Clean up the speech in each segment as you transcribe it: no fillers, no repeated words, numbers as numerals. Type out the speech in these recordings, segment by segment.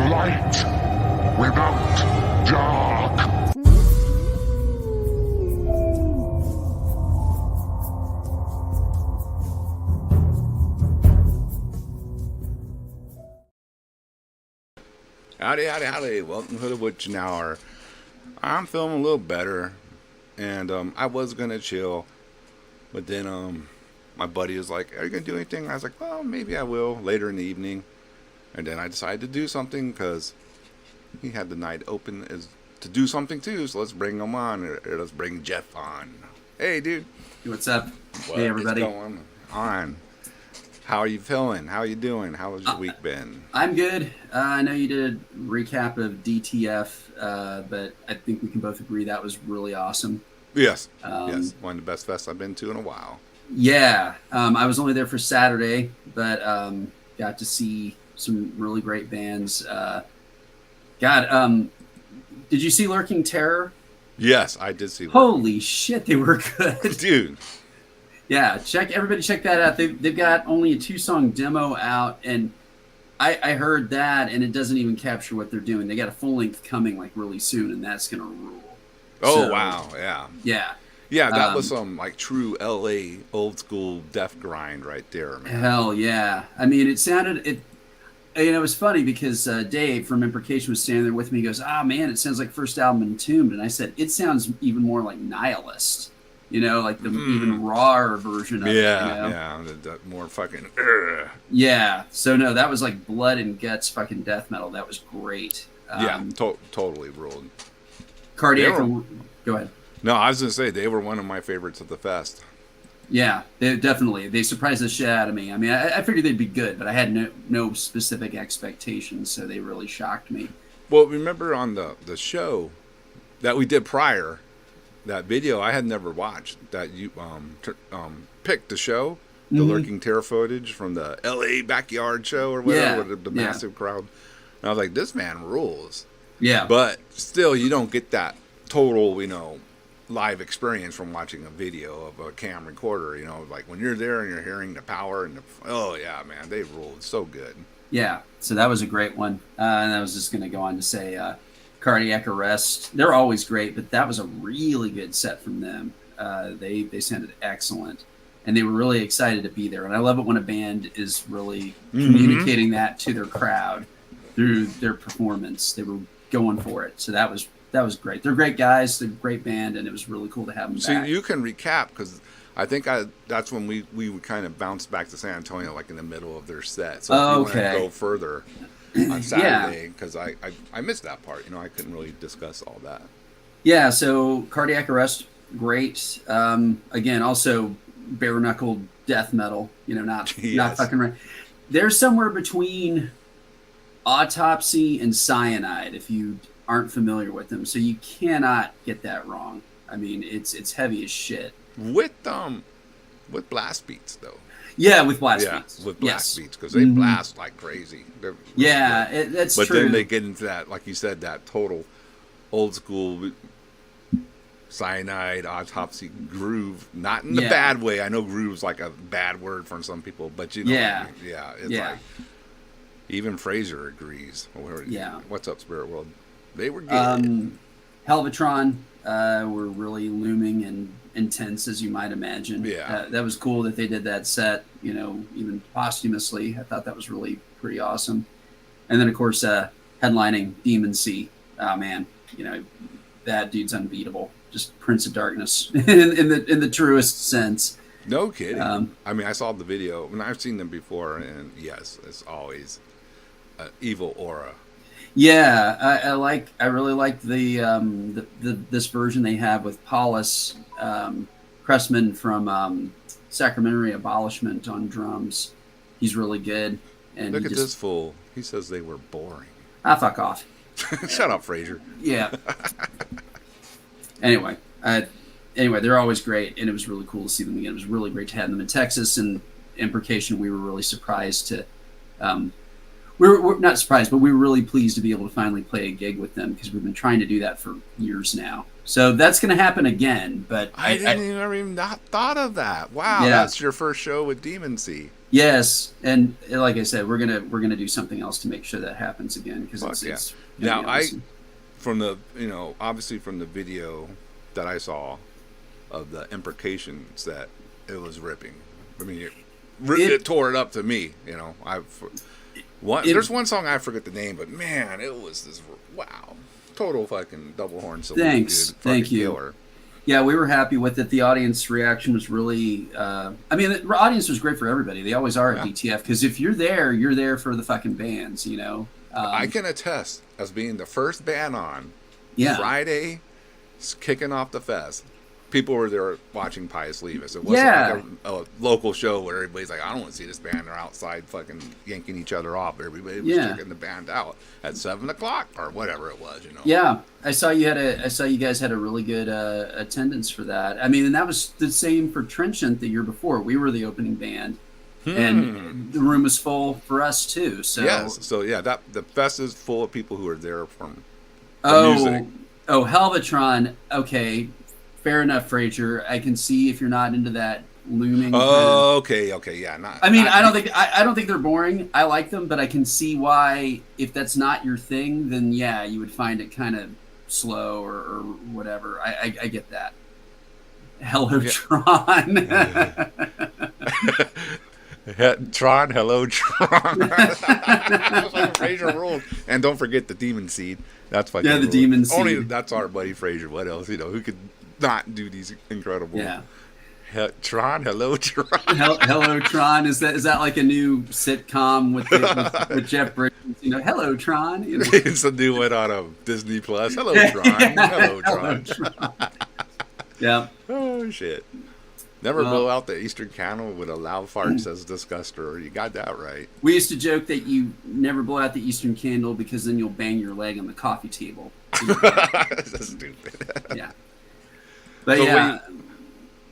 light without dark. Howdy, howdy, howdy. Welcome to the Witching Hour. I'm feeling a little better, and I was going to chill, but then my buddy was like, are you going to do anything? I was like, well, maybe I will later in the evening. And then I decided to do something because he had the night open as to do something too, so let's bring him on. Or let's bring Jeff on. Hey, dude. What's up? What Hey, everybody. is going on? How are you feeling? How are you doing? How has your week been? I'm good. I know you did a recap of DTF, but I think we can both agree that was really awesome. Yes. Yes. One of the best fests I've been to in a while. Yeah. I was only there for Saturday, but got to see some really great bands. Did you see Lurking Terror? Yes, I did see. Holy shit, they were good. Dude. Yeah, everybody check that out. They've got only a 2-song demo out, and I heard that, and it doesn't even capture what they're doing. They got a full length coming like really soon, and that's gonna rule. Oh wow, yeah. Yeah, That was some like true LA old school death grind right there, man. Hell yeah. I mean, it was funny because Dave from Imprecation was standing there with me. He goes, man, it sounds like first album Entombed. And I said, it sounds even more like Nihilist, like the even rawer version of it. Yeah, the more fucking. Yeah, so no, that was like blood and guts fucking death metal. That was great. Totally ruled. Cardiac. Go ahead. No, I was going to say, they were one of my favorites at the fest. Yeah, they surprised the shit out of me. I mean, I figured they'd be good, but I had no specific expectations, so they really shocked me. Well, remember on the show that we did prior, that video I had never watched, that you picked the show, the Lurking Terror footage from the LA backyard show or whatever, with the massive crowd. And I was like, this man rules. Yeah. But still, you don't get that total, live experience from watching a video of a cam recorder. Like when you're there and you're hearing the power and oh yeah, man, they ruled so good. Yeah, so that was a great one. And I was just going to go on to say Cardiac Arrest. They're always great, but that was a really good set from them. They sounded excellent, and they were really excited to be there. And I love it when a band is really communicating that to their crowd through their performance. They were going for it, so that was great. They're great guys. They're a great band, and it was really cool to have them back. So you can recap, because I think that's when we would kind of bounce back to San Antonio, like in the middle of their set. So if you want to go further on Saturday, because I missed that part. I couldn't really discuss all that. Yeah, so Cardiac Arrest, great. Again, also bare-knuckled death metal, not fucking right. They're somewhere between Autopsy and Cyanide, if you aren't familiar with them, so you cannot get that wrong. I mean, it's heavy as shit. With blast beats though. Yeah, with blast beats. With blast beats, because they blast like crazy. That's but true. But then they get into that, like you said, that total old school Cyanide, Autopsy groove. Not in the bad way. I know groove's like a bad word for some people, but it's like even Fraser agrees. What's up, Spirit World? They were good. Helvatron were really looming and intense, as you might imagine. Yeah. That was cool that they did that set, even posthumously. I thought that was really pretty awesome. And then, of course, headlining Demon Sea. Oh, man, that dude's unbeatable. Just Prince of Darkness in the truest sense. No kidding. I mean, I saw the video, and I've seen them before, and yes, it's always an evil aura. Yeah, I really like this version they have with Paulus Cressman from Sacramentary Abolishment on drums. He's really good. And look at this fool. He says they were boring. Fuck off. Shut up, Fraser. Yeah. Anyway, they're always great, and it was really cool to see them again. It was really great to have them in Texas, and Imprecation, we were really surprised to. We're not surprised, but we were really pleased to be able to finally play a gig with them, because we've been trying to do that for years now. So that's going to happen again. But I didn't even not thought of that. Wow, Yeah. that's your first show with Demon Seed. yes, and like I said, we're gonna do something else to make sure that happens again because Fuck it's, yeah. it's Now, awesome. from the obviously from the video that I saw of the imprecations, that it was ripping. I mean, it tore it up to me. There's one song I forget the name, but man, it was this wow, total fucking double horn salute. Thanks. Dude. Thank Fucking you. killer. Yeah, we were happy with it. The audience reaction was really. I mean, the audience was great for everybody. They always are at DTF because if you're there for the fucking bands. I can attest as being the first band on Friday, kicking off the fest. People were there watching Pius Levis. It wasn't like a local show where everybody's like, I don't want to see this band. They're outside fucking yanking each other off. Everybody was checking the band out at 7:00 or whatever it was. Yeah, I saw you guys had a really good attendance for that. I mean, and that was the same for Trenchant the year before. We were the opening band. And the room was full for us too. So the fest is full of people who are there from music. Helvatron. Okay, fair enough, Frazier. I can see if you're not into that looming. Okay, yeah. I don't think they're boring. I like them, but I can see why if that's not your thing, then yeah, you would find it kind of slow or whatever. I get that. Hellotron. Tron, hello, Tron. Like Frazier rules. And don't forget the Demon Seed. That's fucking the Demon Seed. Only that's our buddy Frazier. What else? Who could not do these incredible? Yeah. Tron, hello, Tron. Hello, Tron. Is that like a new sitcom with Jeff Bridges? Hello, Tron. It's a new one on Disney Plus. Hello, Tron. Hello, Tron. Yeah. Oh shit. Never blow out the Eastern Candle with a loud fart, says Disguster. You got that right. We used to joke that you never blow out the Eastern Candle because then you'll bang your leg on the coffee table. That's stupid. Yeah. But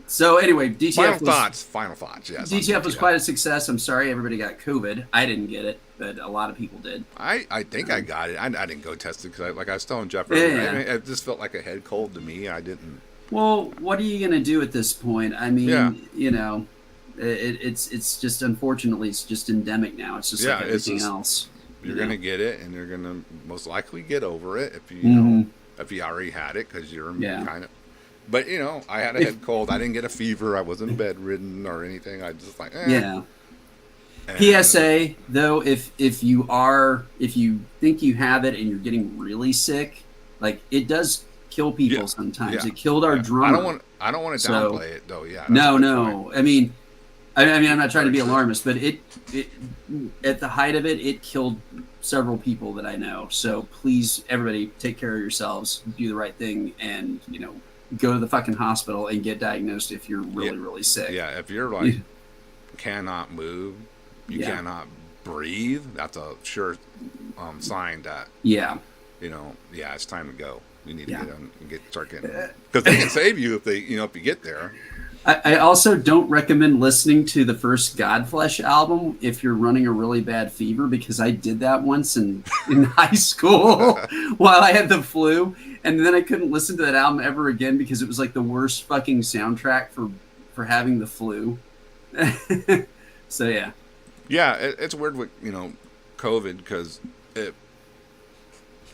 so anyway, DTF Final thoughts. Yes. DTF was quite a success. I'm sorry everybody got COVID. I didn't get it, but a lot of people did. I think I got it. I didn't go test it because, like I was telling Jeff earlier, I mean, it just felt like a head cold to me. I didn't. Well, what are you going to do at this point? I mean, it's just, unfortunately, it's just endemic now. It's just like everything else. You're going to get it, and you're going to most likely get over it if you if you already had it, because you're kind of. But I had a head cold. I didn't get a fever. I wasn't bedridden or anything. I just Yeah. And PSA though, if you think you have it and you're getting really sick, like it does kill people sometimes. Yeah. It killed our drummer. I don't want to downplay it though. Yeah. No. I mean, I'm not trying to be alarmist, but it at the height of it killed several people that I know. So please, everybody, take care of yourselves, do the right thing, and go to the fucking hospital and get diagnosed if you're really sick. Yeah, if you're like cannot move, you cannot breathe, that's a sure sign that it's time to go. You need to start getting, because they can save you if they if you get there. I also don't recommend listening to the first Godflesh album if you're running a really bad fever, because I did that once in high school while I had the flu, and then I couldn't listen to that album ever again because it was like the worst fucking soundtrack for having the flu. So yeah. Yeah, it's weird with COVID, because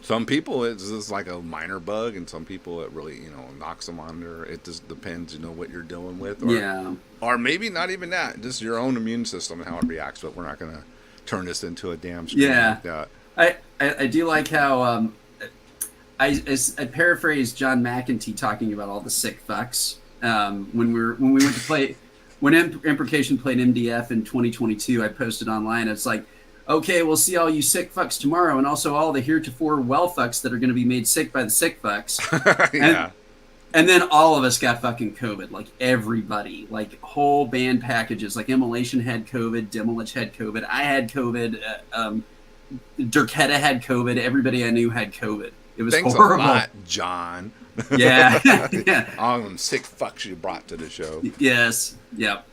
some people it's just like a minor bug, and some people it really knocks them under. It just depends what you're dealing with, or maybe not even that, just your own immune system and how it reacts. But we're not going to turn this into a damn screen like that. I do like how I paraphrase John McEntee talking about all the sick fucks when we went to play when Imprecation played MDF in 2022. I posted online. It's like, okay, we'll see all you sick fucks tomorrow, and also all the heretofore well fucks that are going to be made sick by the sick fucks. And then all of us got fucking COVID, like everybody, like whole band packages. Like Immolation had COVID, Demolich had COVID, I had COVID, Dirketta had COVID, everybody I knew had COVID. It was horrible. Thanks a lot, John. Yeah. All them sick fucks you brought to the show. Yes. Yep.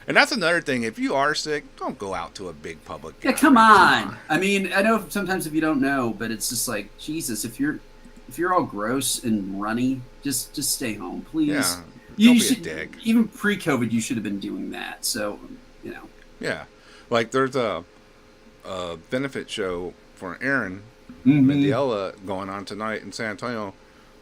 And that's another thing. If you are sick, don't go out to a big public gathering. Yeah, come on. I mean, I know sometimes if you don't know, but it's just like, Jesus, if you're if you're all gross and runny, just stay home, please. Yeah. You Don't be should, a dick. even pre-COVID, you should have been doing that. So, Yeah. Like there's a benefit show for Aaron Mm-hmm. Mendiela going on tonight in San Antonio.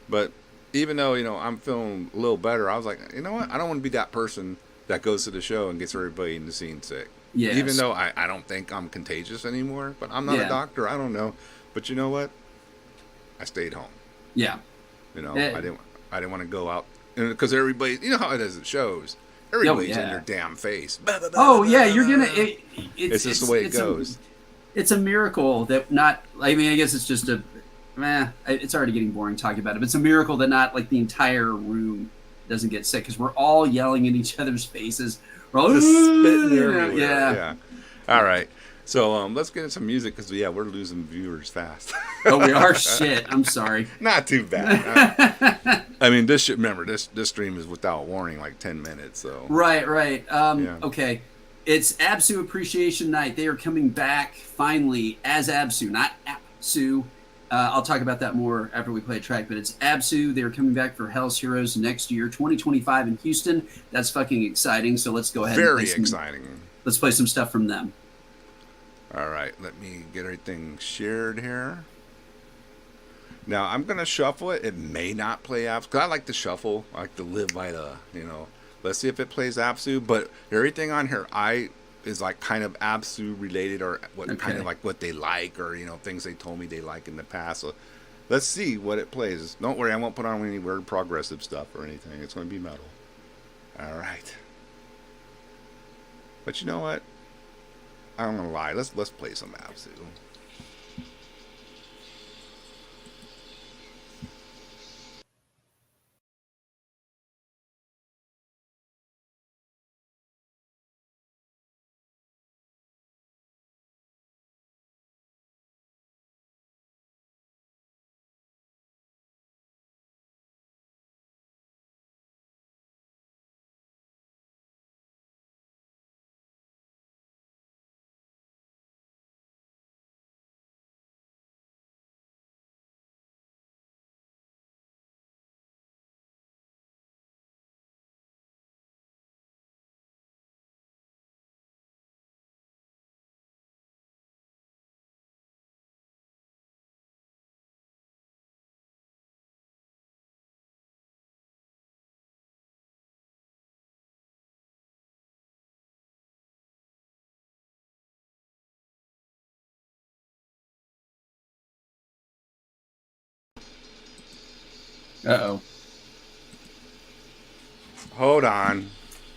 But even though, I'm feeling a little better, I was like, you know what? I don't want to be that person that goes to the show and gets everybody in the scene sick. Yes. Even though I don't think I'm contagious anymore, but I'm not a doctor. I don't know. But you know what? I stayed home. Yeah. I didn't want to go out because everybody, you know how it is at shows. Everybody's in their damn face. Yeah, you're gonna. It's just the way it goes. It's a miracle that not. I mean, I guess it's just it's already getting boring talking about it. But it's a miracle that not like the entire room doesn't get sick because we're all yelling in each other's faces. We're all just spitting everywhere. Yeah. All right. So let's get into some music because we're losing viewers fast. Oh, we are. Shit. I'm sorry. Not too bad. I mean, this stream is without warning, like 10 minutes. So right. Okay. It's Absu Appreciation Night. They are coming back finally as Absu, not Absu. I'll talk about that more after we play a track, but it's Absu. They're coming back for Hell's Heroes next year, 2025 in Houston. That's fucking exciting. So let's go ahead. Very exciting. Let's play some stuff from them. All right, let me get everything shared here. Now, I'm going to shuffle it. It may not play Absu, because I like to shuffle. I like to live by the, let's see if it plays Absu. But everything on here is like kind of Absu related or kind of like what they like or, things they told me they like in the past. So let's see what it plays. Don't worry, I won't put on any weird progressive stuff or anything. It's going to be metal. All right. But you know what? I'm gonna lie. Let's play some Absu. Uh-oh. Hold on.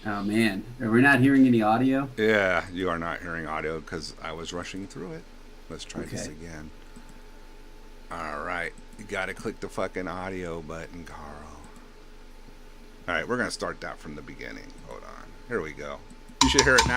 Oh, man. Are we not hearing any audio? Yeah, you are not hearing audio because I was rushing through it. Let's try this again. All right. You got to click the fucking audio button, Carl. All right, we're going to start that from the beginning. Hold on. Here we go. You should hear it now.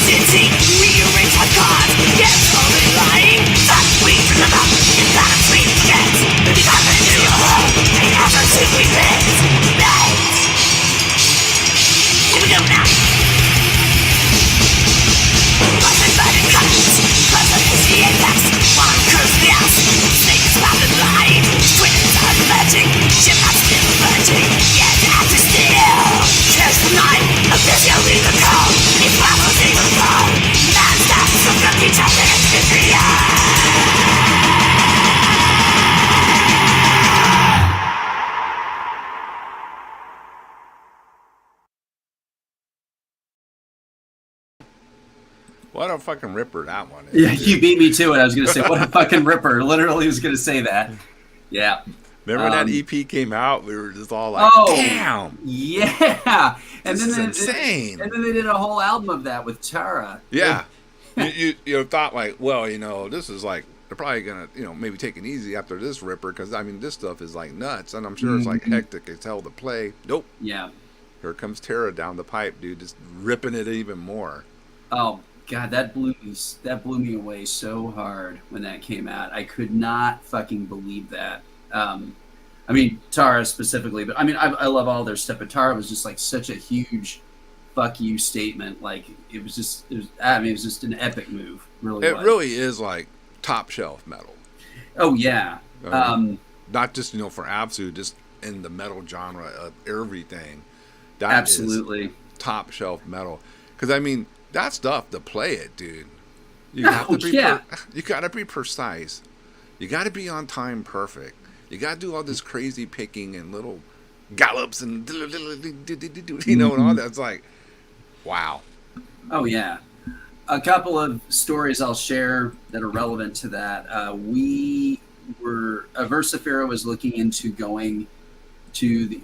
city, rearrange our gods, yet slowly lying. That we remember, in that we forget. Maybe not into your home, and after to we live. Here we go now. Nothing but it comes, pleasant is the apex. One curse the ass, snakes about the line. Twins are emerging, ship not still emerging. Yet after still, tears the night. A busy illegal call, it follows evil fall. Man starts to look each other in the eye. What a fucking ripper that one is. Yeah, you beat me to it. I was going to say, what a fucking ripper. Literally was going to say that. Yeah. Remember that EP came out? We were just all like, damn. Yeah. And This then is they, insane. And then they did a whole album of that with Tara. Yeah. you thought like, well, this is like, they're probably going to, maybe take it easy after this ripper because, I mean, this stuff is like nuts. And I'm sure it's like hectic as hell to play. Nope. Yeah. Here comes Tara down the pipe, dude, just ripping it even more. Oh, God, that blew me away so hard when that came out. I could not fucking believe that. I mean, Tara specifically, but I mean, I love all their stuff. But Tara was just like such a huge "fuck you" statement. Like it was just an epic move. Really, It really is like top shelf metal. Oh yeah. Not just for Absu, just in the metal genre of everything. That Absolutely is top shelf metal. Because I mean. That stuff to play it, dude. You have to be you gotta be precise. You gotta be on time perfect. You gotta do all this crazy picking and little gallops and and all that. It's like, wow. Oh yeah. A couple of stories I'll share that are relevant to that. Versifera was looking into going to the.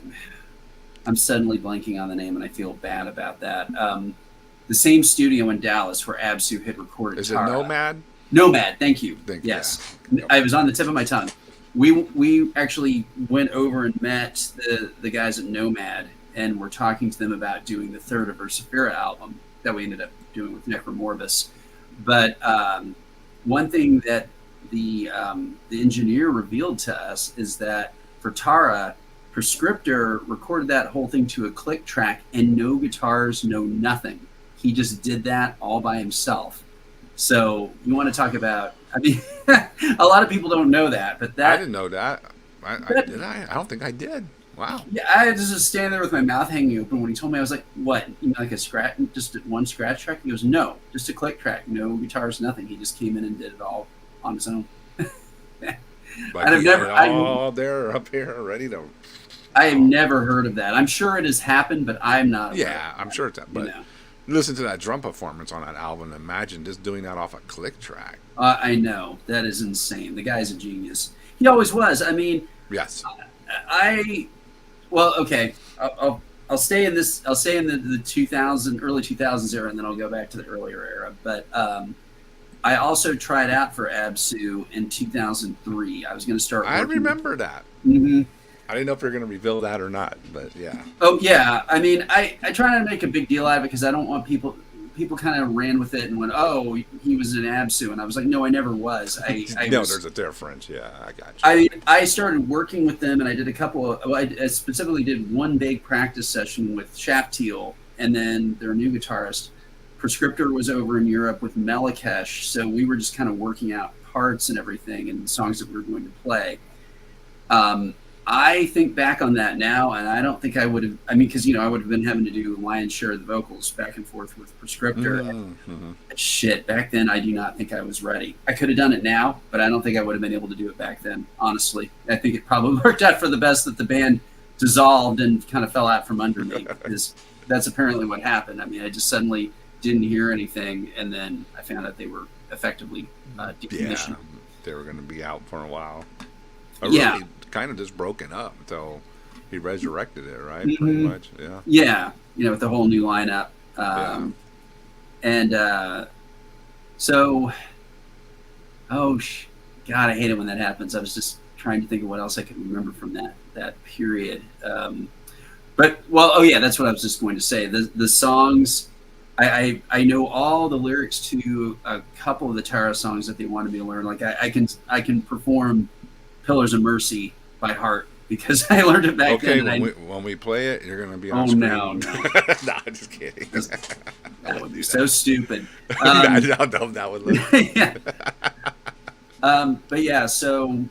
I'm suddenly blanking on the name, and I feel bad about that. The same studio in Dallas where Absu had recorded. Is Tara. it Nomad? Nomad, thank you. Yes, yeah. I was on the tip of my tongue. We actually went over and met the guys at Nomad, and we're talking to them about doing the third Versifera album that we ended up doing with Necromorbus. But one thing that the engineer revealed to us is that for Tara, Prescriptor recorded that whole thing to a click track and no guitars, no nothing. He just did that all by himself. So you want to talk about, I mean, a lot of people don't know that, but that... I didn't know that. Did I? I don't think I did. Wow. Yeah, I had to just stand there with my mouth hanging open. When he told me, I was like, what? Like a scratch, just one scratch track? He goes, no, just a click track. No guitars, nothing. He just came in and did it all on his own. Like I've never all there up here ready to... I have never heard of that. I'm sure it has happened, but I'm not aware. Yeah, I'm sure it's happened. But listen to that drum performance on that album. Imagine just doing that off a click track. I know. That is insane. The guy's a genius. He always was. I mean, yes. Well, okay. I'll stay in this. I'll stay in the early 2000s era, and then I'll go back to the earlier era. But I also tried out for Absu in 2003. I was going to start. I remember that. Mm-hmm. I didn't know if you were going to reveal that or not, but yeah. Oh yeah. I mean, I try not to make a big deal out of it because I don't want people. People kind of ran with it and went, "Oh, he was an Absu," and I was like, "No, I never was." There's a difference. Yeah, I got you. I started working with them, and I did a couple of. Well, I specifically did one big practice session with Shaftil, and then their new guitarist, Prescriptor, was over in Europe with Melikesh, so we were just kind of working out parts and everything and songs that we were going to play. I think back on that now, and I don't think I would have. I mean, because I would have been having to do lion's share of the vocals back and forth with Prescriptor. Mm-hmm. Shit, back then I do not think I was ready. I could have done it now, but I don't think I would have been able to do it back then. Honestly, I think it probably worked out for the best that the band dissolved and kind of fell out from under me. Because that's apparently what happened. I mean, I just suddenly didn't hear anything, and then I found out they were effectively decommissioned. Yeah, they were going to be out for a while. Yeah. Really kind of just broken up until he resurrected it, right? Mm-hmm. Pretty much, yeah. Yeah, with the whole new lineup. And so, God, I hate it when that happens. I was just trying to think of what else I could remember from that period. That's what I was just going to say. The songs I know all the lyrics to a couple of the Tara songs that they wanted me to learn. Like I can perform Pillars of Mercy by heart because I learned it back Okay, then. And when we play it, you're gonna be oh on screen. no, Nah, I'm just kidding. that would be so stupid. No, that would look. Yeah. But yeah, so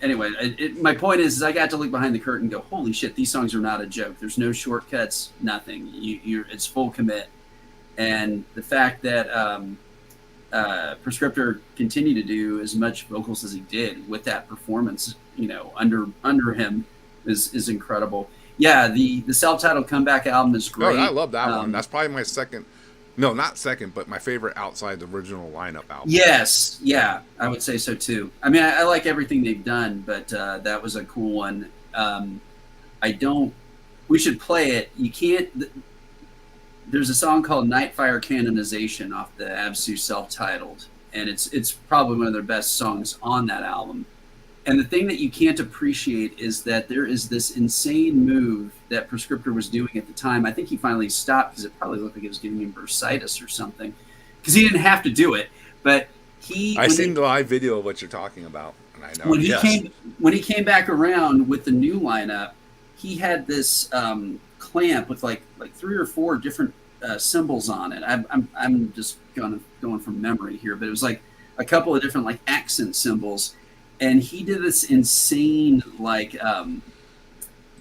anyway, my point is I got to look behind the curtain and go, holy shit, these songs are not a joke. There's no shortcuts, nothing. It's full commit. And the fact that Prescriptor continued to do as much vocals as he did with that performance, under him is incredible. Yeah, the self-titled comeback album is great. Oh, I love that one. That's probably my second. No, not second, but my favorite outside the original lineup album. Yes, yeah, I would say so too. I mean, I like everything they've done, but that was a cool one. We should play it. You can't. There's a song called Nightfire Canonization off the Absu self-titled, and it's probably one of their best songs on that album. And the thing that you can't appreciate is that there is this insane move that Prescriptor was doing at the time. I think he finally stopped because it probably looked like it was giving him bursitis or something. Because he didn't have to do it, but I seen the live video of what you're talking about, and I know. When he came back around with the new lineup, he had this clamp with like 3 or 4 different symbols on it. I'm just going from memory here, but it was like a couple of different like accent symbols. And he did this insane, like,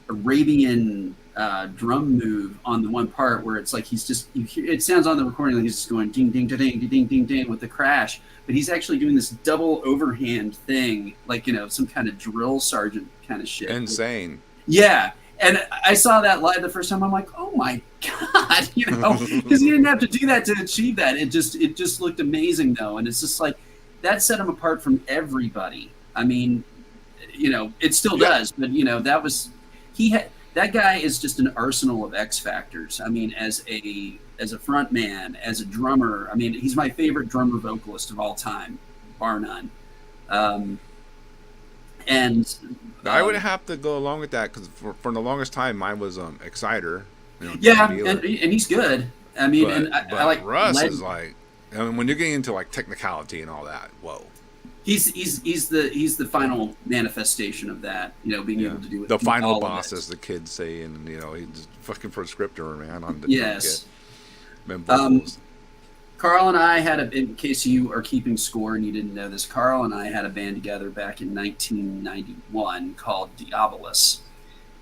Arabian drum move on the one part where it's like he's just, it sounds on the recording like he's just going ding, ding, ding, ding, ding, ding, ding with the crash. But he's actually doing this double overhand thing, like, some kind of drill sergeant kind of shit. Insane. Yeah. And I saw that live the first time. I'm like, oh my God, because he didn't have to do that to achieve that. It just looked amazing, though. And it's just like, that set him apart from everybody. I mean, it still does, but that guy is just an arsenal of X factors. I mean, as a front man, as a drummer, I mean, he's my favorite drummer vocalist of all time, bar none. And I would have to go along with that because for the longest time, mine was Exciter. Yeah, and he's good. I mean, but I like Russ is like, I mean, when you're getting into like technicality and all that, whoa. He's the final manifestation of that, being able to do it. The final boss, as the kids say, and he's fucking Prescriptor, man. On the yes. Carl and I had in case you are keeping score and you didn't know this, Carl and I had a band together back in 1991 called Diabolus.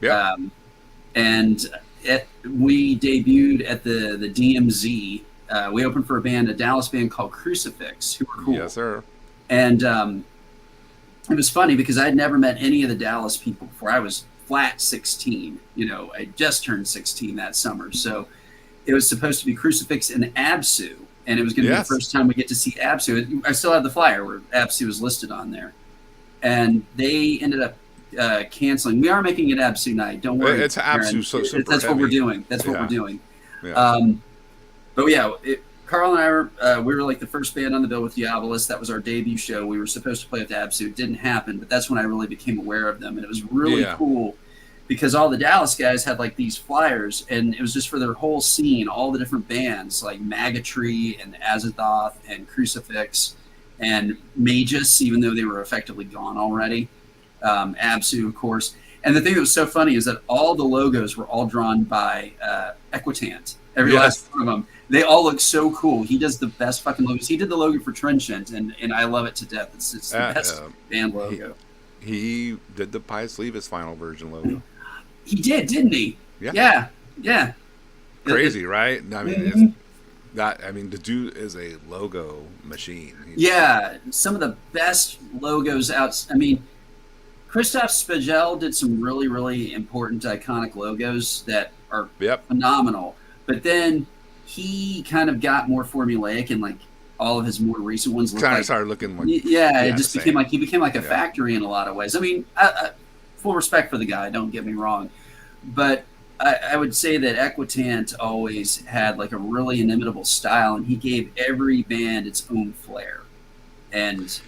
Yeah. We debuted at the DMZ. We opened for a Dallas band called Crucifix, who were cool. Yes, sir. And it was funny because I'd never met any of the Dallas people before. I was flat 16. I just turned 16 that summer. So it was supposed to be Crucifix and Absu. And it was going to be the first time we get to see Absu. I still have the flyer where Absu was listed on there. And they ended up canceling. We are making it Absu night. Don't worry. It's Absu, so super That's heavy. what we're doing. That's what we're doing. Yeah. But yeah, Carl and I we were like the first band on the bill with Diabolus. That was our debut show. We were supposed to play with Absu. It didn't happen, but that's when I really became aware of them. And it was really cool because all the Dallas guys had like these flyers, and it was just for their whole scene, all the different bands like Magatree and Azathoth and Crucifix and Magus, even though they were effectively gone already. Absu, of course. And the thing that was so funny is that all the logos were all drawn by Equitant. Every last one of them. They all look so cool. He does the best fucking logos. He did the logo for Trenchant, and I love it to death. It's the best band logo. He did the Pius Levis final version logo. He did, didn't he? Yeah. Yeah. Crazy, right? I mean, the dude is a logo machine. Some of the best logos out. I mean, Christoph Spagel did some really, really important, iconic logos that are phenomenal. But then he kind of got more formulaic, and like all of his more recent ones kind of started looking like it just became like he became like a factory in a lot of ways. I mean, full respect for the guy, don't get me wrong, but I would say that Equitant always had like a really inimitable style, and he gave every band its own flair. And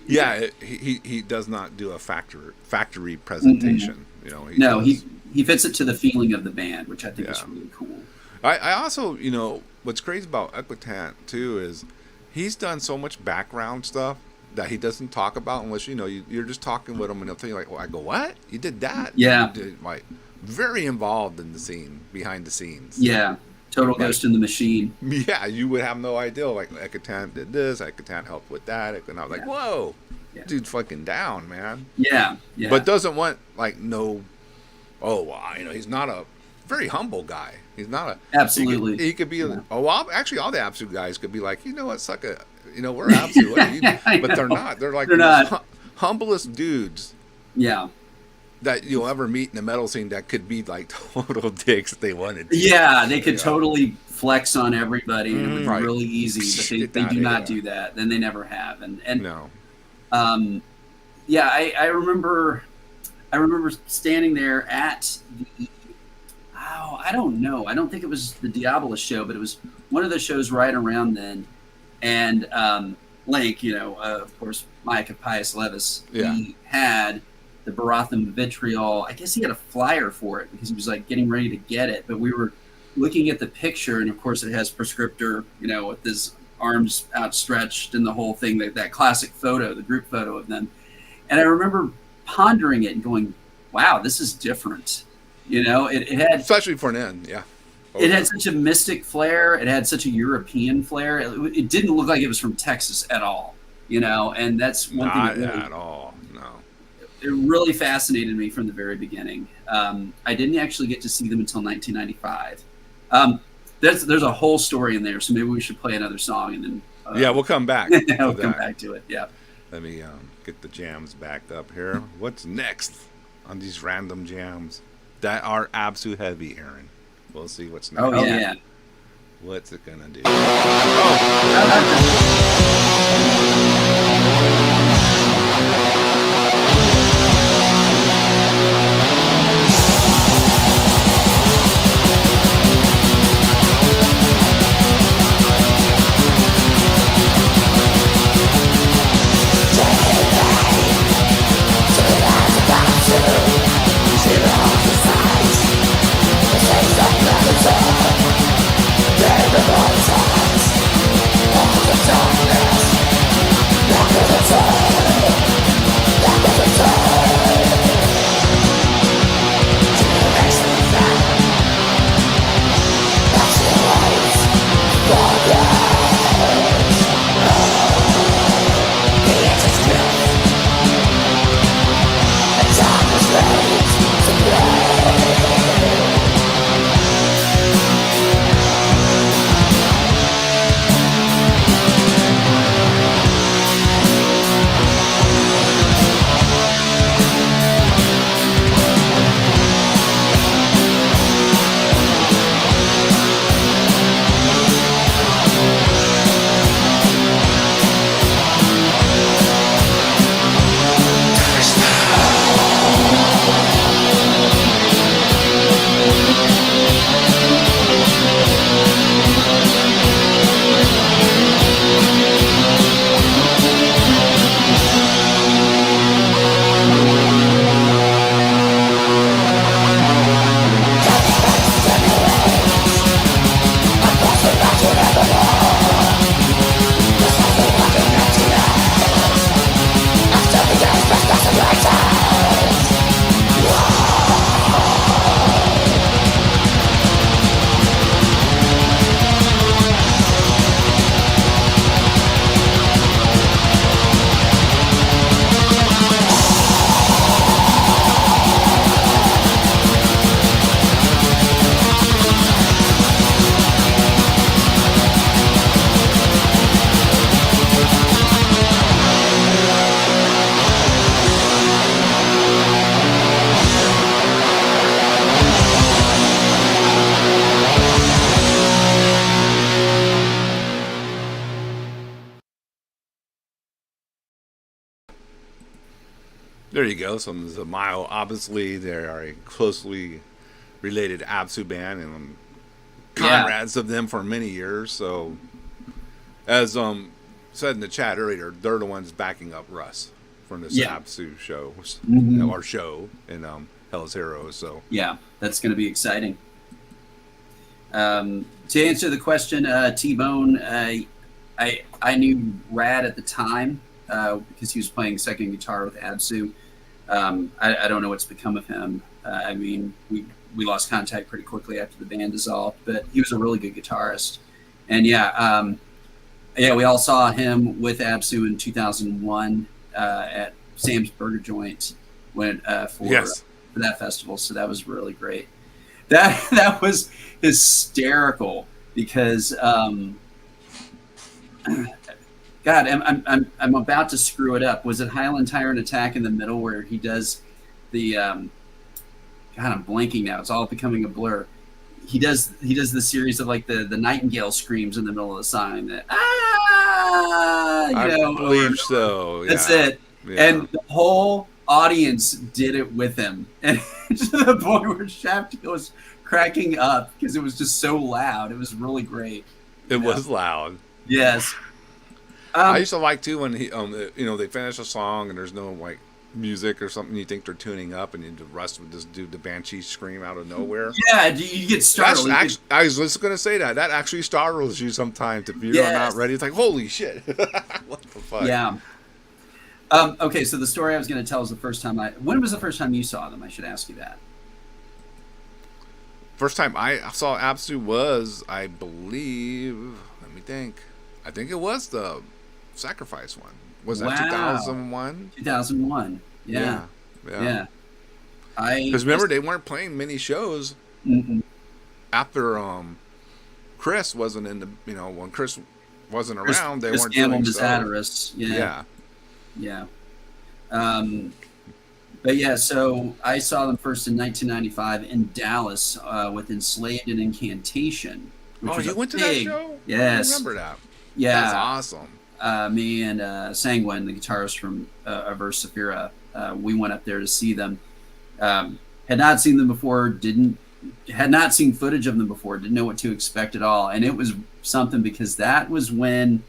he does not do a factory presentation. He fits it to the feeling of the band, which I think is really cool. I also, what's crazy about Equitant too is he's done so much background stuff that he doesn't talk about unless you're just talking with him and he'll tell you like, well, I go, what? You did that? Yeah. You did, like very involved in the scene, behind the scenes. Yeah. Total Like, Ghost in the Machine. yeah, you would have no idea. Like Equitant did this, Equitant helped with that, and I was like, whoa, Yeah. dude's fucking down, man. Yeah. Yeah. But doesn't want like no. Oh, wow, he's not a very humble guy. He's not a Absolutely. He could be. Yeah. Actually, all the Absu guys could be like, you know what, suck it. We're Absu. What are you? But they're not. They're like They're not. Humblest dudes. Yeah. That you'll ever meet in the metal scene that could be like total dicks if they wanted to. Yeah, they could totally flex on everybody and it would be Right. really easy, but they do not do that. And they never have. And no. Yeah, I remember standing there at the I don't know. I don't think it was the Diabolus show, but it was one of the shows right around then. And Link, of course, Micah Pius Levis, he had the Baratham vitriol. I guess he had a flyer for it because he was like getting ready to get it. But we were looking at the picture, and of course, it has Prescriptor, with his arms outstretched and the whole thing. That classic photo, the group photo of them. And I remember pondering it and going, "Wow, this is different." It had, especially for an end, yeah. It had such a mystic flair. It had such a European flair. It didn't look like it was from Texas at all, and that's one thing. Not at all, no. It really fascinated me from the very beginning. I didn't actually get to see them until 1995. There's a whole story in there, so maybe we should play another song and then. Yeah, we'll come back. We'll come back to it. Yeah. Let me get the jams back up here. What's next on these random jams that are Absu heavy, Aaron? We'll see what's next. Oh, yeah. What's it gonna do? There you go. So the Mile, obviously, they are a closely related Absu band, and comrades of them for many years. So, as said in the chat earlier, they're the ones backing up Russ from this Absu show, our show in Hell's Heroes. So yeah, that's going to be exciting. To answer the question, T-Bone, I knew Rad at the time because he was playing second guitar with Absu. I don't know what's become of him. I mean, we lost contact pretty quickly after the band dissolved, but he was a really good guitarist. And we all saw him with Absu in 2001 at Sam's Burger Joint for that festival. So that was really great. That was hysterical because God, I'm about to screw it up. Was it Highland Tyrant Attack in the middle where he does the God, I'm blanking now. It's all becoming a blur. He does the series of like the nightingale screams in the middle of the song. That I believe so. That's it. Yeah. And the whole audience did it with him, and to the point where Shaft was cracking up because it was just so loud. It was really great. It was loud. Yes. I used to like too when he, they finish a song and there's no like music or something. You think they're tuning up, and the Russ would just do the banshee scream out of nowhere. Yeah, you get startled. I was just gonna say that actually startles you sometimes if you're not ready. It's like, holy shit, what the fuck? Yeah. Okay, so the story I was going to tell is the first time when was the first time you saw them? I should ask you that. First time I saw Absu was, I believe, let me think. I think it was the Sacrifice one. Was that 2001? 2001. Yeah. Because remember, they weren't playing many shows after Chris wasn't in the, when Chris wasn't around, they weren't doing so. Yeah. But yeah, so I saw them first in 1995 in Dallas with Enslaved and Incantation. You went to that show? Yes. I remember that. Yeah. That's awesome. Me and Sanguine, the guitarist from Averse Saphira, we went up there to see them. Had not seen them before, had not seen footage of them before, didn't know what to expect at all. And it was something because that was when,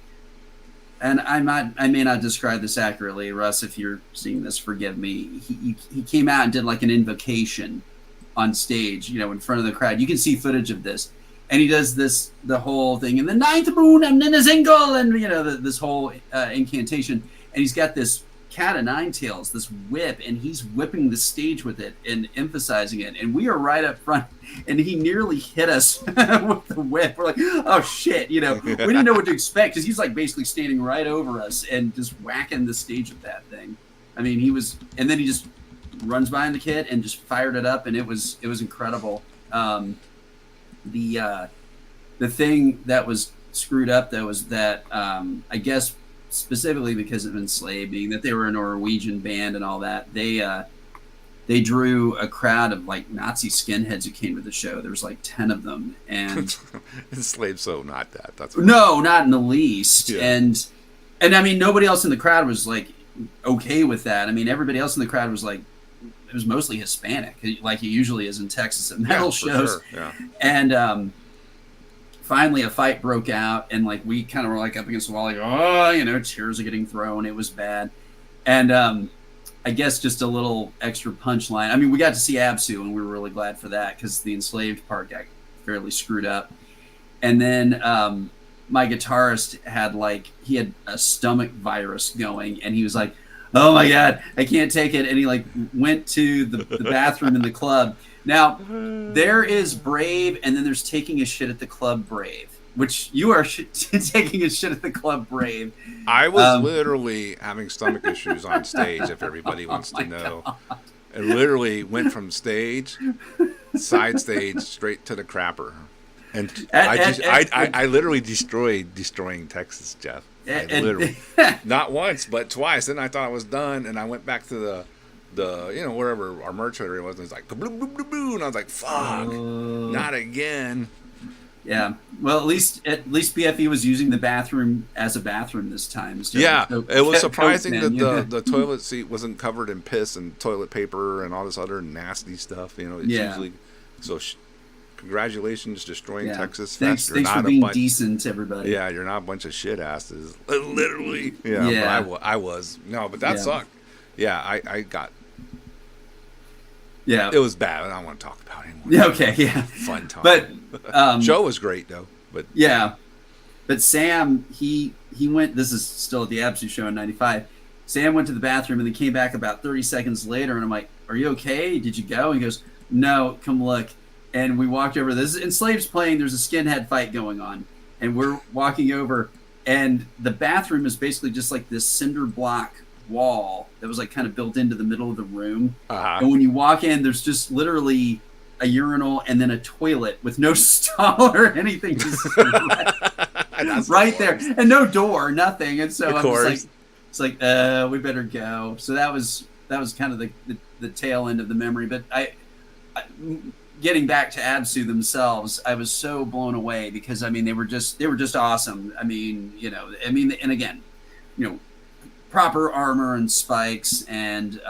and I may not describe this accurately, Russ, if you're seeing this, forgive me. He came out and did like an invocation on stage, in front of the crowd. You can see footage of this. And he does the whole thing in the ninth moon and then a single and this whole incantation. And he's got this cat o' nine tails, this whip, and he's whipping the stage with it and emphasizing it. And we are right up front, and he nearly hit us with the whip. We're like, oh shit, we didn't know what to expect because he's like basically standing right over us and just whacking the stage with that thing. I mean, and then he just runs behind the kit and just fired it up, and it was incredible. The thing that was screwed up though was that I guess specifically because of Enslaved, being that they were a Norwegian band and all that, they drew a crowd of like Nazi skinheads who came to the show. There was like 10 of them, and Enslaved, so not that. That's no, not in the least. Yeah. And I mean, nobody else in the crowd was like okay with that. I mean, everybody else in the crowd was like, it was mostly Hispanic, like it usually is in Texas at metal shows. Sure. Yeah. And finally a fight broke out, and like we kind of were like up against the wall, like, chairs are getting thrown. It was bad. And I guess just a little extra punchline. I mean, we got to see Absu, and we were really glad for that because the Enslaved part got fairly screwed up. And then my guitarist had a stomach virus going, and he was like, oh my God, I can't take it. And he like went to the bathroom in the club. Now, there is Brave, and then there's taking a shit at the club Brave, which you are taking a shit at the club Brave. I was literally having stomach issues on stage, if everybody wants to know. God. I literally went from side stage, straight to the crapper. And I literally destroying Texas, Jeff. Literally. Not once, but twice. Then I thought I was done, and I went back to the wherever our merch area was, and it's like, blue, blue, blue, blue, and I was like, fuck, not again. Yeah. Well, at least BFE was using the bathroom as a bathroom this time. It was surprising that the toilet seat wasn't covered in piss and toilet paper and all this other nasty stuff. It's usually so. Congratulations, destroying Texas Fest. Thanks for being decent, everybody. Yeah, you're not a bunch of shit asses. Literally. Yeah. But I was. No, but that sucked. Yeah, I got Yeah. It was bad. I don't want to talk about it anymore. Yeah. Okay. Yeah. Fun time. But show was great though. But yeah. But Sam, he went. This is still at the Absu show in '95. Sam went to the bathroom and then came back about 30 seconds later, and I'm like, "Are you okay? Did you go?" And he goes, "No, come look." And we walked over. This is Enslaved's playing. There's a skinhead fight going on, and we're walking over, and the bathroom is basically just like this cinder block wall that was like kind of built into the middle of the room. And when you walk in, there's just literally a urinal and then a toilet with no stall or anything, just right there, and no door, nothing. And so I'm just like, it's like, we better go. So that was kind of the tail end of the memory. But I getting back to Absu themselves, I was so blown away because I mean they were just awesome. I mean, and again, proper armor and spikes, and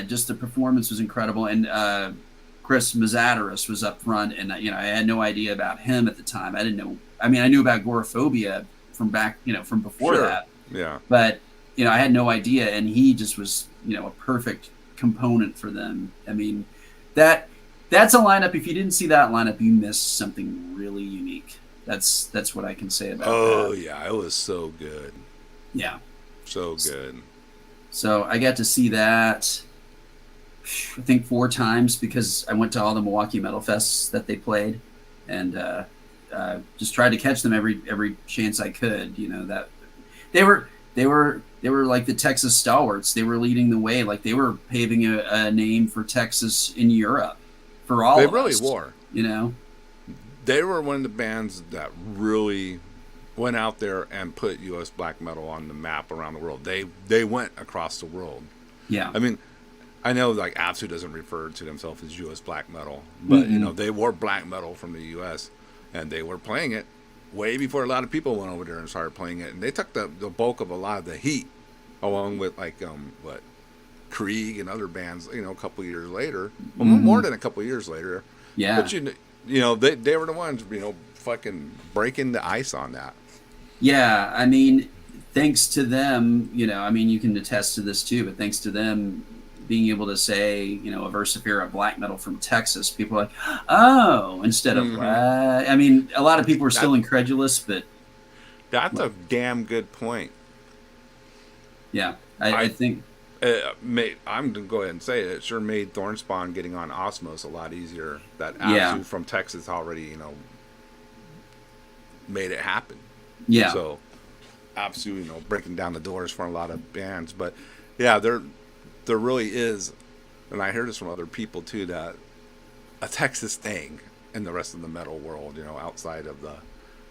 just the performance was incredible. And Chris Mazzateris was up front, and I had no idea about him at the time. I didn't know. I mean, I knew about Agoraphobia from back, from before that. Yeah. But I had no idea, and he just was, a perfect component for them. I mean, that's a lineup. If you didn't see that lineup, you missed something really unique. That's what I can say about that. Oh yeah, it was so good. Yeah. So good. So I got to see that, I think 4 times, because I went to all the Milwaukee Metal Fests that they played, and just tried to catch them every chance I could. That they were like the Texas stalwarts. They were leading the way, like they were paving a name for Texas in Europe for all. They of really us, were. They were one of the bands that really went out there and put U.S. black metal on the map around the world. They went across the world. Yeah. I mean, I know like Absu doesn't refer to themselves as U.S. black metal, but they were black metal from the U.S. and they were playing it way before a lot of people went over there and started playing it. And they took the bulk of a lot of the heat, along with like Krieg and other bands. A couple of years later, well, more than a couple of years later. Yeah. But they were the ones fucking breaking the ice on that. Yeah, I mean, thanks to them, you can attest to this too, but thanks to them being able to say, a Versifera black metal from Texas, people are like, oh, instead of, I mean, a lot of people are still incredulous, but. That's a damn good point. Yeah, I think. I'm going to go ahead and say it sure made Thornspawn getting on Osmos a lot easier. That Absu from Texas already, made it happen. Yeah. So, Absu, breaking down the doors for a lot of bands. But, yeah, there really is, and I heard this from other people too, that a Texas thing in the rest of the metal world, outside of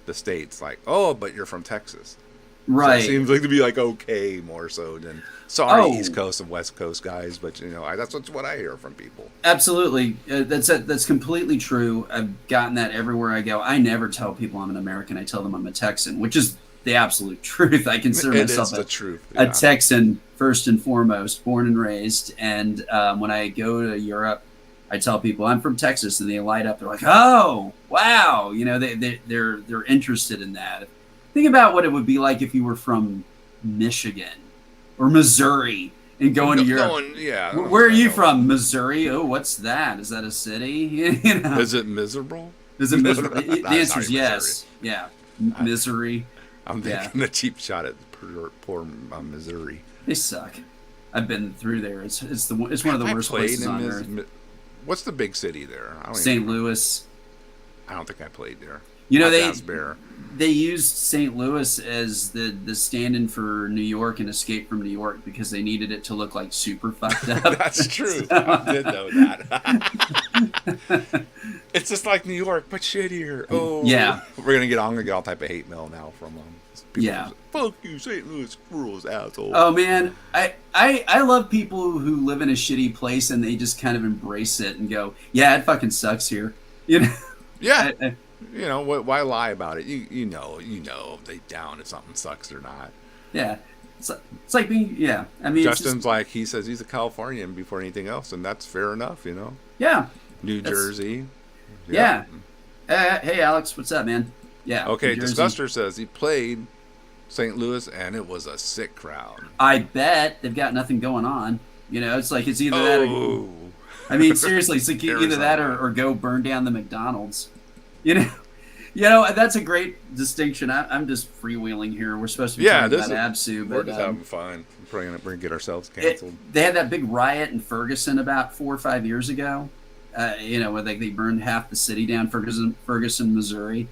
the States, like, oh, but you're from Texas. Right. So it seems like to be like okay more so than East Coast and West Coast guys, but that's what I hear from people. Absolutely, that's completely true. I've gotten that everywhere I go. I never tell people I'm an American. I tell them I'm a Texan, which is the absolute truth. I consider myself a Texan first and foremost, born and raised. And when I go to Europe, I tell people I'm from Texas, and they light up. They're like, "Oh, wow!" They're interested in that. Think about what it would be like if you were from Michigan or Missouri and going to Europe. Where are you from? Missouri? Oh, what's that? Is that a city? Is it miserable? Is it miserable? The answer is yes. Yeah, misery. I'm taking a cheap shot at poor Missouri. They suck. I've been through there. It's one of the worst places on earth. What's the big city there? St. Louis. I don't think I played there. They used St. Louis as the stand-in for New York and Escape from New York because they needed it to look like super fucked up. That's true. I did know that. It's just like New York, but shittier. Oh, yeah. We're gonna get all type of hate mail now from people. Yeah. Fuck you, St. Louis squirrels, asshole. Oh man, I love people who live in a shitty place and they just kind of embrace it and go, yeah, it fucking sucks here. Yeah. Why lie about it? You know deep down if something sucks or not. Yeah. It's like being, I mean, Justin's like, he says he's a Californian before anything else, and that's fair enough, Yeah. New Jersey. Yeah. Hey, Alex, what's up, man? Yeah. Okay, Disguster says he played St. Louis, and it was a sick crowd. I bet they've got nothing going on. It's like it's either that or I mean, seriously, so either that or go burn down the McDonald's. You know, that's a great distinction. I'm just freewheeling here. We're supposed to be talking about Absu, but we're just having fun. We're going to get ourselves canceled. They had that big riot in Ferguson about 4 or 5 years ago. Where they burned half the city down, Ferguson, Missouri.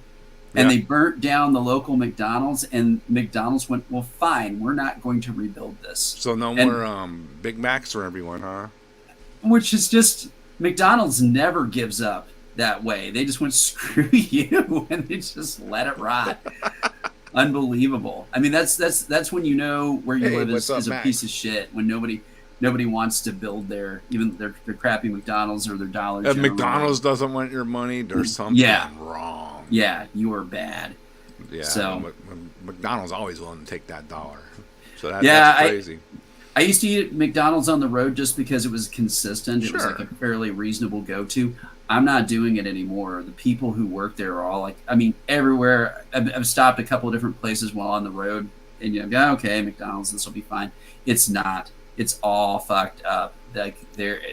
And they burnt down the local McDonald's, and McDonald's went, well, fine, we're not going to rebuild this. So no more Big Macs for everyone, huh? Which is just, McDonald's never gives up that way. They just went, screw you, and they just let it rot. Unbelievable. I mean, that's when you know where you live is a piece of shit, when nobody wants to build their crappy McDonald's or their Dollar General. If McDonald's doesn't want your money, there's something wrong. Yeah, you are bad. Yeah, so McDonald's always willing to take that dollar. So that's crazy. I used to eat at McDonald's on the road just because it was consistent. It was like a fairly reasonable go-to. I'm not doing it anymore. The people who work there are all like, I mean, everywhere. I've stopped a couple of different places while on the road, and you go, okay, McDonald's, this will be fine. It's not. It's all fucked up. Like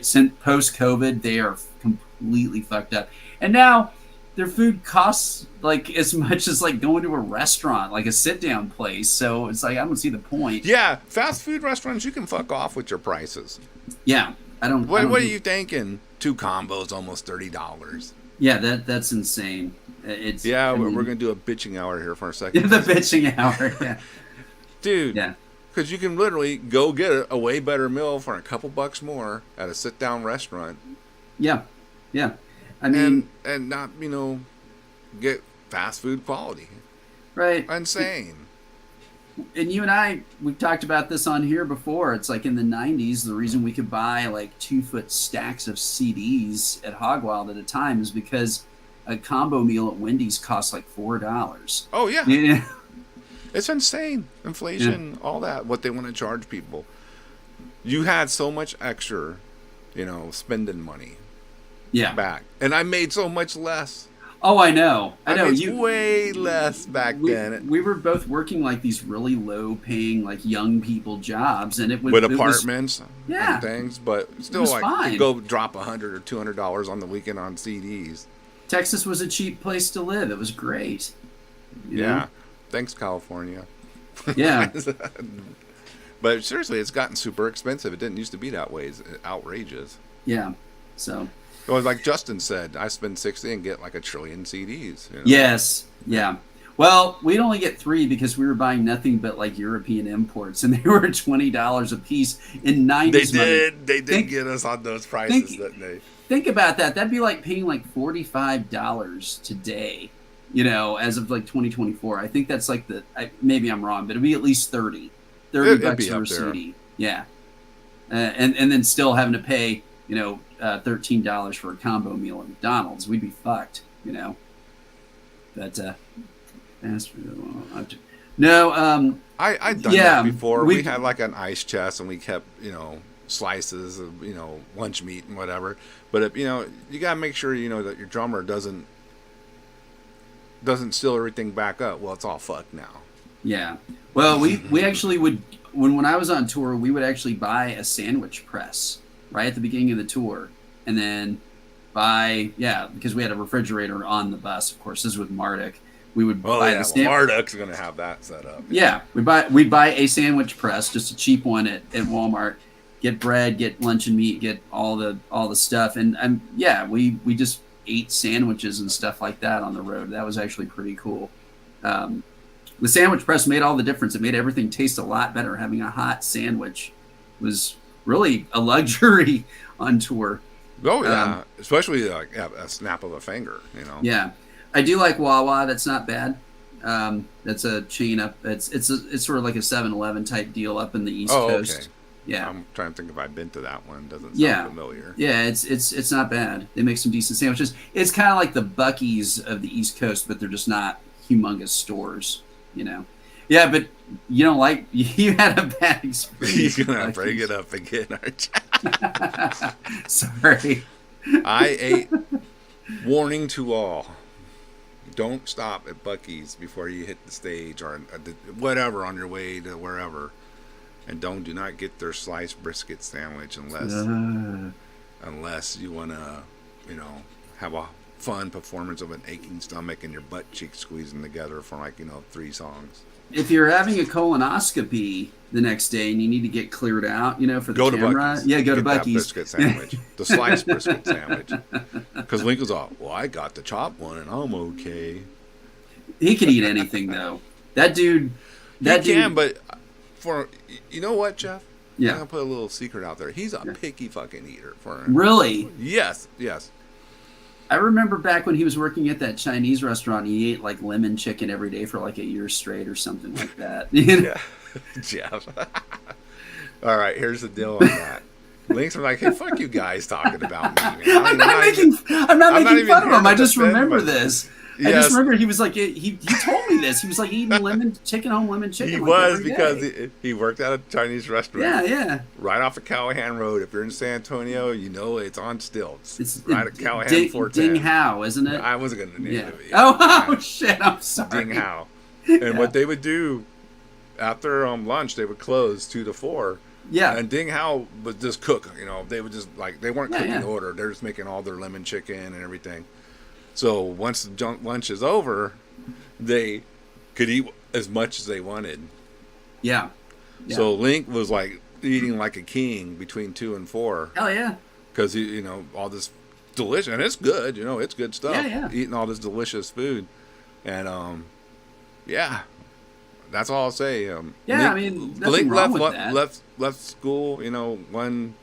since post-COVID, they are completely fucked up. And now their food costs like as much as like going to a restaurant, like a sit-down place. So it's like I don't see the point. Yeah, fast food restaurants, you can fuck off with your prices. Yeah, I don't. What are you thinking? 2 combos, almost $30. Yeah, that's insane. It's we're gonna do a bitching hour here for a second. The bitching hour, yeah, dude. Yeah. Because you can literally go get a way better meal for a couple bucks more at a sit-down restaurant. Yeah, yeah. I mean, and not get fast food quality. Right. Insane. And you and I, we've talked about this on here before. It's like in the 90s, the reason we could buy like 2-foot stacks of CDs at Hogwild at a time is because a combo meal at Wendy's cost like $4. Oh yeah. Yeah. It's insane. Inflation, all that, what they want to charge people. You had so much extra, spending money. Yeah. Back. And I made so much less. Oh, I know. I know. Made way less back then. We were both working like these really low paying, like young people jobs, and it was with apartments and things, but still like go drop $100 or $200 on the weekend on CDs. Texas was a cheap place to live. It was great. You know? Thanks, California. Yeah. But seriously, it's gotten super expensive. It didn't used to be that way. It's outrageous. Yeah. So. Well, like Justin said, I spend $60 and get like 1 trillion CDs. Yes. Yeah. Well, we'd only get 3 because we were buying nothing but like European imports, and they were $20 a piece in 90s. They did get us on those prices, didn't they? Think about that. That'd be like paying like $45 today. As of like 2024, I think that's like maybe I'm wrong, but it'd be at least 30 bucks for a CD. Yeah. And then still having to pay, $13 for a combo meal at McDonald's. We'd be fucked, But, no, I'd done that before. We had like an ice chest and we kept, slices of, lunch meat and whatever. But, if, you got to make sure, that your drummer doesn't steal everything back up. Well, it's all fucked now. Yeah. Well, we actually would, when I was on tour, we would actually buy a sandwich press right at the beginning of the tour. And then because we had a refrigerator on the bus, of course, this is with Marduk. We would buy the Marduk's going to have that set up. Yeah. We'd buy a sandwich press, just a cheap one at Walmart, get bread, get lunch and meat, get all the stuff. And we just ate sandwiches and stuff like that on the road. That was actually pretty cool. The sandwich press made all the difference. It made everything taste a lot better. Having a hot sandwich was really a luxury on tour. Oh yeah, especially like a snap of a finger, Yeah, I do like Wawa. That's not bad. That's a chain up. It's sort of like a 7-Eleven type deal up in the East Coast. Okay. Yeah, I'm trying to think if I've been to that one. Doesn't sound familiar. Yeah, it's not bad. They make some decent sandwiches. It's kind of like the Buc-ee's of the East Coast, but they're just not humongous stores, Yeah, but you don't like. You had a bad experience. You're gonna bring it up again, aren't you? Sorry. I ate. Warning to all: don't stop at Buc-ee's before you hit the stage or whatever on your way to wherever. And do not get their sliced brisket sandwich unless unless you want to, you know, have a fun performance of an aching stomach and your butt cheeks squeezing together for like, you know, 3 songs. If you're having a colonoscopy the next day and you need to get cleared out, you know, for the Go to camera, Buc-ee's. yeah, go to Get that Buc-ee's. brisket sandwich, the sliced brisket sandwich. Because Link was all, well, I got the chopped one and I'm okay. He can eat anything though. That dude. That He dude can, but for you know what, Jeff? Yeah. I'm gonna put a little secret out there. He's a picky fucking eater. For him. Really. Yes, yes. I remember back when he was working at that Chinese restaurant, he ate like lemon chicken every day for like a year straight or something like that. You know? Yeah, Jeff. All right, here's the deal on that. Link's like, hey, fuck you guys talking about me. Man. I'm not making fun of him. I just remember this. Yes. I just remember he was like, he told me this. He was like eating lemon chicken. He like, was every because day. he worked at a Chinese restaurant. Yeah, yeah. Right off of Callahan Road. If you're in San Antonio, you know it's on stilts. It's right at Callahan 410. Ding Hao, isn't it? I wasn't going to name it. Yeah. Oh, shit. I'm sorry. Ding Hao. And what they would do after lunch, they would close 2 to 4. Yeah. And Ding Hao would just cook. You know, they would just like they weren't cooking yeah. order. They're just making all their lemon chicken and everything. So once the lunch is over, they could eat as much as they wanted. Yeah. So Link was like eating like a king between 2 and 4. Hell yeah. Because you know, all this delicious, and it's good. You know, it's good stuff. Yeah. Eating all this delicious food, and yeah, that's all I'll say. Yeah, Link, I mean, nothing Link wrong left with that. left school. You know, one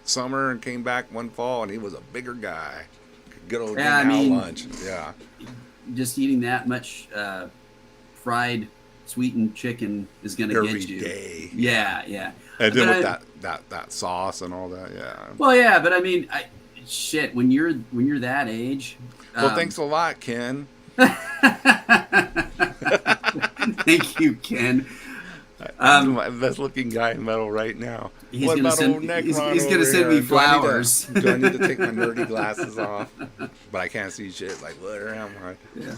summer and came back one fall, and he was a bigger guy. Good old Yeah, I Ding Hao mean, lunch. Yeah. Just eating that much fried sweetened chicken is going to Every get you. day. Yeah. And then But with that sauce and all that, yeah. Well, yeah, but I mean, shit. When you're that age. Well, thanks a lot, Ken. Thank you, Ken. I'm the best looking guy in metal right now. He's What gonna about send- old Necron he's over gonna send me here? flowers. Do I need to take my nerdy glasses off? But I can't see shit. Like, where am I? Yeah.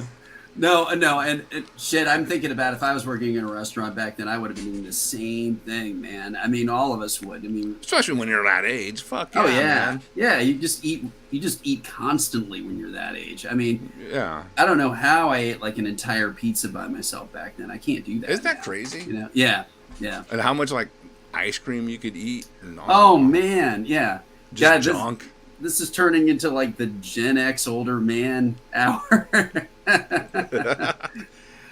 No, and shit. I'm thinking about if I was working in a restaurant back then, I would have been doing the same thing, man. I mean, all of us would. I mean, Especially when you're that age. Fuck yeah, oh yeah, man. yeah. You just eat constantly when you're that age. I mean, Yeah. I don't know how I ate like an entire pizza by myself back then. I can't do that. Isn't that now, crazy? You know? Yeah. And how much like ice cream you could eat? And all Oh man, yeah. just God, junk. This is turning into like the Gen X older man hour.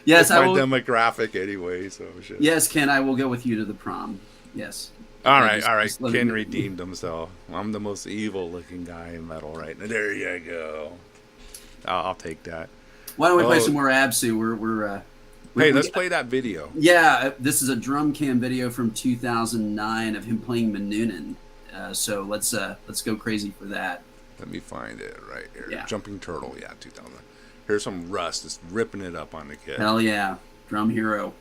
Yes, It's I my will. demographic anyway, so shit. Yes, Ken, I will go with you to the prom. Yes. All Yeah, right. just let Ken me- redeemed himself. I'm the most evil looking guy in metal right now. There you go. I'll take that. Why don't we play Oh. some more Absu? Hey, let's play that video. Yeah, this is a drum cam video from 2009 of him playing Manunin. So let's go crazy for that. Let me find it right here. Yeah. Jumping Turtle, yeah, 2000. Here's some Rust just ripping it up on the kid. Hell yeah, drum hero.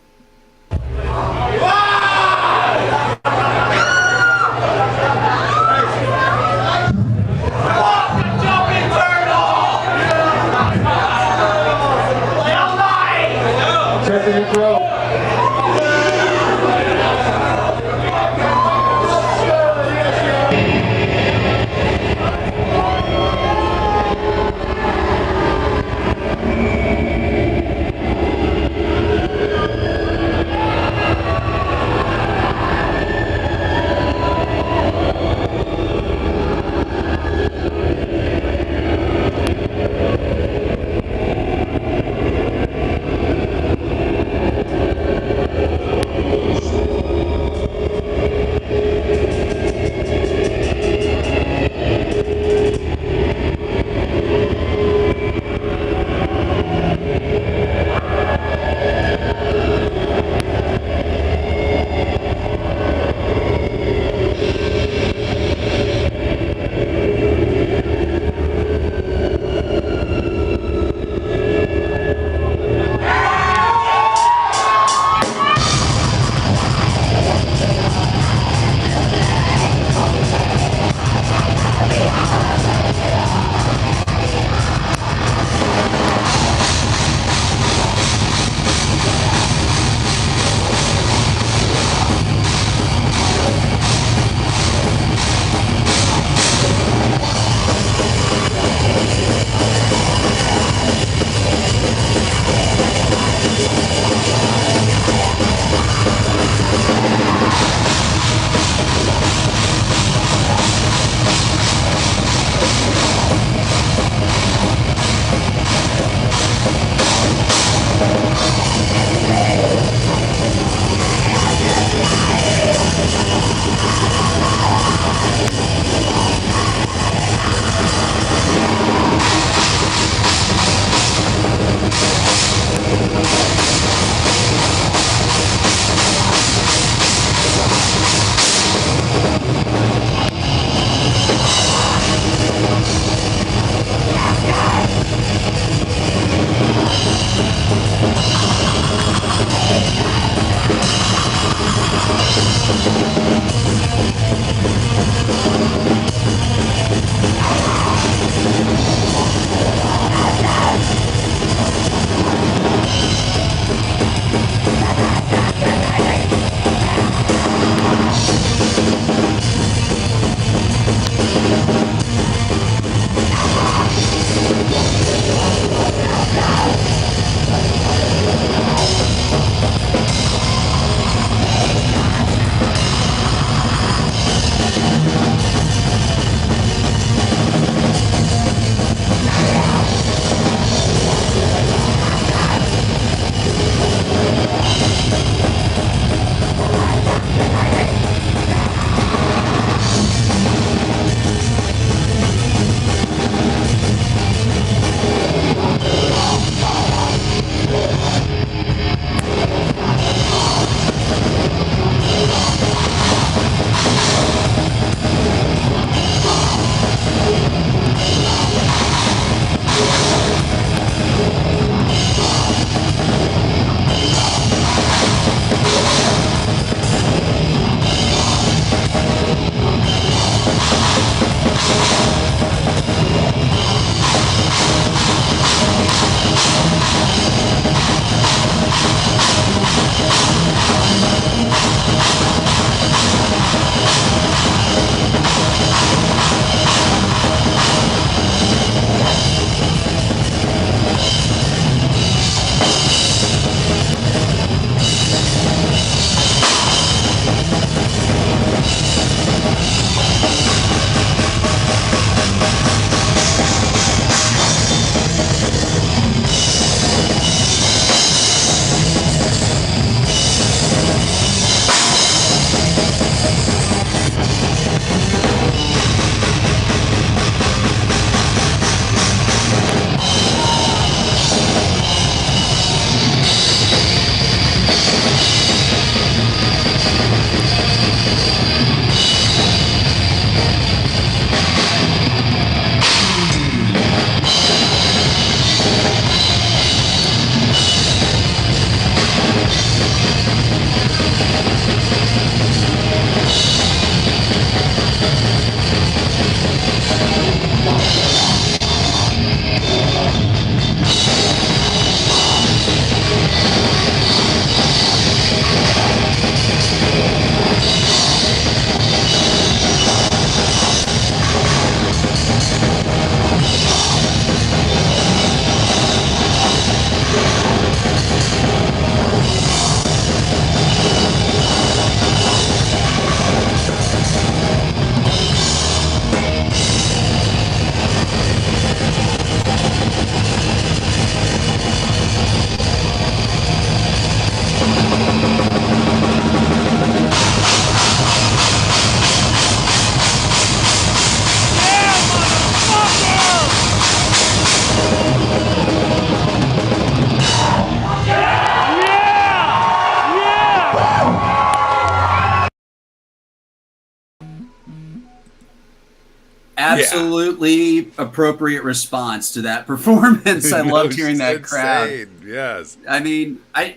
absolutely appropriate response to that performance. I loved hearing that crowd. Yes. I mean, I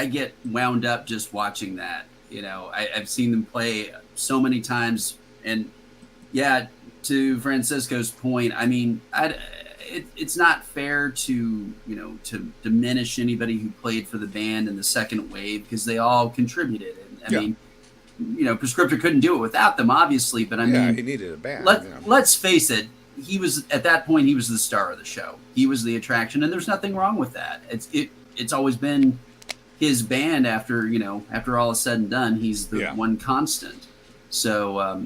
get wound up just watching that. You know, I've seen them play so many times, and yeah, to Francisco's point, I mean, it's not fair to to diminish anybody who played for the band in the second wave because they all contributed. And I mean, Prescriptor couldn't do it without them, obviously, but I mean, he needed a band. Let's face it, he was at that point he was the star of the show. He was the attraction, and there's nothing wrong with that. It's always been his band after all is said and done. He's the one constant. So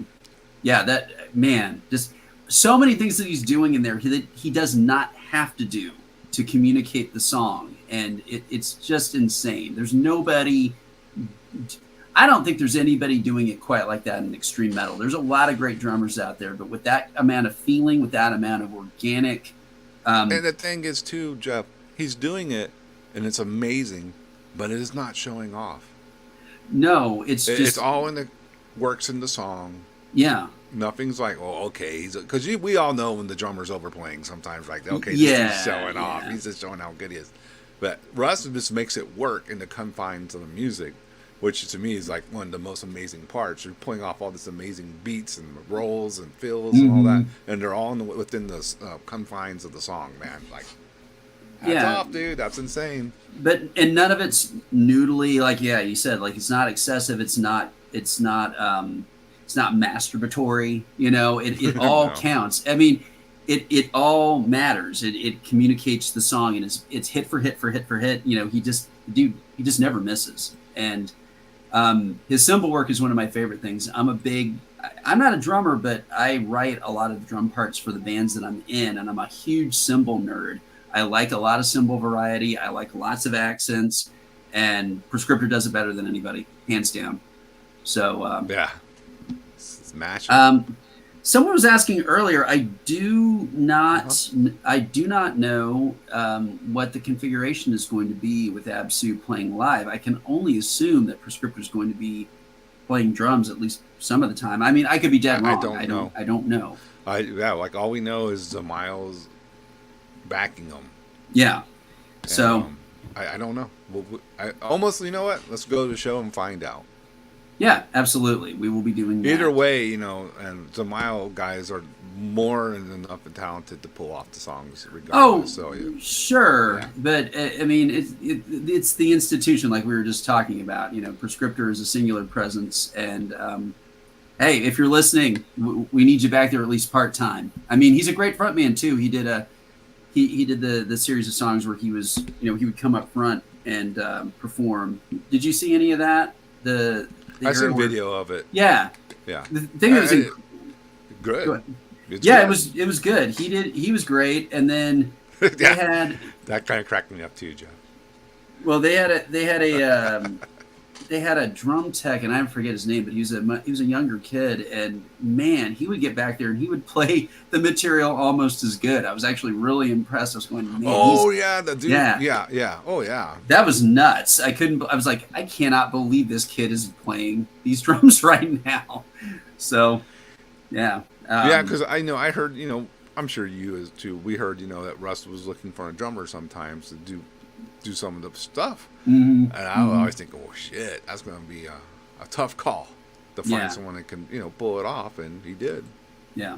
that man, just so many things that he's doing in there that he does not have to do to communicate the song, and it's just insane. There's nobody. I don't think there's anybody doing it quite like that in extreme metal. There's a lot of great drummers out there, but with that amount of feeling, with that amount of organic. And the thing is, too, Jeff, he's doing it, and it's amazing, but it is not showing off. No, it's all in the works in the song. Yeah. Nothing's like, okay, because we all know when the drummer's overplaying sometimes, like, okay, he's showing off. He's just showing how good he is. But Russ just makes it work in the confines of the music, which to me is like one of the most amazing parts. You're pulling off all this amazing beats and rolls and fills and all that, and they're all within the confines of the song, man. Like, hats off, dude. That's insane. And none of it's noodly, like you said, like it's not excessive. It's not masturbatory. It all counts. I mean, it all matters. It communicates the song, and it's hit for hit for hit for hit. He just never misses. And his cymbal work is one of my favorite things. I'm not a drummer, but I write a lot of drum parts for the bands that I'm in, and I'm a huge cymbal nerd. I like a lot of cymbal variety. I like lots of accents, and Prescriptor does it better than anybody, hands down. So it's matching. Someone was asking earlier. I do not know what the configuration is going to be with Absu playing live. I can only assume that Prescriptor is going to be playing drums at least some of the time. I mean, I could be dead wrong. I don't know. Like all we know is the Miles backing them. Yeah. So I don't know. I almost, you know what? Let's go to the show and find out. Yeah, absolutely. We will be doing that. Either way, and the Mile guys are more than enough and talented to pull off the songs regardless. Sure. Yeah. But, I mean, it's the institution like we were just talking about. Prescriptor is a singular presence. And, hey, if you're listening, we need you back there at least part-time. I mean, he's a great frontman, too. He did he did the series of songs where he was, he would come up front and perform. Did you see any of that? I seen video of it. Yeah. Yeah. The thing was good. It was good. He was great, and then they had that kind of cracked me up too, Joe. Well, they had a drum tech, and I forget his name, but he was a younger kid, and man, he would get back there and he would play the material almost as good. I was actually really impressed. I was going, man, the dude, yeah, oh yeah, that was nuts. I was like, I cannot believe this kid is playing these drums right now. So, yeah, because I heard, I'm sure you as too. We heard, that Russ was looking for a drummer sometimes to do some of the stuff, and I always think, oh shit, that's going to be a tough call to find someone that can pull it off, and he did. Yeah.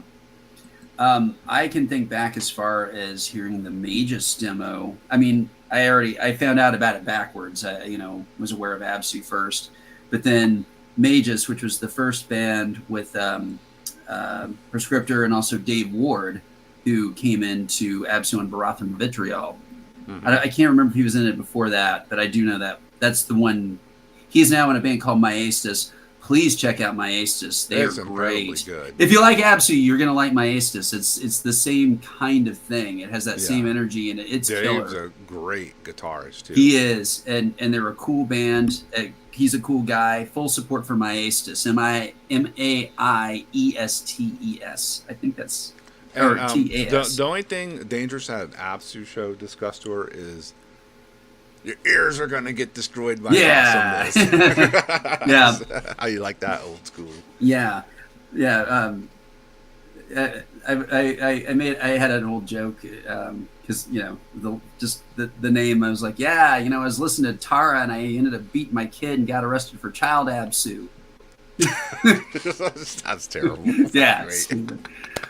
I can think back as far as hearing the Magus demo. I mean, I found out about it backwards. I was aware of Absu first, but then Magus, which was the first band with Prescriptor and also Dave Ward, who came into Absu and Baratham Vitriol. I can't remember if he was in it before that, but I do know that that's the one. He's now in a band called Maestas. Please check out Maestas. They are great. Good. If you like Absu, you're going to like Maestas. It's the same kind of thing. It has that same energy, and it's killer. Dave's a great guitarist, too. He is, and they're a cool band. He's a cool guy. Full support for Maestas. Maistes. I think that's... The only thing Dangerous at Absu show discussed to her is your ears are gonna get destroyed by awesomeness. Yeah. How you like that old school? Yeah. I had an old joke because the name. I was like, yeah, I was listening to Tara and I ended up beating my kid and got arrested for child absu. That's terrible. Yeah.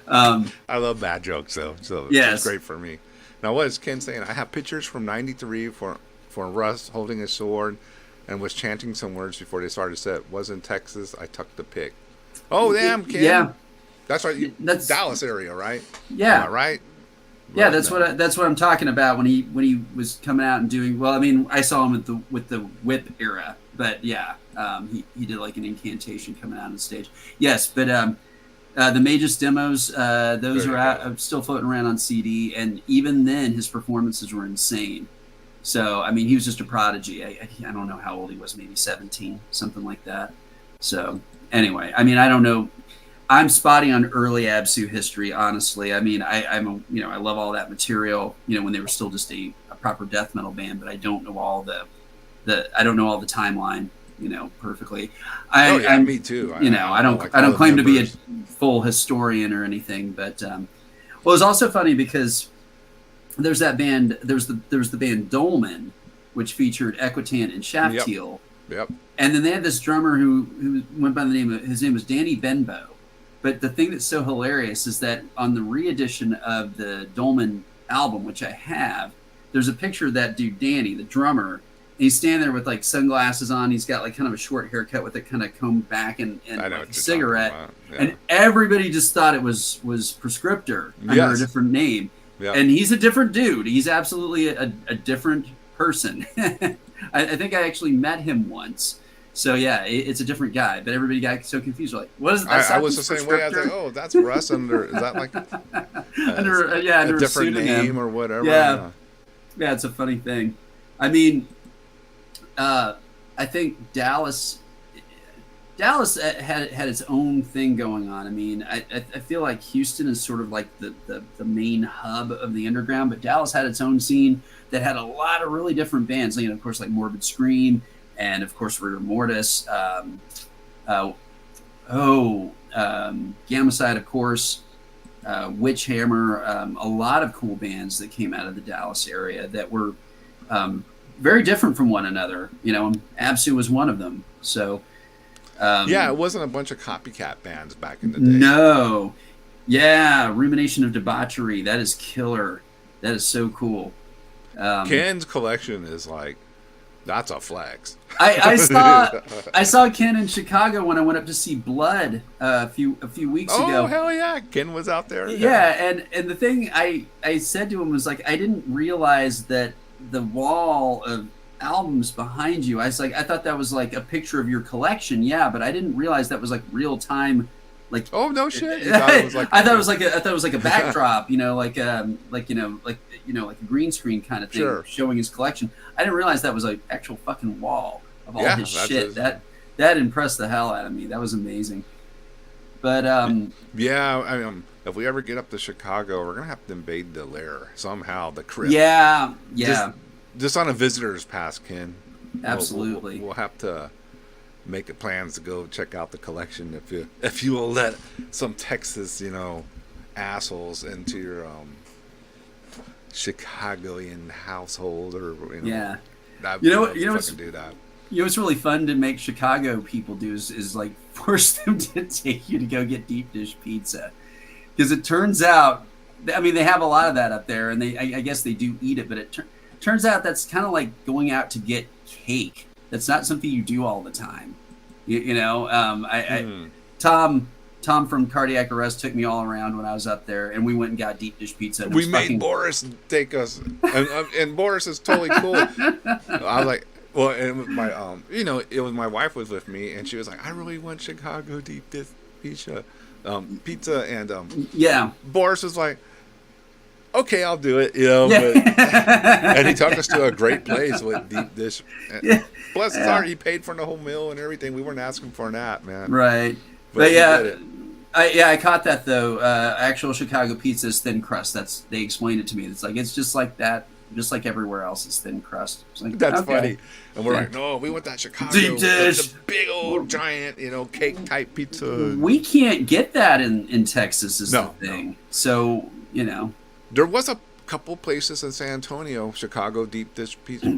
I love bad jokes though, so yes. It's great for me. Now, what is Ken saying? I have pictures from '93 for Russ holding his sword and was chanting some words before they started set. Was in Texas. I tucked the pick. Oh, damn, Ken. Yeah. That's right. That's Dallas area, right? Yeah. Right. Yeah, that's what I'm talking about when he was coming out and doing. Well, I mean, I saw him with the whip era, but yeah, he did like an incantation coming out on stage. Yes, but the Magus demos, those are out, still floating around on CD, and even then, his performances were insane. So, I mean, he was just a prodigy. I don't know how old he was, maybe 17, something like that. So, anyway, I mean, I don't know. I'm spotty on early Absu history, honestly. I mean, I love all that material, when they were still just a proper death metal band, but I don't know all the timeline, perfectly. Me too. I don't claim to be a full historian or anything, but well, it was also funny because there's that band, there's the band Dolmen, which featured Equitant and Shaftil. Yep. And then they had this drummer who went by his name was Danny Benbow. But the thing that's so hilarious is that on the re-edition of the Dolmen album, which I have, there's a picture of that dude, Danny, the drummer. And he's standing there with like sunglasses on. He's got like kind of a short haircut with it kind of combed back and like a cigarette. Yeah. And everybody just thought it was Prescriptor under a different name. Yep. And he's a different dude. He's absolutely a different person. I think I actually met him once. So yeah, it's a different guy, but everybody got so confused. Like, what is that? I was the same way. I was like, oh, that's Russ under. Is that like under a different name or whatever? Yeah, it's a funny thing. I mean, I think Dallas had its own thing going on. I mean, I feel like Houston is sort of like the main hub of the underground, but Dallas had its own scene that had a lot of really different bands. Of course, like Morbid Scream. And of course, Rigor Mortis, Gamacide, of course, Witch Hammer, a lot of cool bands that came out of the Dallas area that were very different from one another. Absu was one of them. So, it wasn't a bunch of copycat bands back in the day. No, yeah, Rumination of Debauchery. That is killer. That is so cool. Ken's collection is like. That's a flex. I saw Ken in Chicago when I went up to see Blood a few weeks ago. Oh hell yeah, Ken was out there. Yeah, and the thing I said to him was like, I didn't realize that the wall of albums behind you. I was like, I thought that was like a picture of your collection. Yeah, but I didn't realize that was like real time. Like, oh no shit! I thought it was like a backdrop, like a green screen kind of thing, showing his collection. I didn't realize that was an actual fucking wall of all his shit. That impressed the hell out of me. That was amazing. But if we ever get up to Chicago, we're gonna have to invade the lair somehow. The crypt. Yeah. Just on a visitor's pass, Ken. Absolutely. We'll have to make plans to go check out the collection if you will let some Texas assholes into your Chicagoan household or yeah. Do that. What's really fun to make Chicago people do is like force them to take you to go get deep dish pizza, because it turns out, I mean, they have a lot of that up there, and I guess they do eat it, but it turns out that's kind of like going out to get cake. That's not something you do all the time. Tom from Cardiac Arrest took me all around when I was up there, and we went and got deep dish pizza. We made Boris take us, and Boris is totally cool. I was like, well, and my it was my wife was with me, and she was like, I really want Chicago deep dish pizza, and Boris was like, okay, I'll do it, but, and he took us to a great place with deep dish. Plus, he paid for the whole meal and everything. We weren't asking for that, man. Right. But I caught that though. Actual Chicago pizza is thin crust. They explained it to me. It's just like that just like everywhere else, it's thin crust. It's like, That's okay. funny. And we're Yeah. like, no, we want that Chicago. Deep dish. The big old giant, cake type pizza. We can't get that in Texas is No, the thing. So, There was a couple places in San Antonio, Chicago deep dish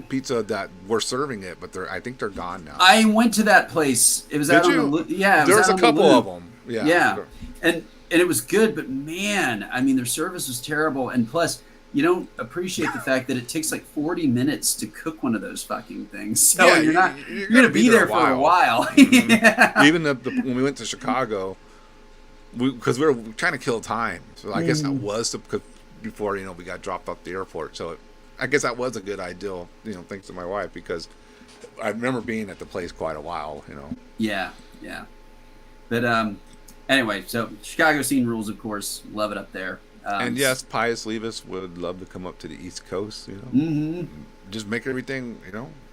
pizza that were serving it, but I think they're gone now. I went to that place. It was Did out you? on the yeah. It There was was a out on the couple loop. of them. Yeah. Yeah, and it was good, but man, I mean, their service was terrible, and plus, you don't appreciate the fact that it takes like 40 minutes to cook one of those fucking things. So Yeah, you're gonna be there for a while. Yeah. Even when we went to Chicago, because we were trying to kill time, so I guess that was before we got dropped off the airport. So I guess that was a good idea, thanks to my wife, because I remember being at the place quite a while. Yeah. But anyway, so Chicago scene rules, of course, love it up there. And yes, Pius Levis would love to come up to the East Coast. Just make everything.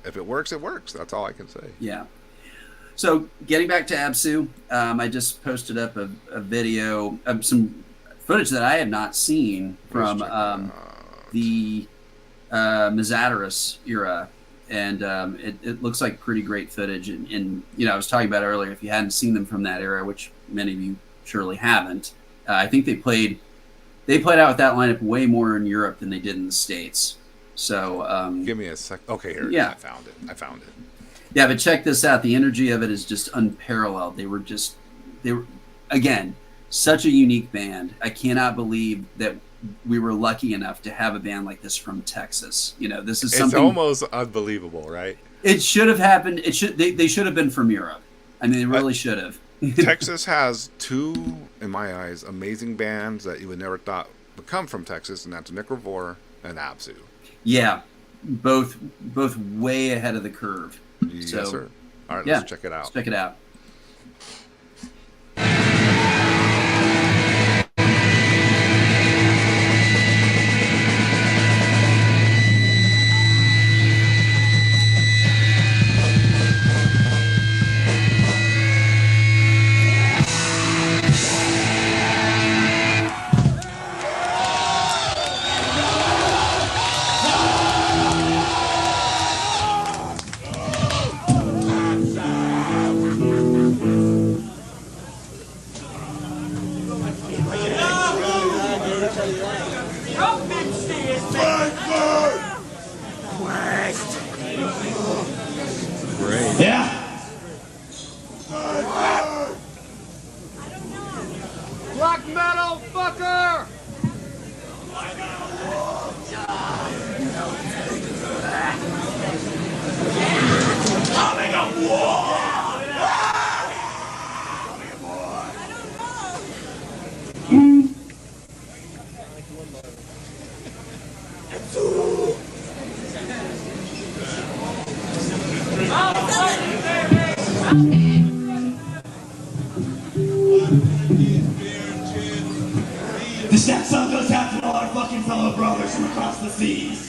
If it works, it works. That's all I can say. Yeah. So getting back to Absu, I just posted up a video of some footage that I had not seen from the Mazadaris era, and it looks like pretty great footage. And I was talking about earlier, if you hadn't seen them from that era, which many of you surely haven't, I think they played out with that lineup way more in Europe than they did in the States. So give me a sec. Okay, here. Yeah. I found it. Yeah, but check this out. The energy of it is just unparalleled. They were again, such a unique band. I cannot believe that we were lucky enough to have a band like this from Texas. This is something. It's almost unbelievable, right? It should have happened. They should have been from Europe. I mean, they really should have. Texas has two, in my eyes, amazing bands that you would never thought would come from Texas, and that's Nick Revore and Absu. Yeah, both way ahead of the curve. Yes, So, sir. All right, yeah, let's check it out. Let's check it out. Yeah. Black metal fucker! This next song goes out to all our fucking fellow brothers from across the seas.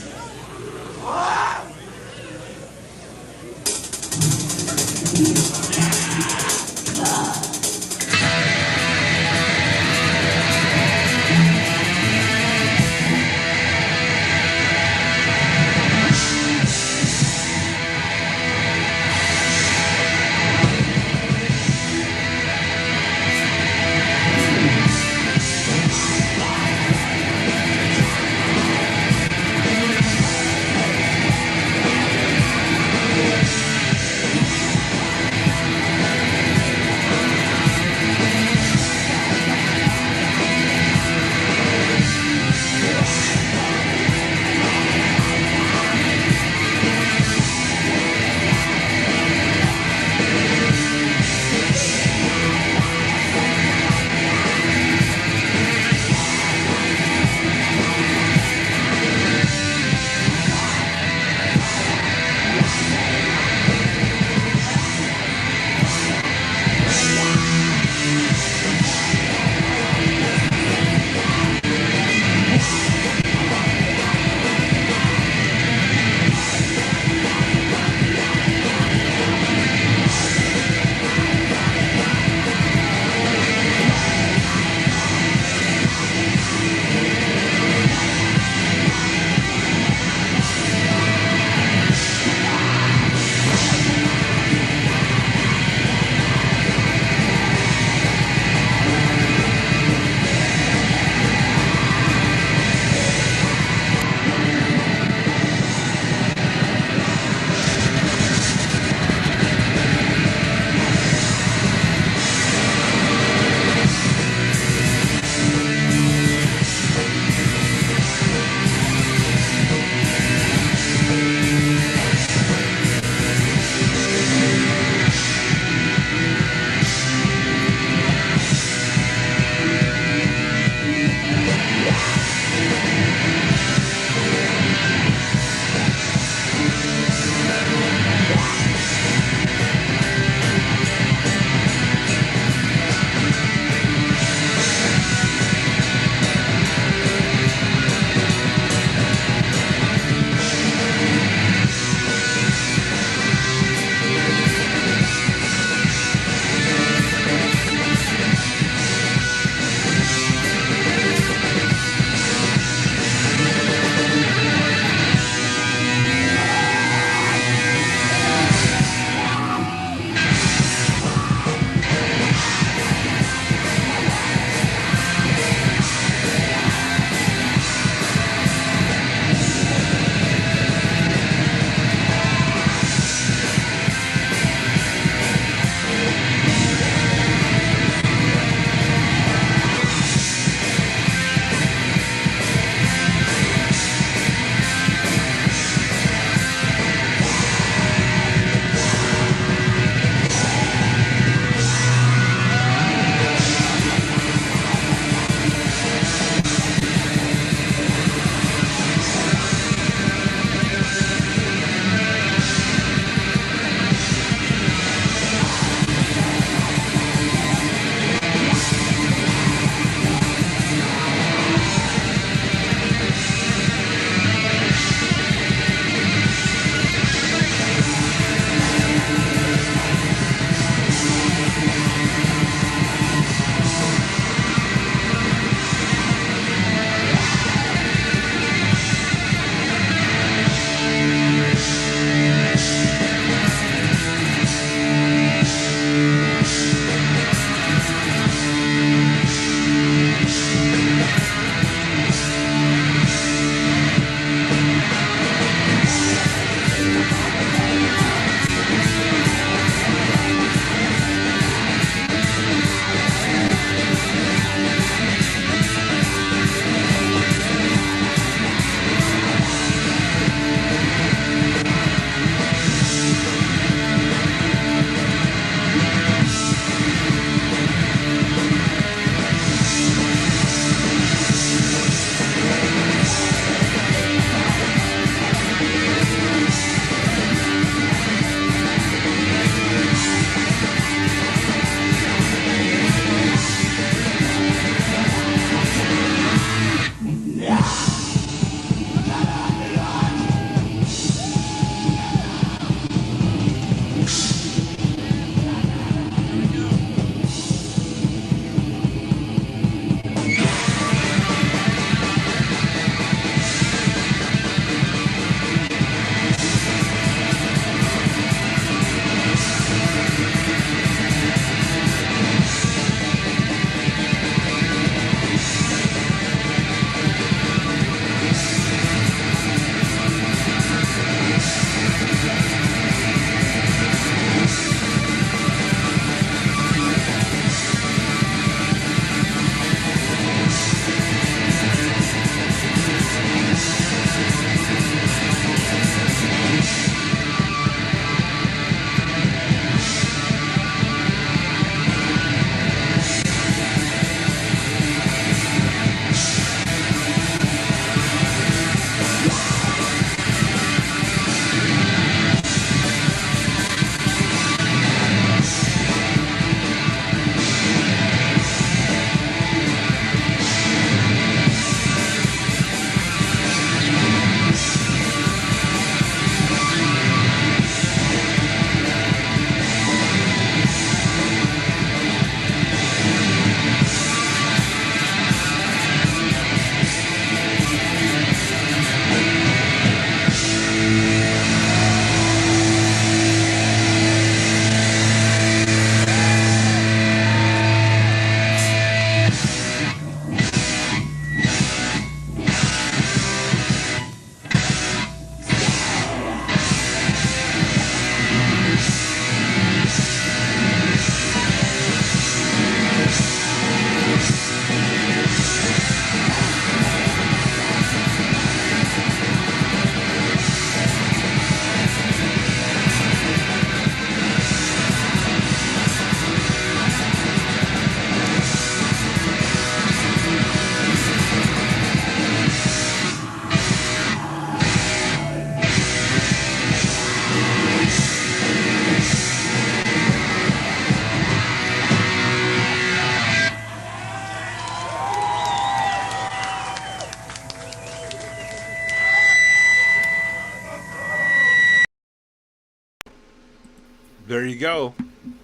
There you go.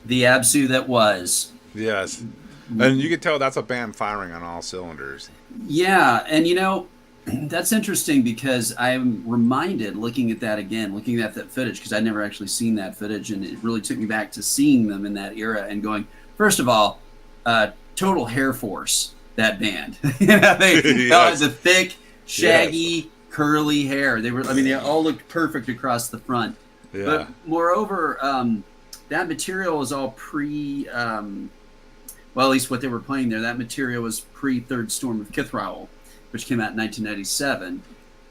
The Absu that was. Yes. And you can tell that's a band firing on all cylinders. Yeah, and that's interesting because I'm reminded, looking at that again, looking at that footage, because I'd never actually seen that footage, and it really took me back to seeing them in that era and going, first of all, total hair force, that band. They all had the thick, shaggy, curly hair. They all looked perfect across the front. Yeah. But moreover, that material was all well, at least what they were playing there, that material was pre-Third Storm of Kithrael, which came out in 1997.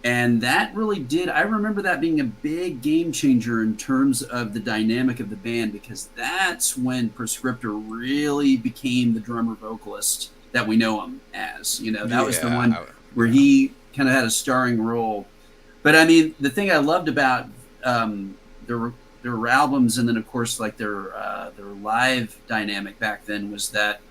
And that really did, I remember that being a big game changer in terms of the dynamic of the band, because that's when Prescriptor really became the drummer vocalist that we know him as. That was the one where he kind of had a starring role. But I mean, the thing I loved about their albums, and then of course like their live dynamic back then, was that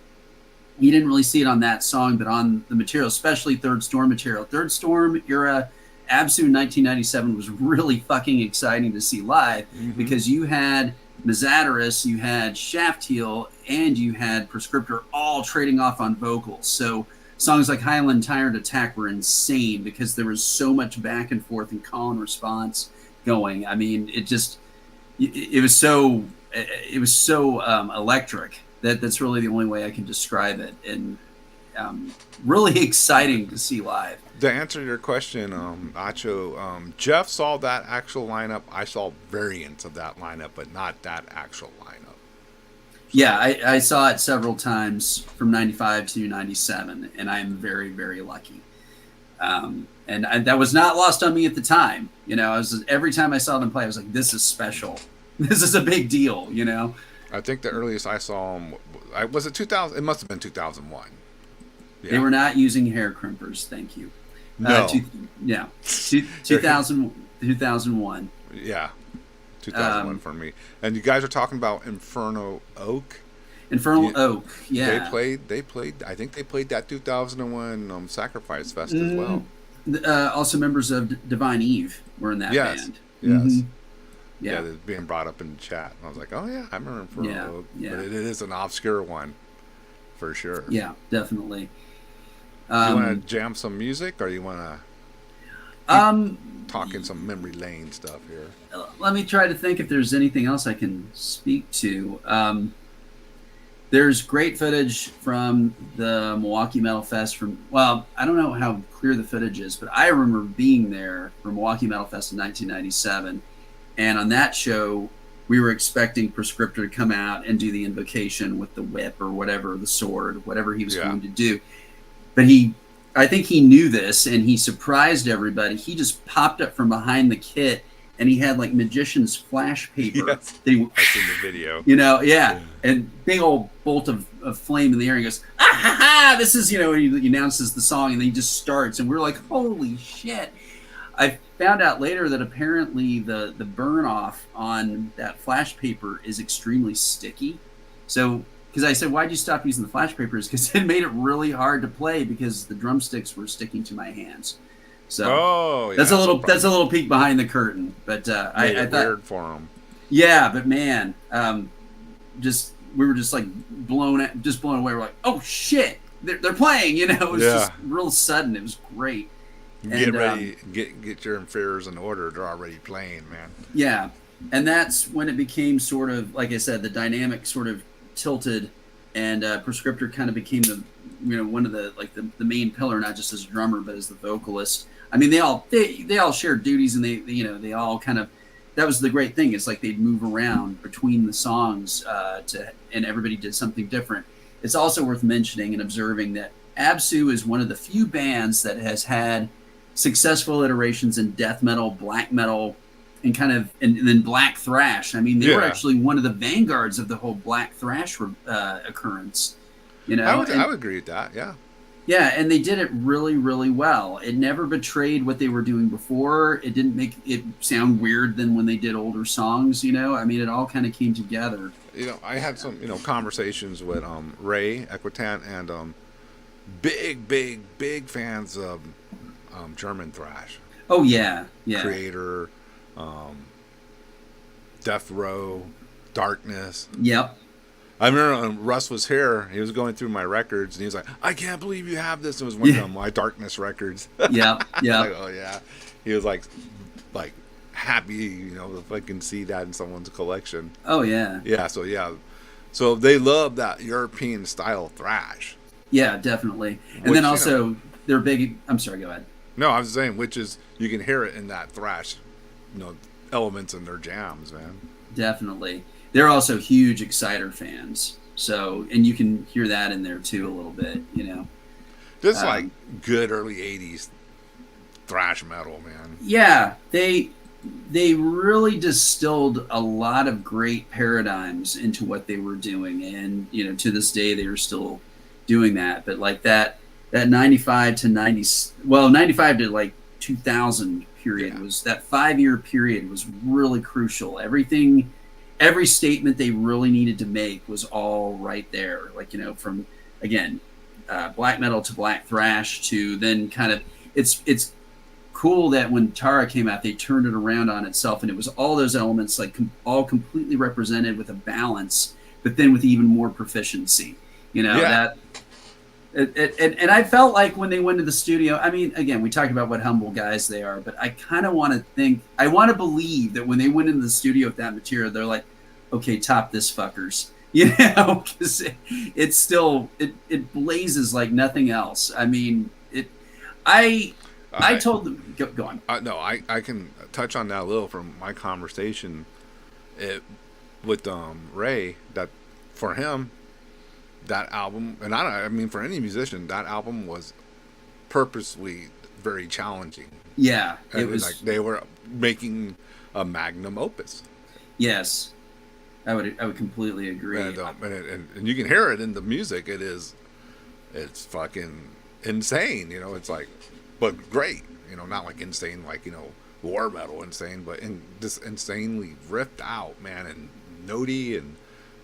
you didn't really see it on that song, but on the material, especially Third Storm material. Third Storm era Absu in 1997 was really fucking exciting to see live, because you had Mazadaris, you had Shaft Heel, and you had Prescriptor all trading off on vocals. So songs like Highland Tyrant Attack were insane because there was so much back and forth and call and response going. I mean, it was so electric that's really the only way I can describe it, and really exciting to see live. To answer your question, Acho, Jeff saw that actual lineup. I saw variants of that lineup, but not that actual lineup. Yeah, I saw it several times from 95 to 97, and I'm very, very lucky. And that was not lost on me at the time. Every time I saw them play, I was like, this is special. This is a big deal, I think the earliest I saw them, was it 2000? It must have been 2001. Yeah. They were not using hair crimpers, thank you. No. 2001. Yeah, 2001 for me. And you guys are talking about Inferno Oak. Oak, yeah. They played. I think they played that 2001 Sacrifice Fest as well. Also, members of Divine Eve were in that band. Yes. Yeah, they're being brought up in the chat. And I was like, oh yeah, I remember Inferno Oak. Yeah. But it is an obscure one, for sure. Yeah, definitely. Do you want to jam some music, or you want to talking some memory lane stuff here? Let me try to think if there's anything else I can speak to. There's great footage from the Milwaukee Metal Fest I don't know how clear the footage is, but I remember being there for Milwaukee Metal Fest in 1997. And on that show, we were expecting Prescriptor to come out and do the invocation with the whip or whatever, the sword, whatever he was going to do. But I think he knew this, and he surprised everybody. He just popped up from behind the kit, and he had like magician's flash paper. Yes, I've seen the video. And big old bolt of flame in the air. And he goes, ah, ha, ha! This is, he announces the song, and then he just starts, and we're like, holy shit. I found out later that apparently the burn off on that flash paper is extremely sticky. So, because I said, why'd you stop using the flash papers? Because it made it really hard to play because the drumsticks were sticking to my hands. So that's a little peek behind the curtain. But I thought weird for them. Yeah, but man, we were just like blown away. We're like, oh shit, they're playing. It was just real sudden. It was great. Get ready, get your inferiors in order. They're already playing, man. Yeah, and that's when it became sort of, like I said, the dynamic sort of tilted, and Prescriptor kind of became the one of the main pillar, not just as a drummer but as the vocalist. I mean, they all shared duties, and they all kind of, that was the great thing. It's like they'd move around between the songs and everybody did something different. It's also worth mentioning and observing that Absu is one of the few bands that has had successful iterations in death metal, black metal, and then black thrash. I mean, they were actually one of the vanguards of the whole black thrash occurrence. I would agree with that. Yeah. Yeah, and they did it really, really well. It never betrayed what they were doing before. It didn't make it sound weird than when they did older songs. I mean, it all kind of came together. I had some conversations with Ray Equitant and big fans of German thrash. Oh yeah. Creator, Death Row, Darkness. Yep. I remember when Russ was here, he was going through my records, and he was like, I can't believe you have this. It was one of my Darkness records. Yep. Yeah. Like, oh, yeah. He was like happy, you know, if I can see that in someone's collection. Oh, yeah. Yeah, so yeah. So they love that European style thrash. Yeah, definitely. And Which, then also, they're big. I'm sorry, go ahead. No, I was saying, which is, you can hear it in that thrash, you know, elements in their jams, man. Definitely. They're also huge Exciter fans. So, and you can hear that in there too a little bit, you know. Just like good early 80s thrash metal, man. Yeah, they really distilled a lot of great paradigms into what they were doing, and you know, to this day they are still doing that. But like that 95 to 95 to like 2000 period was that 5-year period was really crucial. Every statement they really needed to make was all right there. Like, you know, from again, black metal to black thrash to then kind of it's cool that when Tara came out, they turned it around on itself, and it was all those elements like all completely represented with a balance, but then with even more proficiency. You know, that and I felt like when they went to the studio, I mean, again, we talked about what humble guys they are, but I kind of want to believe that when they went into the studio with that material, they're like, okay, top this, fuckers. You know, because it's still, it blazes like nothing else. I mean, I told them, go on. No, I can touch on that a little from my conversation with Ray, that for him, that album, and I mean for any musician, that album was purposely very challenging. Yeah, it was like they were making a magnum opus. Yes, I would completely agree. And you can hear it in the music. It's fucking insane. You know, it's like, but great. You know, not like insane, like, you know, war metal insane, but just insanely ripped out, man, and notey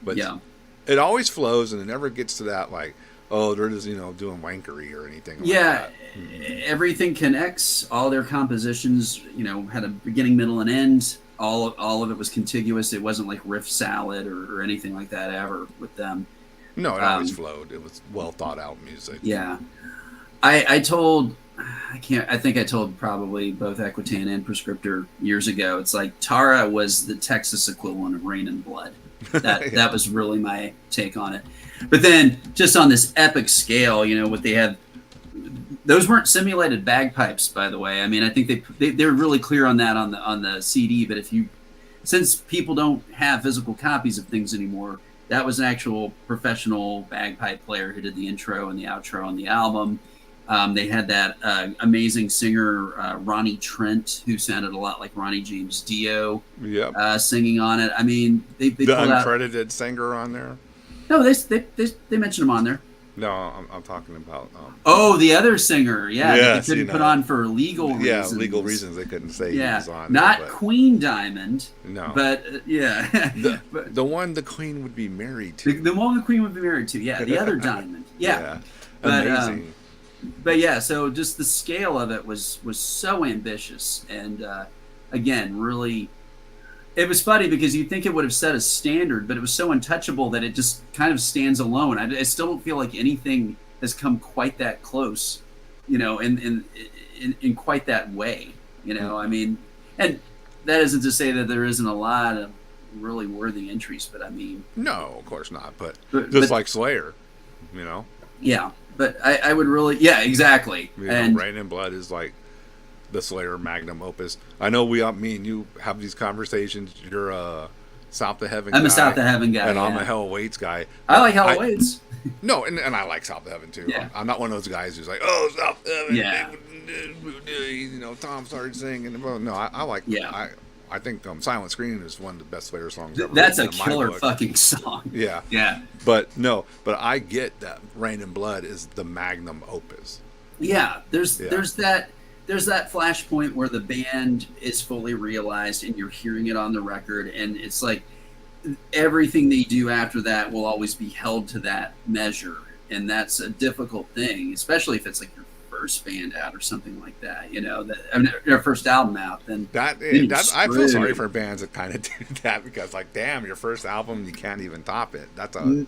but yeah. It always flows, and it never gets to that, like, oh, they're just, you know, doing wankery or anything like that. Everything connects. All their compositions, you know, had a beginning, middle, and end. All of it was contiguous. It wasn't like riff salad or anything like that ever with them. No, it always flowed. It was well thought out music. Yeah. I think I told probably both Equitan and Prescriptor years ago. It's like Tara was the Texas equivalent of Rain and Blood. That was really my take on it. But then just on this epic scale, you know, what they have, those weren't simulated bagpipes, by the way. I mean, I think they're really clear on that on the CD. But since people don't have physical copies of things anymore, that was an actual professional bagpipe player who did the intro and the outro on the album. They had that amazing singer, Ronnie Trent, who sounded a lot like Ronnie James Dio, singing on it. I mean, they the uncredited singer on there? No, they mentioned him on there. No, I'm talking about... the other singer, that they couldn't put on for legal reasons. Yeah, legal reasons they couldn't say he was on not there, Queen Diamond. No. But, the one the Queen would be married to. The one the Queen would be married to, the other Diamond. Yeah. But, amazing. But yeah, so just the scale of it was so ambitious, and again, really, it was funny because you'd think it would have set a standard, but it was so untouchable that it just kind of stands alone. I still don't feel like anything has come quite that close, you know, in quite that way, you know. I mean, and that isn't to say that there isn't a lot of really worthy entries, but I mean, no, of course not. But like Slayer, you know. Yeah. But I would really, exactly. You know, Rain and Blood is like the Slayer magnum opus. I know me and you have these conversations. You're a South of Heaven guy. I'm a South of Heaven guy. And I'm a Hell Awaits guy. I like Hell Awaits. No, and I like South of Heaven too. Yeah. I'm not one of those guys who's like, oh, South of Heaven. Yeah. You know, Tom started singing. No, I like, I think Silent Scream is one of the best Slayer songs ever. That's a killer fucking song. Yeah. Yeah. But I get that Rain and Blood is the magnum opus. Yeah. There's that flashpoint where the band is fully realized and you're hearing it on the record, and it's like everything they do after that will always be held to that measure. And that's a difficult thing, especially if it's like your diverse band out or something like that, you know, that I mean, their first album out, then that's I feel sorry for bands that kind of do that, because like, damn, your first album, you can't even top it. That's a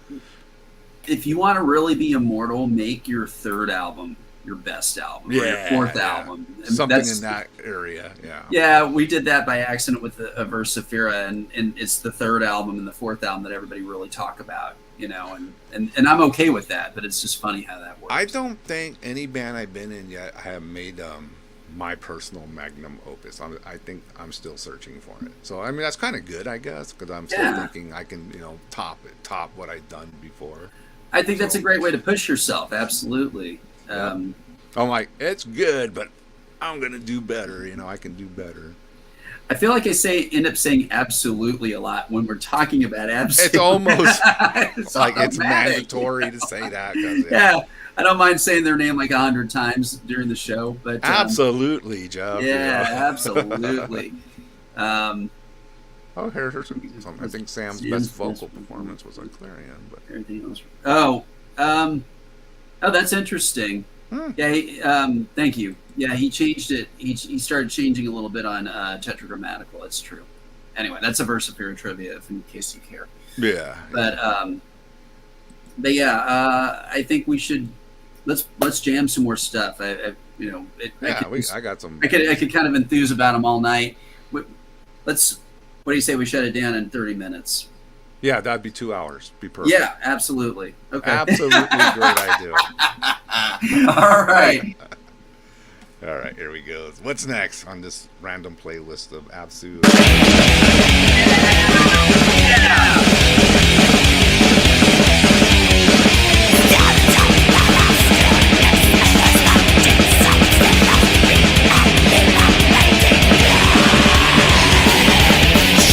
if you want to really be immortal, make your third album your best album, or your fourth album, and something in that area. Yeah, we did that by accident with the Versifera, and it's the third album and the fourth album that everybody really talk about, you know, and I'm okay with that, but it's just funny how that works. I don't think any band I've been in yet have made my personal magnum opus. I think I'm still searching for it. So I mean, that's kind of good, I guess, because I'm still thinking I can, you know, top what I've done before. I think that's a great way to push yourself. Absolutely. I'm like, it's good, but I'm gonna do better. You know, I can do better. I feel like end up saying absolutely a lot when we're talking about absolutely. It's almost like it's mandatory to say that. Yeah, I don't mind saying their name like 100 times during the show, but absolutely, Jeff. Yeah, absolutely. Here's some. I think Sam's best vocal performance was on Clarion, but everything else. That's interesting. Yeah, thank you. Yeah, he changed it. He started changing a little bit on Tetragrammatical. That's true. Anyway, that's a Versifera trivia, in case you care. Yeah. But yeah, I think we should let's jam some more stuff. I got some. I could kind of enthuse about them all night. What do you say we shut it down in 30 minutes? Yeah, that'd be 2 hours. Be perfect. Yeah, absolutely. Okay. Absolutely great idea. All right. All right, here we go. What's next on this random playlist of Absu? She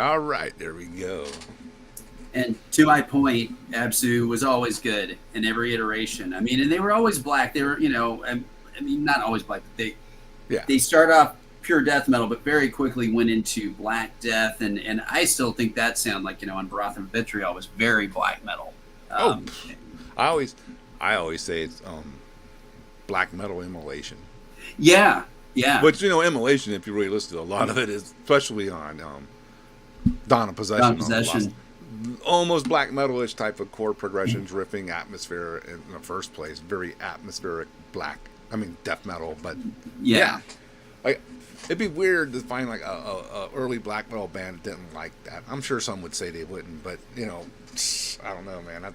All right, there we go. And to my point, Absu was always good in every iteration. I mean, and they were always black. They were, I mean, not always black. But they start off pure death metal, but very quickly went into black death. And I still think that sound like, on Broth and Vitriol was very black metal. I always say it's black metal immolation. Yeah. But immolation, if you really listen to a lot of it, is especially on Dawn of Possession. Almost black metal-ish type of chord progressions, riffing, atmosphere in the first place. Very atmospheric death metal. But yeah. Like, it'd be weird to find like a early black metal band that didn't like that. I'm sure some would say they wouldn't, but I don't know, man.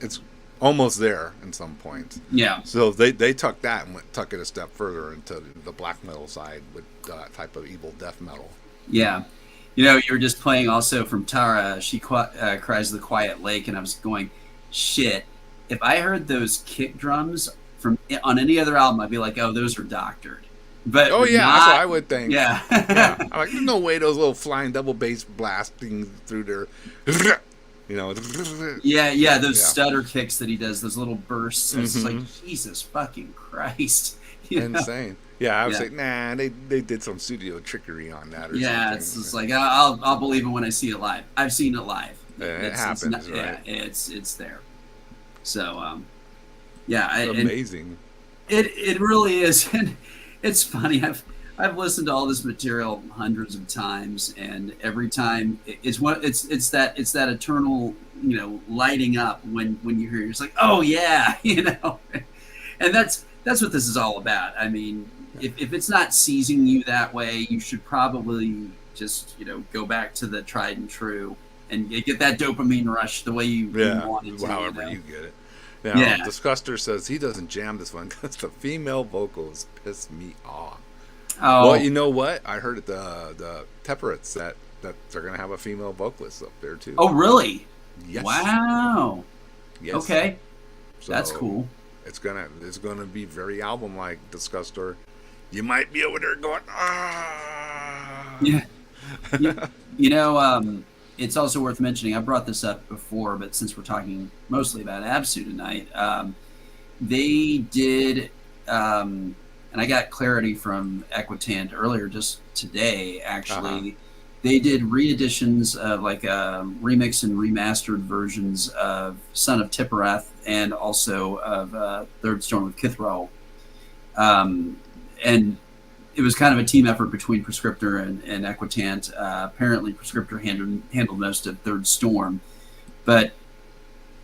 It's almost there in some points. Yeah. So they took that and took it a step further into the black metal side with that type of evil death metal. Yeah. You were just playing also from Tara, She Cries the Quiet Lake, and I was going, shit, if I heard those kick drums on any other album, I'd be like, oh, those are doctored. But that's what I would think. Yeah. I'm like, there's no way those little flying double bass blasting through their, those stutter kicks that he does, those little bursts. It's just like, Jesus fucking Christ. Insane. Yeah, I was like, nah, they did some studio trickery on that or something. Yeah, it's just like, I'll believe it when I see it live. I've seen it live. It happens, right? Yeah, it's there. So, it's amazing. It really is. And it's funny. I've listened to all this material hundreds of times, and every time it's that eternal, lighting up when you hear it. It's like, oh yeah, and that's what this is all about. I mean, if it's not seizing you that way, you should probably just go back to the tried and true and get that dopamine rush the way you want it to. However you get it. Now, Disguster says he doesn't jam this one because the female vocals piss me off. Oh. Well, you know what? I heard at the Temperance that they're going to have a female vocalist up there, too. Oh, really? Yes. Wow. Yes. Okay. So that's cool. It's gonna be very album-like, Disguster. You might be over there going, ah. Yeah. It's also worth mentioning, I brought this up before, but since we're talking mostly about Absu tonight, they did, and I got clarity from Equitant earlier just today, actually. They did re-editions of remix and remastered versions of Son of Tipperath and also of Third Storm of Kithral. And it was kind of a team effort between Prescriptor and Equitant. Apparently, Prescriptor handled most of Third Storm. But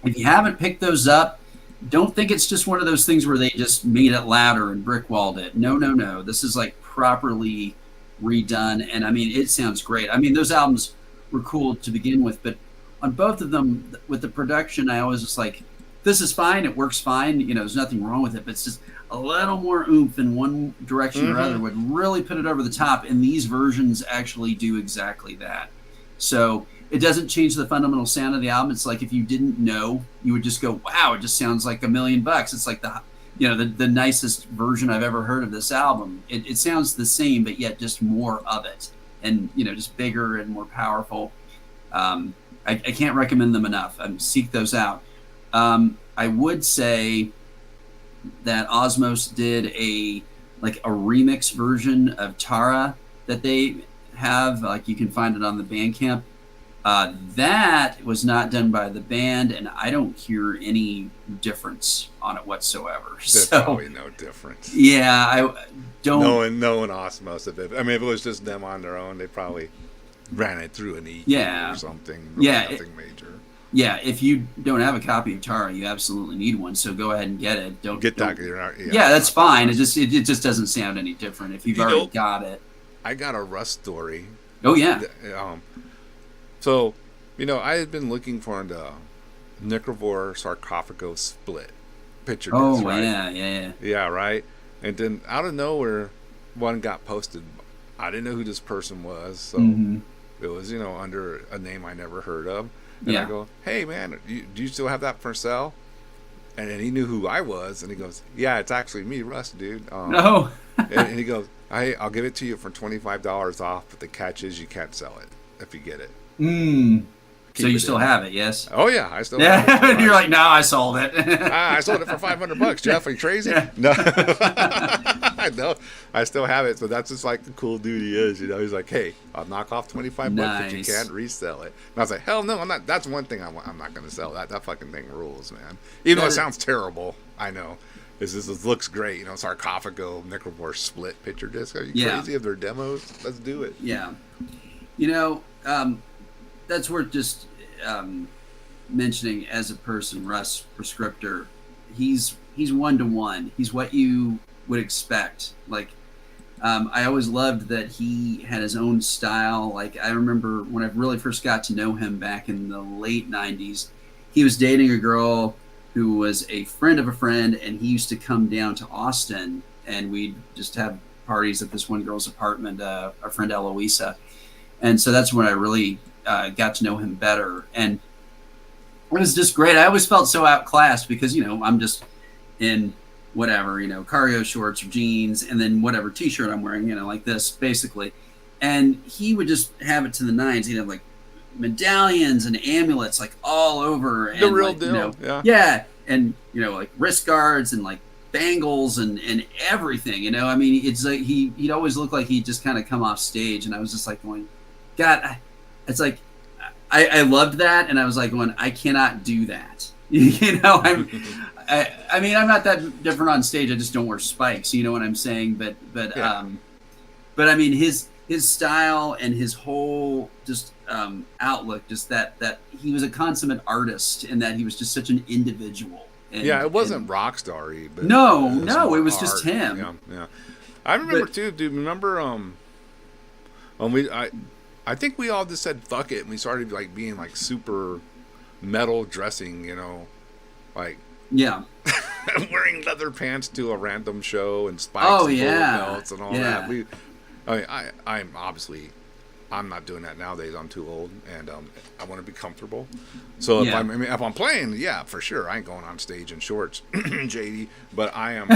if you haven't picked those up, don't think it's just one of those things where they just made it louder and brickwalled it. No. This is properly redone, and I mean, it sounds great. I mean, those albums were cool to begin with, but on both of them, with the production, I always was like, this is fine, it works fine, there's nothing wrong with it, but it's just a little more oomph in one direction or other would really put it over the top, and these versions actually do exactly that. So it doesn't change the fundamental sound of the album. It's like if you didn't know, you would just go, wow, it just sounds like $1 million. It's like the nicest version I've ever heard of this album. It sounds the same, but yet just more of it, and just bigger and more powerful. I can't recommend them enough. Seek those out. I would say that Osmos did a remix version of Tara that they have. You can find it on the Bandcamp. That was not done by the band, and I don't hear any difference on it whatsoever. There's probably no difference. Yeah, I don't. Knowing Osmos, if it was just them on their own, they probably ran it through an EP or something. Nothing major. Yeah, if you don't have a copy of Tara, you absolutely need one. So go ahead and get it. Don't get that. Yeah, that's fine. It just doesn't sound any different if you've already got it. I got a Rust story. Oh yeah. So, I had been looking for the Necrovore Sarcophago split picture. Oh, right? Yeah. Yeah, right? And then out of nowhere, one got posted. I didn't know who this person was, so it was, under a name I never heard of. And I go, hey, man, do you still have that for sale? And then he knew who I was, and he goes, yeah, it's actually me, Russ, dude. No. and he goes, I'll give it to you for $25 off, but the catch is you can't sell it. if you get it. So you still have it, yes? Oh yeah, I still have Yeah. it. You're like, no, I sold it. I sold it for $500, Jeff. Are you crazy? Yeah. No. No, I still have it. So that's just like the cool dude he is. You know, he's like, hey, I'll knock off $25, but you Nice. can't resell it. And I was like, hell no, I'm not. That's one thing I'm not going to sell. That fucking thing rules, man. Even though it sounds terrible, I know. It looks great. You know, Sarcophago, Necrovore split picture disc. Are you crazy? If they're demos, let's do it. Yeah. You know, that's worth just mentioning as a person. Russ Prescriptor, he's 1-to-1. He's what you would expect. Like, I always loved that he had his own style. Like, I remember when I really first got to know him back in the late 90s, he was dating a girl who was a friend of a friend, and he used to come down to Austin, and we'd just have parties at this one girl's apartment, our friend Eloisa. And so that's when I really got to know him better. And it was just great. I always felt so outclassed because, you know, I'm just in whatever, you know, cargo shorts or jeans and then whatever t-shirt I'm wearing, you know, like this basically. And he would just have it to the nines. He'd have like medallions and amulets like all over. And The real like, deal. You know, Yeah. Yeah. And, you know, like wrist guards and like bangles and everything, you know. I mean, it's like he'd always look like he'd just kind of come off stage. And I was just like going, God, it's like, I loved that. And I was like going, I cannot do that. You know, I mean, I'm not that different on stage. I just don't wear spikes. You know what I'm saying? But Yeah. But I mean, his style and his whole just outlook, just that he was a consummate artist and that he was just such an individual. And, Yeah, it wasn't rock starry, but No, more it was just him. Yeah. I remember too, dude. Remember when I think we all just said fuck it and we started like being like super metal dressing, you know, like Yeah. wearing leather pants to a random show and spikes Oh, and bullet yeah. belts and all Yeah. that. I'm not doing that nowadays. I'm too old and I want to be comfortable. So if Yeah. if I'm playing, yeah, for sure, I ain't going on stage in shorts, JD. But I am.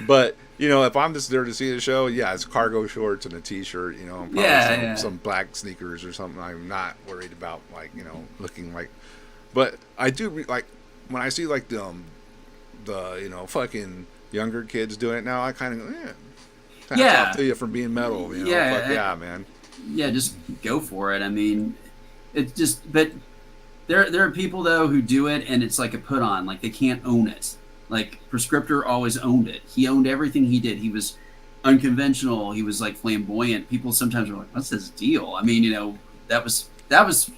But you know, if I'm just there to see the show, yeah, it's cargo shorts and a t-shirt. You know, and probably some black sneakers or something. I'm not worried about like, you know, looking like. But I do like when I see like the you know, fucking younger kids doing it now. I kind of hats off to you for being metal. You know, yeah, man. Yeah, just go for it. I mean, it's just, but there are people though who do it and it's like a put on, like they can't own it. Like Prescriptor always owned it. He owned everything he did. He was unconventional. He was like flamboyant. People sometimes were like, "What's his deal?" I mean, you know, that was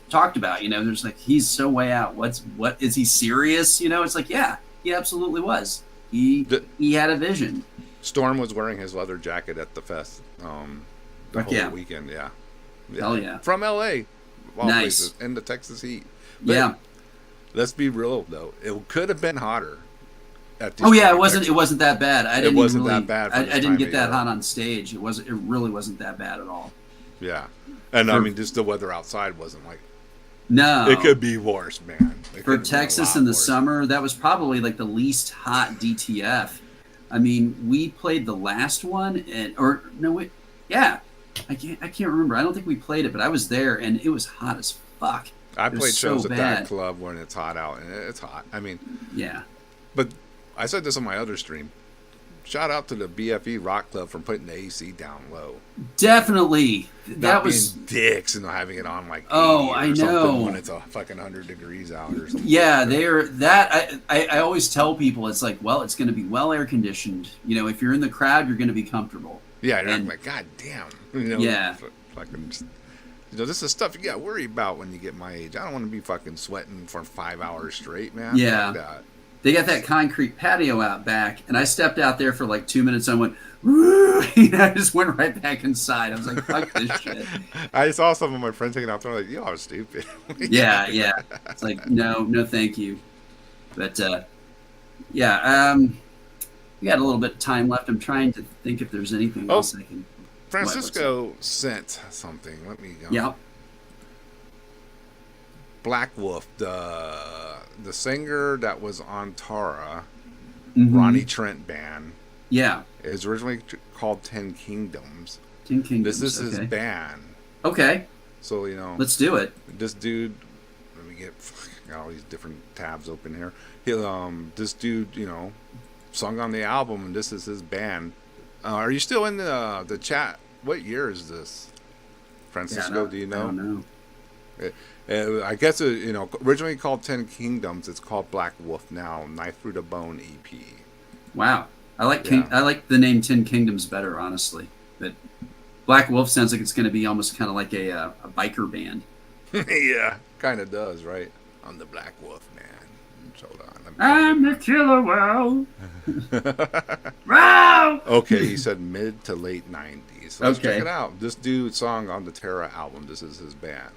talked about. You know, there's like, he's so way out. What is he serious? You know, it's like, yeah, he absolutely was. He had a vision. Storm was wearing his leather jacket at the fest. The whole weekend. Yeah. Hell yeah. From LA. All Nice. places, in the Texas heat. But yeah. Let's be real though. It could have been hotter. Oh yeah, it wasn't that bad. It wasn't that bad. I didn't get that hot on stage. It really wasn't that bad at all. Yeah, and I mean, just the weather outside wasn't like. No, it could be worse, man. For Texas in the summer, that was probably like the least hot DTF. I mean, we played the last one, I can't remember. I don't think we played it, but I was there, and it was hot as fuck. I played shows at that club when it's hot out, and it's hot. I mean, yeah. But I said this on my other stream. Shout out to the BFE Rock Club for putting the AC down low. Definitely. That was dicks and having it on like 80 I know when it's a fucking 100 degrees out or something. Yeah, they're that. I always tell people it's like, well, it's going to be well air conditioned. You know, if you're in the crowd, you're going to be comfortable. Yeah, and I'm like, God damn. You know, yeah. Fucking, you know, this is stuff you got to worry about when you get my age. I don't want to be fucking sweating for 5 hours straight, man. Yeah. Like that. They got that concrete patio out back, and I stepped out there for like 2 minutes. And I went, woo! And I just went right back inside. I was like, fuck this shit. I saw some of my friends hanging out there, like, yo, I was stupid. yeah. It's like, no, thank you. But, we got a little bit of time left. I'm trying to think if there's anything else I can. Francisco sent something. Let me go. Yeah. Black Wolf, the singer that was on Tara, Ronnie Trent band. Yeah. Is originally called 10 Kingdoms. Ten Kingdoms. This is his okay. band. Okay, So, you know, let's do it. this dude, let me get got all these different tabs open here. This dude, you know, sung on the album, and this is his band. Are you still in the chat? What year is this, Francisco? Do you know? I don't know. I guess you know, originally called Ten Kingdoms. It's called Black Wolf now. Knife Through the Bone EP. Wow, I like Yeah. I like the name Ten Kingdoms better, honestly. But Black Wolf sounds like it's going to be almost kind of like a biker band. Yeah, kind of does, right? I'm the Black Wolf, man. Hold on. I'm the killer whale. Wow. Okay, he said mid to late 90s. So let's Okay. check it out. This dude song on the Terra album. This is his band.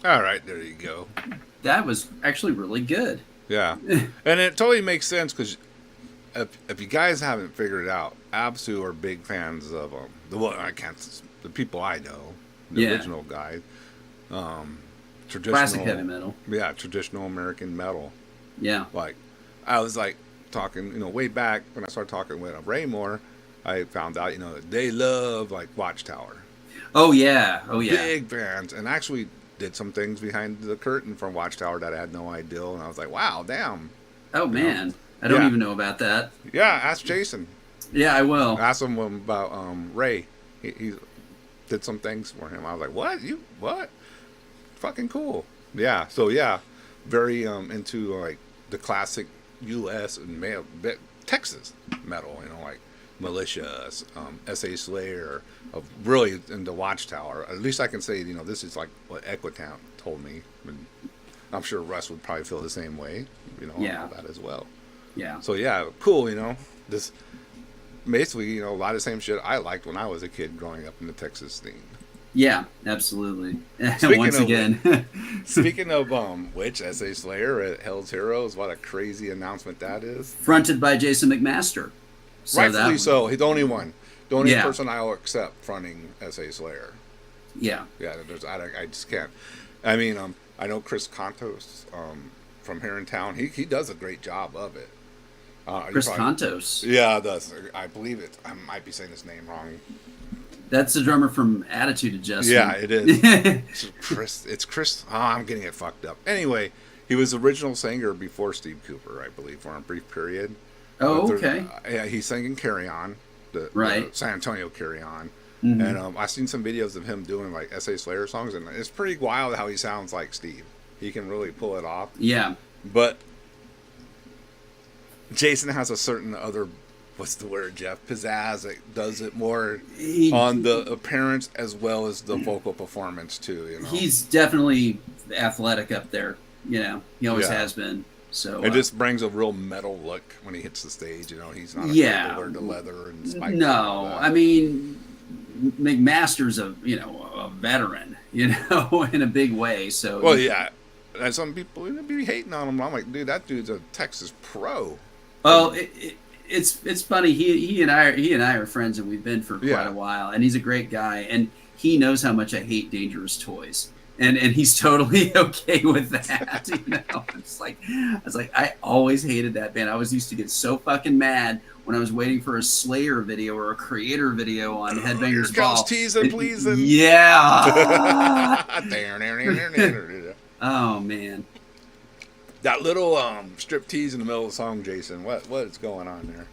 All right, there you go. That was actually really good. Yeah, and it totally makes sense because if you guys haven't figured it out, Absu are big fans of the people I know, the original guys, traditional Classic heavy metal. Yeah, traditional American metal. Yeah. Like, I was like talking, way back when I started talking with Raymore, I found out, they love like Watchtower. Oh yeah. Big fans, and actually did some things behind the curtain from Watchtower that I had no idea, and I was like, wow, damn. Oh man, I don't even know about that. Yeah, ask Jason. Yeah, I will. Ask him about Ray. He did some things for him. I was like, what? Fucking cool. Yeah. So yeah, very into like the classic U.S. and Texas metal. Like Militia, S.A. Slayer, really into Watchtower. At least I can say, this is like what Equitant told me. And I'm sure Russ would probably feel the same way, about that as well. Yeah. So yeah, cool, this basically, a lot of the same shit I liked when I was a kid growing up in the Texas scene. Yeah, absolutely. Once again. Speaking of which S.A. Slayer at Hell's Heroes, what a crazy announcement that is. Fronted by Jason McMaster. So rightfully so. He's the only one. The only person I'll accept fronting S.A. Slayer. Yeah. Yeah, I just can't. I mean, I know Chris Contos from here in town. He does a great job of it. Chris Contos. Yeah, does. I believe it. I might be saying his name wrong. That's the drummer from Attitude Adjustment. Yeah, it is. It's Chris. Oh, I'm getting it fucked up. Anyway, he was the original singer before Steve Cooper, I believe, for a brief period. Oh, okay. Yeah, he sang in Carry On, the San Antonio Carry On. Mm-hmm. And I've seen some videos of him doing like S.A. Slayer songs, and it's pretty wild how he sounds like Steve. He can really pull it off. Yeah. But Jason has a certain other, what's the word, Jeff? Pizzazz that does it more on the appearance as well as the vocal performance too. He's definitely athletic up there. He always has been. So it just brings a real metal look when he hits the stage. He's not afraid to wear the leather and spikes. No, I mean McMaster's a veteran, in a big way. So well, yeah. And some people be hating on him. I'm like, dude, that dude's a Texas pro. Well, it's funny. He and I are friends, and we've been for quite a while. And he's a great guy, and he knows how much I hate Dangerous Toys, and he's totally okay with that. I was like, I always hated that band. I always used to get so fucking mad when I was waiting for a Slayer video or a Creator video on Headbangers Ball. Teasing, pleasing. Yeah. Oh man. That little strip tease in the middle of the song, Jason. What is going on there?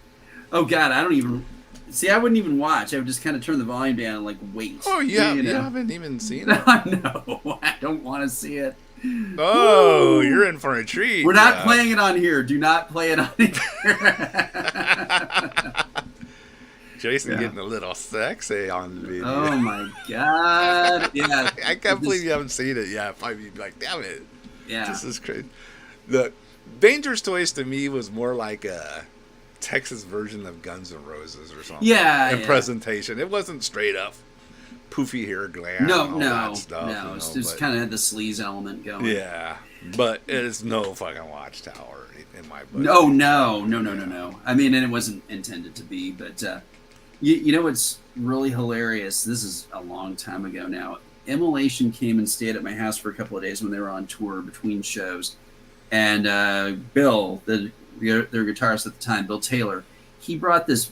Oh God, I don't even see. I wouldn't even watch. I would just kind of turn the volume down and like wait. Oh yeah, you haven't even seen it. No, I don't want to see it. Oh, you're in for a treat. We're not playing it on here. Do not play it on here. Jason getting a little sexy on the video. Oh my God! Yeah, I can't believe you haven't seen it yet. Probably be like, damn it. Yeah, this is crazy. The Dangerous Toys to me was more like a Texas version of Guns N' Roses or something. Yeah, in presentation, it wasn't straight up poofy hair glam. No, that stuff, It just kind of had the sleaze element going. Yeah, but it is no fucking Watchtower in my book. No. I mean, and it wasn't intended to be, but you know what's really hilarious? This is a long time ago now. Immolation came and stayed at my house for a couple of days when they were on tour between shows. And Bill, their guitarist at the time, Bill Taylor, he brought this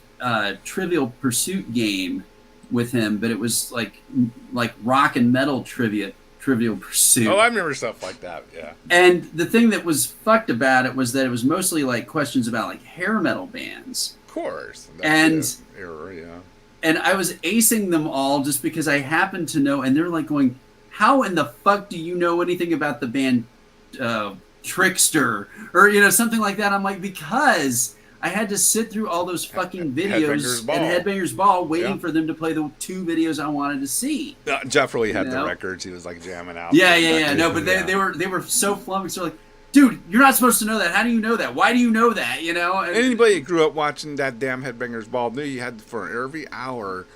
Trivial Pursuit game with him, but it was like rock and metal Trivial Pursuit. Oh, I remember stuff like that, yeah. And the thing that was fucked about it was that it was mostly like questions about like hair metal bands. Of course. That's the era, yeah. And I was acing them all just because I happened to know, and they're like going, how in the fuck do you know anything about the band Trickster? Or, something like that. I'm like, because I had to sit through all those fucking videos and Headbangers Ball waiting for them to play the 2 videos I wanted to see. Jeff really had the records. He was like jamming out. Yeah. No, but they were so flummoxed. They're like, dude, you're not supposed to know that. How do you know that? Why do you know that? And anybody that grew up watching that damn Headbangers Ball knew you had for every hour.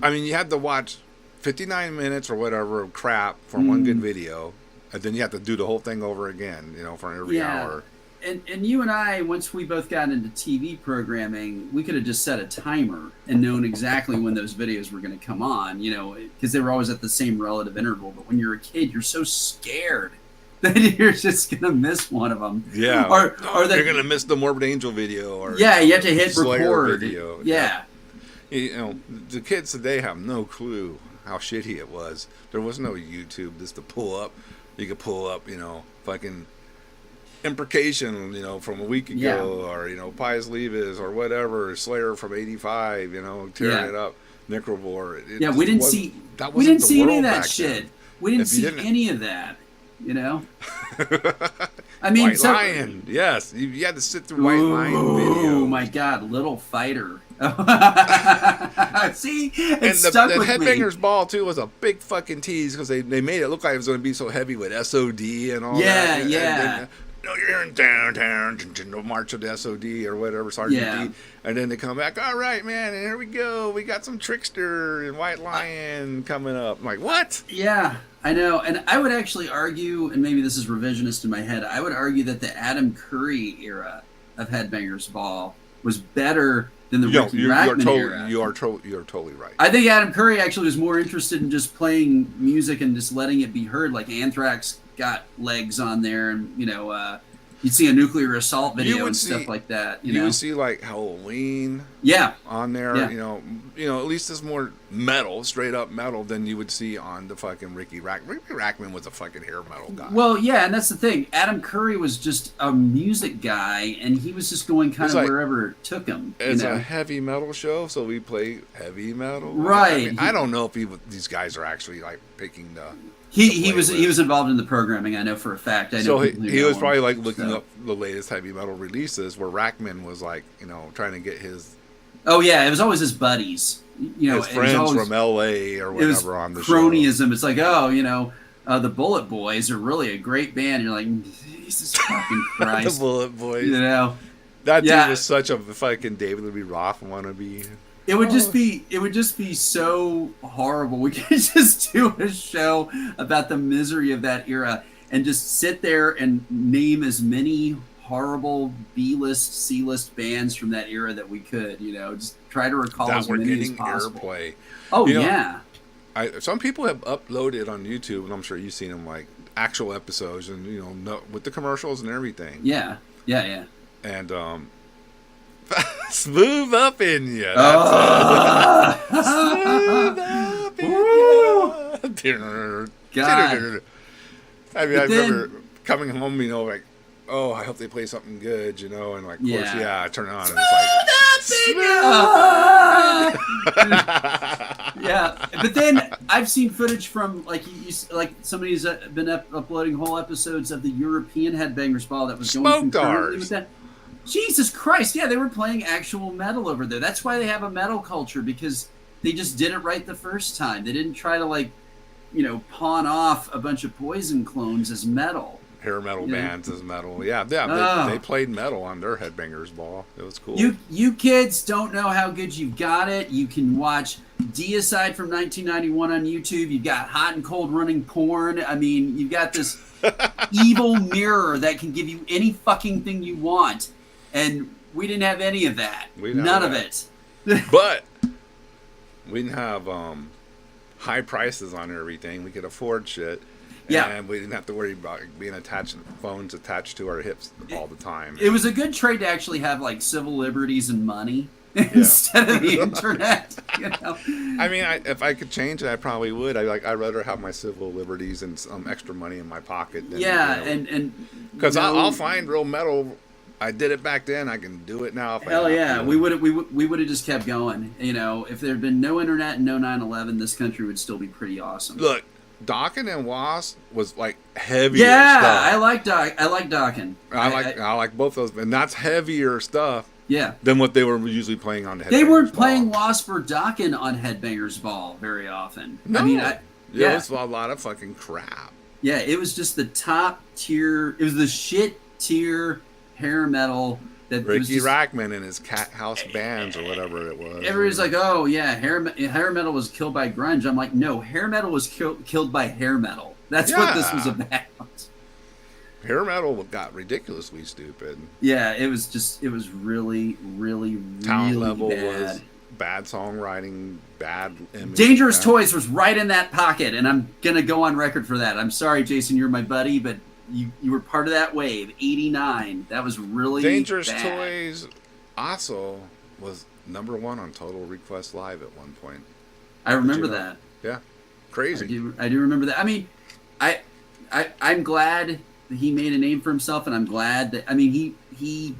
I mean, you had to watch 59 minutes or whatever of crap for one good video, and then you have to do the whole thing over again, for every hour. And you and I, once we both got into TV programming, we could have just set a timer and known exactly when those videos were going to come on, because they were always at the same relative interval. But when you're a kid, you're so scared that you're just going to miss one of them. Yeah. Or that you're going to miss the Morbid Angel video. Or you have to hit Slayer record. Video. Yeah. The kids today have no clue how shitty it was. There was no YouTube just to pull up. You could pull up, fucking Imprecation, from a week ago, or Pius Levis, or whatever, Slayer from '85, tearing it up, Necrovore. We didn't see any of that shit. We didn't see any of that. I mean, White Lion, yes, you had to sit through White Lion video. Oh my God, Little Fighter. See, and the Headbangers Ball too was a big fucking tease because they made it look like it was going to be so heavy with SOD and all that. Yeah. No, you're in downtown, March of the SOD or whatever, Sergeant D. And then they come back, all right, man, and here we go. We got some Trickster and White Lion coming up. I'm like, what? Yeah, I know. And I would actually argue, and maybe this is revisionist in my head, I would argue that the Adam Curry era of Headbangers Ball was better than the Ricky Rackman era. You're totally right. I think Adam Curry actually was more interested in just playing music and just letting it be heard, like Anthrax got legs on there, and you'd see a Nuclear Assault video and stuff like that. You would see like Halloween, on there. At least it's more metal, straight up metal, than you would see on the fucking Ricky Rackman. Ricky Rackman was a fucking hair metal guy. Well, yeah, and that's the thing. Adam Curry was just a music guy, and he was just going kind of like, wherever it took him. It's a heavy metal show, so we play heavy metal. Right. I don't know if these guys are actually like picking the. He was involved in the programming. I know for a fact. He was probably like looking up the latest heavy metal releases, where Rackman was like, trying to get his. Oh yeah, it was always his buddies. His friends from L.A. or whatever on the cronyism. Show. It's like, the Bullet Boys are really a great band. You're like, Jesus fucking Christ. The Bullet Boys. That dude was such a fucking David Lee Roth wannabe. It would just be so horrible. We could just do a show about the misery of that era and just sit there and name as many horrible B-list, C-list bands from that era that we could, just try to recall as many as possible. Airplay. Oh, yeah. Some people have uploaded on YouTube, and I'm sure you've seen them, like, actual episodes and, with the commercials and everything. Yeah. And, Smooth Up in You. Smooth Up in You. God. I remember coming home, like, oh, I hope they play something good, and like, of course, I turn it on and it's like, yeah. But then I've seen footage from like somebody's been uploading whole episodes of the European Headbangers Ball that was going concurrently with that. Jesus Christ, yeah, they were playing actual metal over there. That's why they have a metal culture, because they just did it right the first time. They didn't try to pawn off a bunch of Poison clones as metal. Hair metal bands as metal. Yeah, they played metal on their Headbangers Ball. It was cool. You kids don't know how good you've got it. You can watch Deicide from 1991 on YouTube. You've got Hot and Cold Running Porn. I mean, you've got this evil mirror that can give you any fucking thing you want. And we didn't have any of that. None of it. But we didn't have high prices on everything. We could afford shit. Yeah. And we didn't have to worry about phones attached to our hips all the time. It was a good trade to actually have like civil liberties and money instead of the internet. I mean, if I could change it, I probably would. I'd rather have my civil liberties and some extra money in my pocket. Than, because I'll find real metal. I did it back then. I can do it now. Hell yeah, we would have just kept going. If there had been no internet and no 9/11, this country would still be pretty awesome. Look, Dokken and Wasp was like heavier stuff. Yeah, I like Dokken. I like both those, and that's heavier stuff. Yeah. Than what they were usually playing on the Headbangers They weren't Ball. playing Wasp or Dokken on Headbangers Ball very often. No. I mean, it was a lot of fucking crap. Yeah, it was just the top tier. It was the shit tier hair metal That Ricky was just, Rackman and his Cat House Bands or whatever it was. everybody's like, oh yeah, hair metal was killed by grunge. I'm like, no, hair metal was killed by hair metal. That's what this was about. Hair metal got ridiculously stupid. Yeah, it was really, really, Talent really level bad. was bad songwriting, bad image. Dangerous Toys was right in that pocket, and I'm gonna go on record for that. I'm sorry, Jason, you're my buddy, but you were part of that wave. 89. That was really Dangerous bad. Toys also was #1 on Total Request Live at one point. I remember Did you know? that. Yeah, crazy. I do remember that. I mean, I'm glad that he made a name for himself, and I'm glad that, I mean, he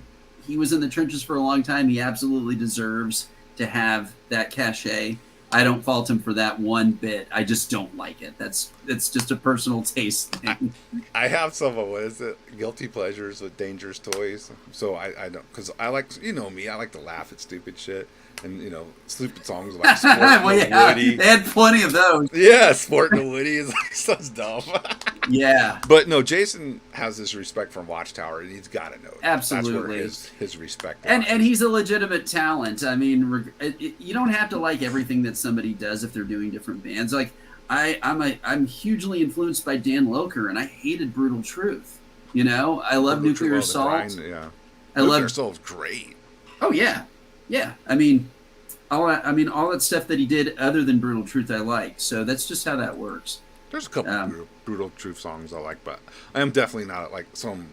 was in the trenches for a long time. He absolutely deserves to have that cachet. I don't fault him for that one bit. I just don't like it. It's just a personal taste thing. I have some of, what is it, guilty pleasures with Dangerous Toys. So I don't, because I like, you know me, I like to laugh at stupid shit. And, you know, stupid songs like Sport Well, and yeah, Woody. they had plenty of those. Yeah, Sport and Woody is like so dumb. Yeah. But no, Jason has this respect from Watchtower, and he's got to know that. Absolutely. That's where his respect And lies. he's a legitimate talent. I mean, you don't have to like everything that somebody does if they're doing different bands. Like I'm hugely influenced by Dan Loker, and I hated Brutal Truth. You know, I love Nuclear Assault. Yeah, I Nuclear love. Assault's great. Oh yeah, yeah. I mean, all that stuff that he did other than Brutal Truth, I like. So that's just how that works. There's a couple Brutal Truth songs I like, but I am definitely not like some.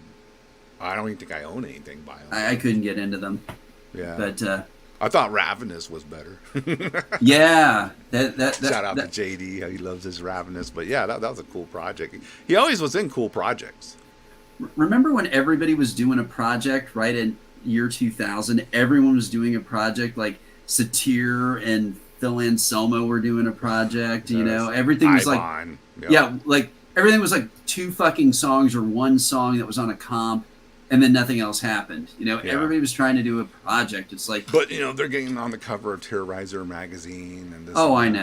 I don't even think I own anything by them. I couldn't get into them. Yeah, But I thought Ravenous was better. yeah, that Shout out to JD, how he loves his Ravenous. But yeah, that was a cool project. He always was in cool projects. Remember when everybody was doing a project right in year 2000? Everyone was doing a project, like Satir and Phil Anselmo were doing a project. You know, everything was Ivon. like, yeah, like everything was like 2 fucking songs or 1 song that was on a comp, and then nothing else happened. You know, everybody was trying to do a project. It's like, but you know, they're getting on the cover of Terrorizer magazine and this. oh, and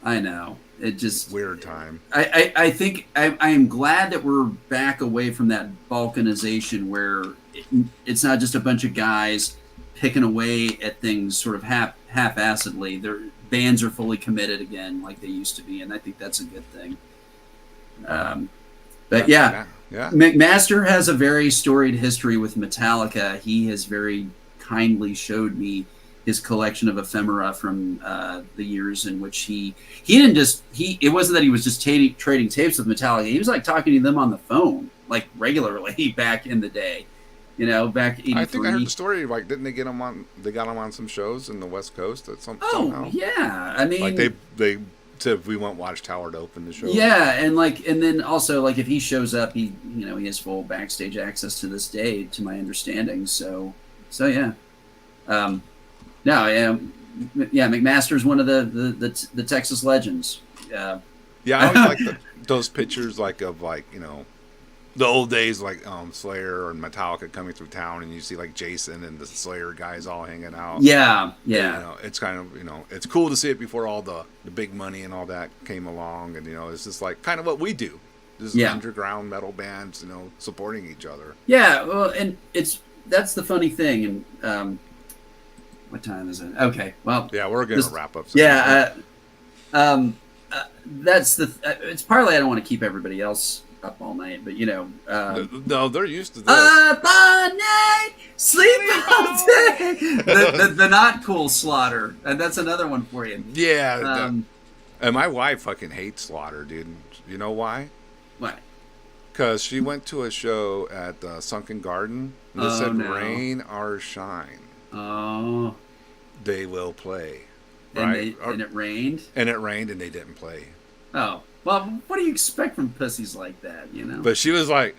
I know. It just weird time. I think I am glad that we're back away from that balkanization where it's not just a bunch of guys picking away at things sort of half-assedly. Their bands are fully committed again like they used to be, and I think that's a good thing. But yeah, McMaster has a very storied history with Metallica. He has very kindly showed me his collection of ephemera from the years in which he didn't just it wasn't that he was just trading tapes with Metallica. He was like talking to them on the phone like regularly back in the day. You know, back 83. I think I heard the story. Like, didn't they get him on? They got him on some shows in the West Coast at some. Oh somehow. yeah, I mean, like they said we want Watchtower to open the show. Yeah, and then also like if he shows up, he has full backstage access to this day, to my understanding. So yeah, McMaster's one of the Texas legends. Yeah, I always like those pictures of the old days, like Slayer and Metallica coming through town, and you see like Jason and the Slayer guys all hanging out. Yeah. It's kind of it's cool to see it before all the big money and all that came along, and it's just like kind of what we do. This is underground metal bands, supporting each other. Yeah, well, and that's the funny thing. And what time is it? Okay, well, yeah, we're gonna wrap up soon. Yeah, that's it's partly I don't want to keep everybody else up all night, but no, they're used to this. Up all night, sleep all day. the not cool Slaughter, and that's another one for you. Yeah, and my wife fucking hates Slaughter, dude. You know why? Why? Because she went to a show at Sunken Garden. And they said, no. "Rain or shine, they will play." Right? And it rained. And it rained, and they didn't play. Oh. Well, what do you expect from pussies like that, But she was like,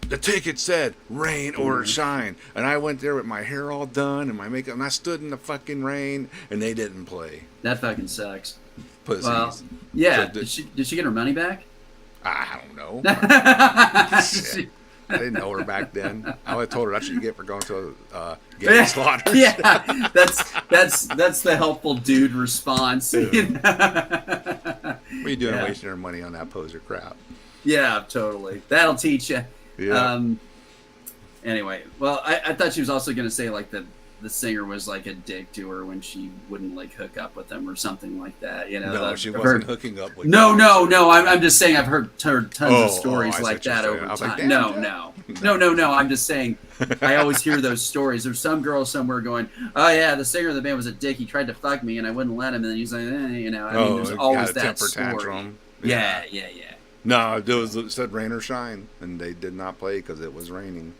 the ticket said rain or shine. And I went there with my hair all done and my makeup, and I stood in the fucking rain, and they didn't play. That fucking sucks. Pussies. Well, yeah. So did she get her money back? I don't know. I didn't know her back then. I told her that's what you get for going to a gay slaughter. Yeah, that's the helpful dude response. What are you doing wasting our money on that poser crap? Yeah, totally. That'll teach you. Yeah. Anyway, well, I thought she was also going to say like the singer was like a dick to her when she wouldn't like hook up with them or something like that. You know, No, I've she heard- wasn't hooking up with. No. I'm just saying I've heard tons of stories I see like what you're that saying. over I was time. like, damn, No. I'm just saying I always hear those stories. There's some girl somewhere going, "Oh yeah, the singer of the band was a dick. He tried to fuck me, and I wouldn't let him." And then he's like, you know, I mean, there's always got a that temper story. tantrum. Yeah. No, it said rain or shine, and they did not play because it was raining.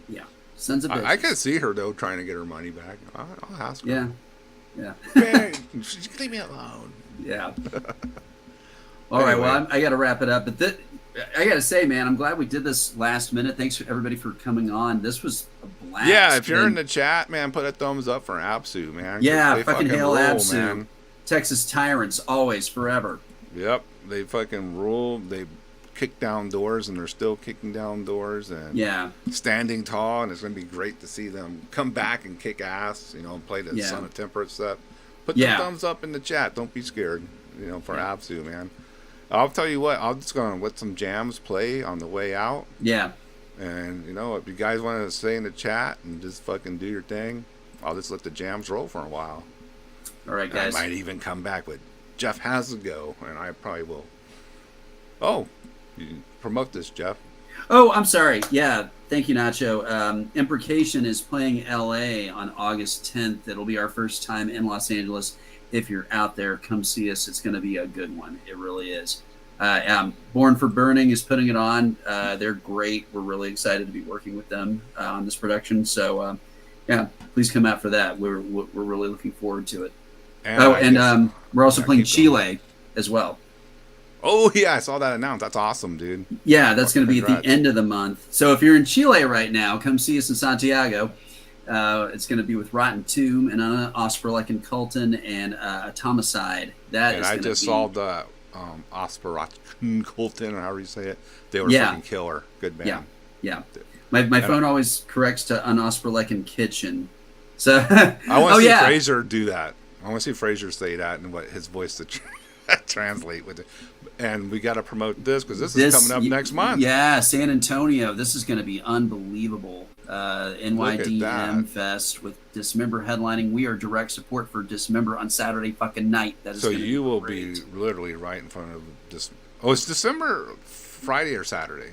Yeah, sons of bitches. I could see her though trying to get her money back. I'll ask her. Yeah. Hey, just leave me alone. Yeah. All right. Well, I got to wrap it up, but I got to say, man, I'm glad we did this last minute. Thanks for everybody for coming on. This was a blast. Yeah, if you're in the chat, man, put a thumbs up for Absu, man. Yeah, they fucking hail rule, Absu. man. Texas Tyrants, always, forever. Yep, they fucking rule. They kick down doors, and they're still kicking down doors, and standing tall. And it's gonna be great to see them come back and kick ass. You know, play the Son of Temperate stuff. Put the thumbs up in the chat. Don't be scared. You know, for Absu, man. I'll tell you what. I'm just gonna let some jams play on the way out. Yeah. And you know, if you guys want to stay in the chat and just fucking do your thing, I'll just let the jams roll for a while. All right, guys. I might even come back with Jeff has to go, and I probably will. Oh, you promote this, Jeff. Oh, I'm sorry. Yeah, thank you, Nacho. Imprecation is playing LA on August 10th. It'll be our first time in Los Angeles. If you're out there, come see us. It's going to be a good one. It really is. Born for Burning is putting it on. They're great. We're really excited to be working with them on this production. So, please come out for that. We're really looking forward to it. And we're also playing Chile as well. Oh, yeah, I saw that announced. That's awesome, dude. Yeah, that's going to be at the end of the month. So if you're in Chile right now, come see us in Santiago. It's going to be with Rotten Tomb and Osperlecken Colton and Atomicide. I just saw the Osperlecken Colton, or however you say it. They were fucking killer. Good band. Yeah. My phone always corrects to Osperlecken Kitchen. So I want to see Fraser do that. I want to see Fraser say that and what his voice to translate with it. And we got to promote this because this is coming up next month. Yeah, San Antonio. This is going to be unbelievable. NYDM Fest with Dismember headlining. We are direct support for Dismember on Saturday fucking night. That is so you will be literally right in front of this. Oh, it's December Friday or Saturday?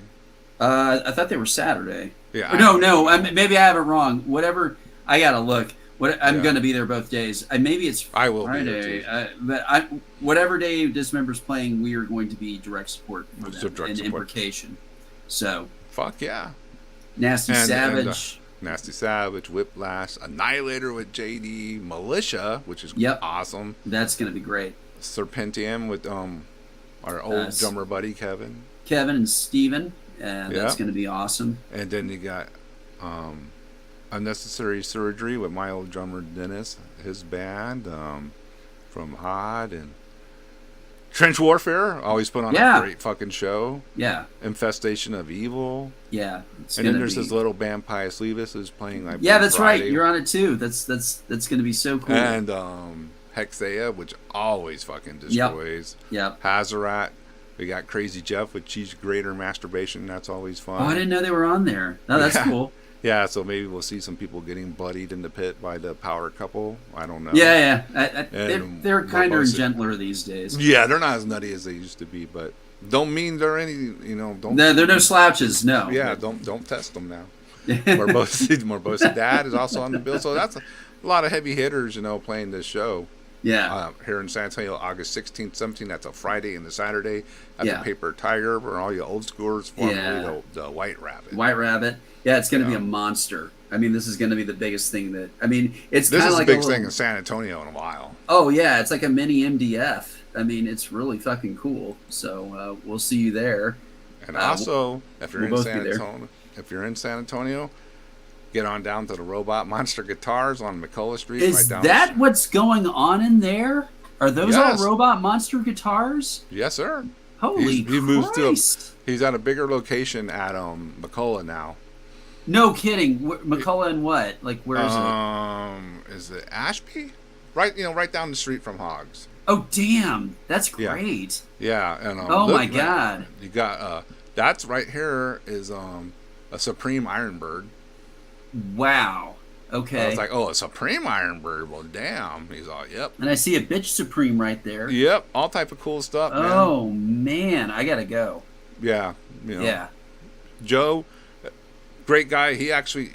I thought they were Saturday. Yeah. No. Maybe I have it wrong. Whatever. I gotta look. I'm going to be there both days. Maybe it's Friday. I will be there too. But whatever day Dismember's playing, we are going to be direct support for them and Imprecation. So. Fuck yeah. Nasty Savage. Nasty Savage, Whiplash, Annihilator with JD, Militia, which is awesome. That's going to be great. Serpentium with our old drummer buddy Kevin and Steven. That's going to be awesome. And then you got Unnecessary Surgery with my old drummer Dennis, his band from Hod, and Trench Warfare always put on a great fucking show. Yeah. Infestation of Evil. Yeah. And then there's this little band Pius Levis who's playing like that's Friday. Right. You're on it too. That's going to be so cool. And Hexea, which always fucking destroys. Yep. Hazarat. We got Crazy Jeff with Cheese Grater Masturbation. That's always fun. Oh, I didn't know they were on there. No, that's cool. Yeah, so maybe we'll see some people getting bloodied in the pit by the power couple. I don't know. Yeah. They're kinder and gentler these days. Yeah, they're not as nutty as they used to be, but don't mean they're any. Don't. They're no slouches. No. Yeah, don't test them now. Morbosa Dad is also on the bill, so that's a lot of heavy hitters, playing this show. Yeah. Here in San Antonio, August 16th, 17th, that's a Friday and the Saturday at the Paper Tiger, for all you old schoolers, formerly the White Rabbit. White Rabbit. Yeah, it's going to be a monster. I mean, this is going to be the biggest thing it's kind of like this is the biggest thing in San Antonio in a while. Oh, yeah, it's like a mini MDF. I mean, it's really fucking cool. So we'll see you there. And also, if you're in San Antonio, get on down to the Robot Monster Guitars on McCullough Street. Is that what's going on in there? Are those all Robot Monster Guitars? Yes, sir. Holy Christ. He moved he's at a bigger location at McCullough now. No kidding. McCullough and what? Like, where is it? Is it Ashby? Right, right down the street from Hogs. Oh, damn. That's great. Yeah. And oh, my God. You got, that's right here is a a Supreme Ironbird. Wow. I Okay. was like, oh, a Supreme Ironbird. Well, damn. He's all, yep. And I see a bitch Supreme right there. Yep. All type of cool stuff, man. Oh man, I gotta go. Yeah. You know, Yeah. Joe, great guy. He actually,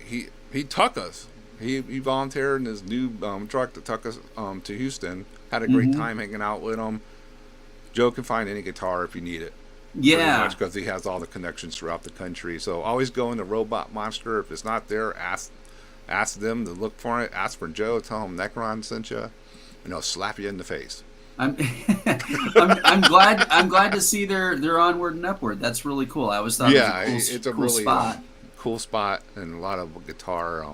he took us. He volunteered in his new truck to tuck us to Houston. Had a great time hanging out with him. Joe can find any guitar if you need it. Yeah. Because he has all the connections throughout the country. So always go into Robot Monster. If it's not there, ask them to look for it. Ask for Joe. Tell him Necron sent you, and they'll slap you in the face. I'm I'm glad to see they're onward and upward. That's really cool. I always thought It's a cool really spot. cool spot and a lot of guitar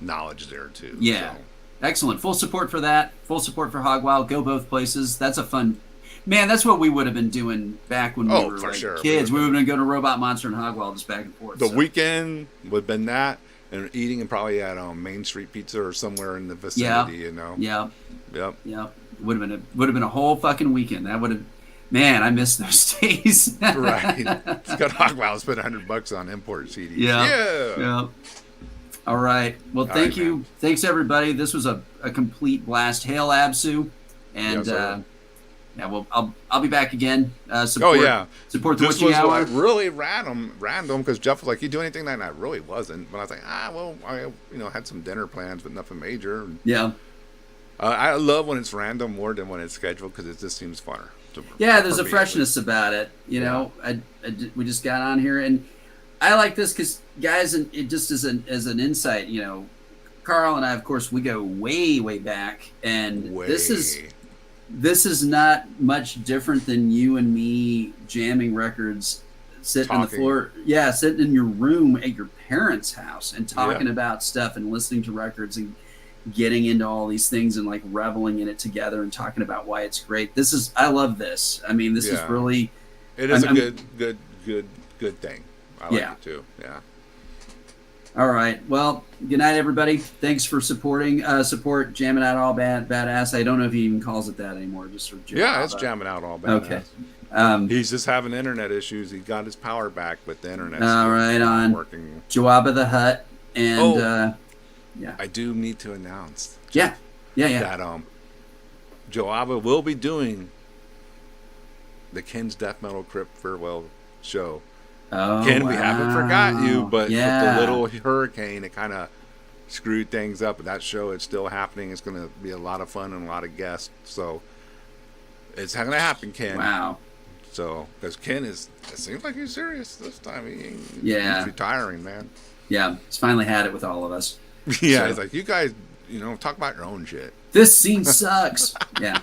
knowledge there too. Yeah. So. Excellent. Full support for that. Full support for Hogwild. Go both places. That's a fun. Man, that's what we would have been doing back when we were for like sure. kids. We would have been going to Robot Monster and Hogwild just back and forth. The weekend would have been that, and eating and probably at Main Street Pizza or somewhere in the vicinity. You know. Yeah. Yep. Yeah. Would have been a whole fucking weekend. That would have. Man, I miss those days. Right. It's got Hogwild spent $100 on import CDs. Yeah. All right. Well, thank you. Man. Thanks everybody. This was a complete blast. Hail Absu, and yeah, well, I'll be back again. Support the This Witching was Hour. like really random because Jeff was like, "You do anything that night?" I really wasn't, but I was like, I had some dinner plans, but nothing major. Yeah. I love when it's random more than when it's scheduled because it just seems funner. Yeah, there's a freshness about it. You know, we just got on here, and I like this because guys, and it just as an insight. You know, Carl and I, of course, we go way back, and this is not much different than you and me jamming records, sitting on the floor. Yeah, sitting in your room at your parents' house and talking about stuff and listening to records and getting into all these things and like reveling in it together and talking about why it's great. I love this. I mean, this is really. It is a good thing. I like it too. Yeah. All right. Well, good night, everybody. Thanks for support Jamming Out All Badass. I don't know if he even calls it that anymore. Just sort of it's Jamming Out All Badass. Okay. He's just having internet issues. He got his power back, but the internet's on working. Jawabba the Hutt and I do need to announce. That Joabba will be doing the Ken's Death Metal Crypt Farewell show. Oh, Ken, we haven't forgot you, but with Yeah. the little hurricane, it kind of screwed things up. But that show, it's still happening. It's going to be a lot of fun and a lot of guests. So it's going to happen, Ken. Wow. So, because Ken it seems like he's serious this time. He's retiring, man. Yeah, he's finally had it with all of us. Yeah, he's like, you guys, talk about your own shit. This scene sucks. Yeah.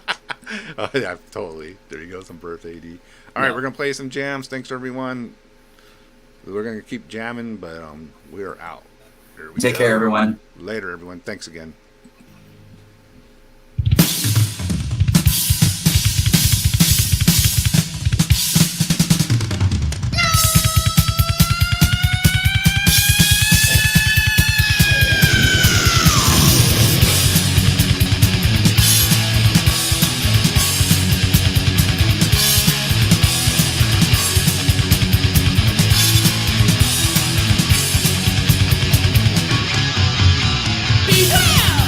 Oh, yeah, totally. There you go, some birthday D. All right, we're going to play some jams. Thanks, everyone. We're going to keep jamming, but we're out. Take care, everyone. Later, everyone. Thanks again. Beware!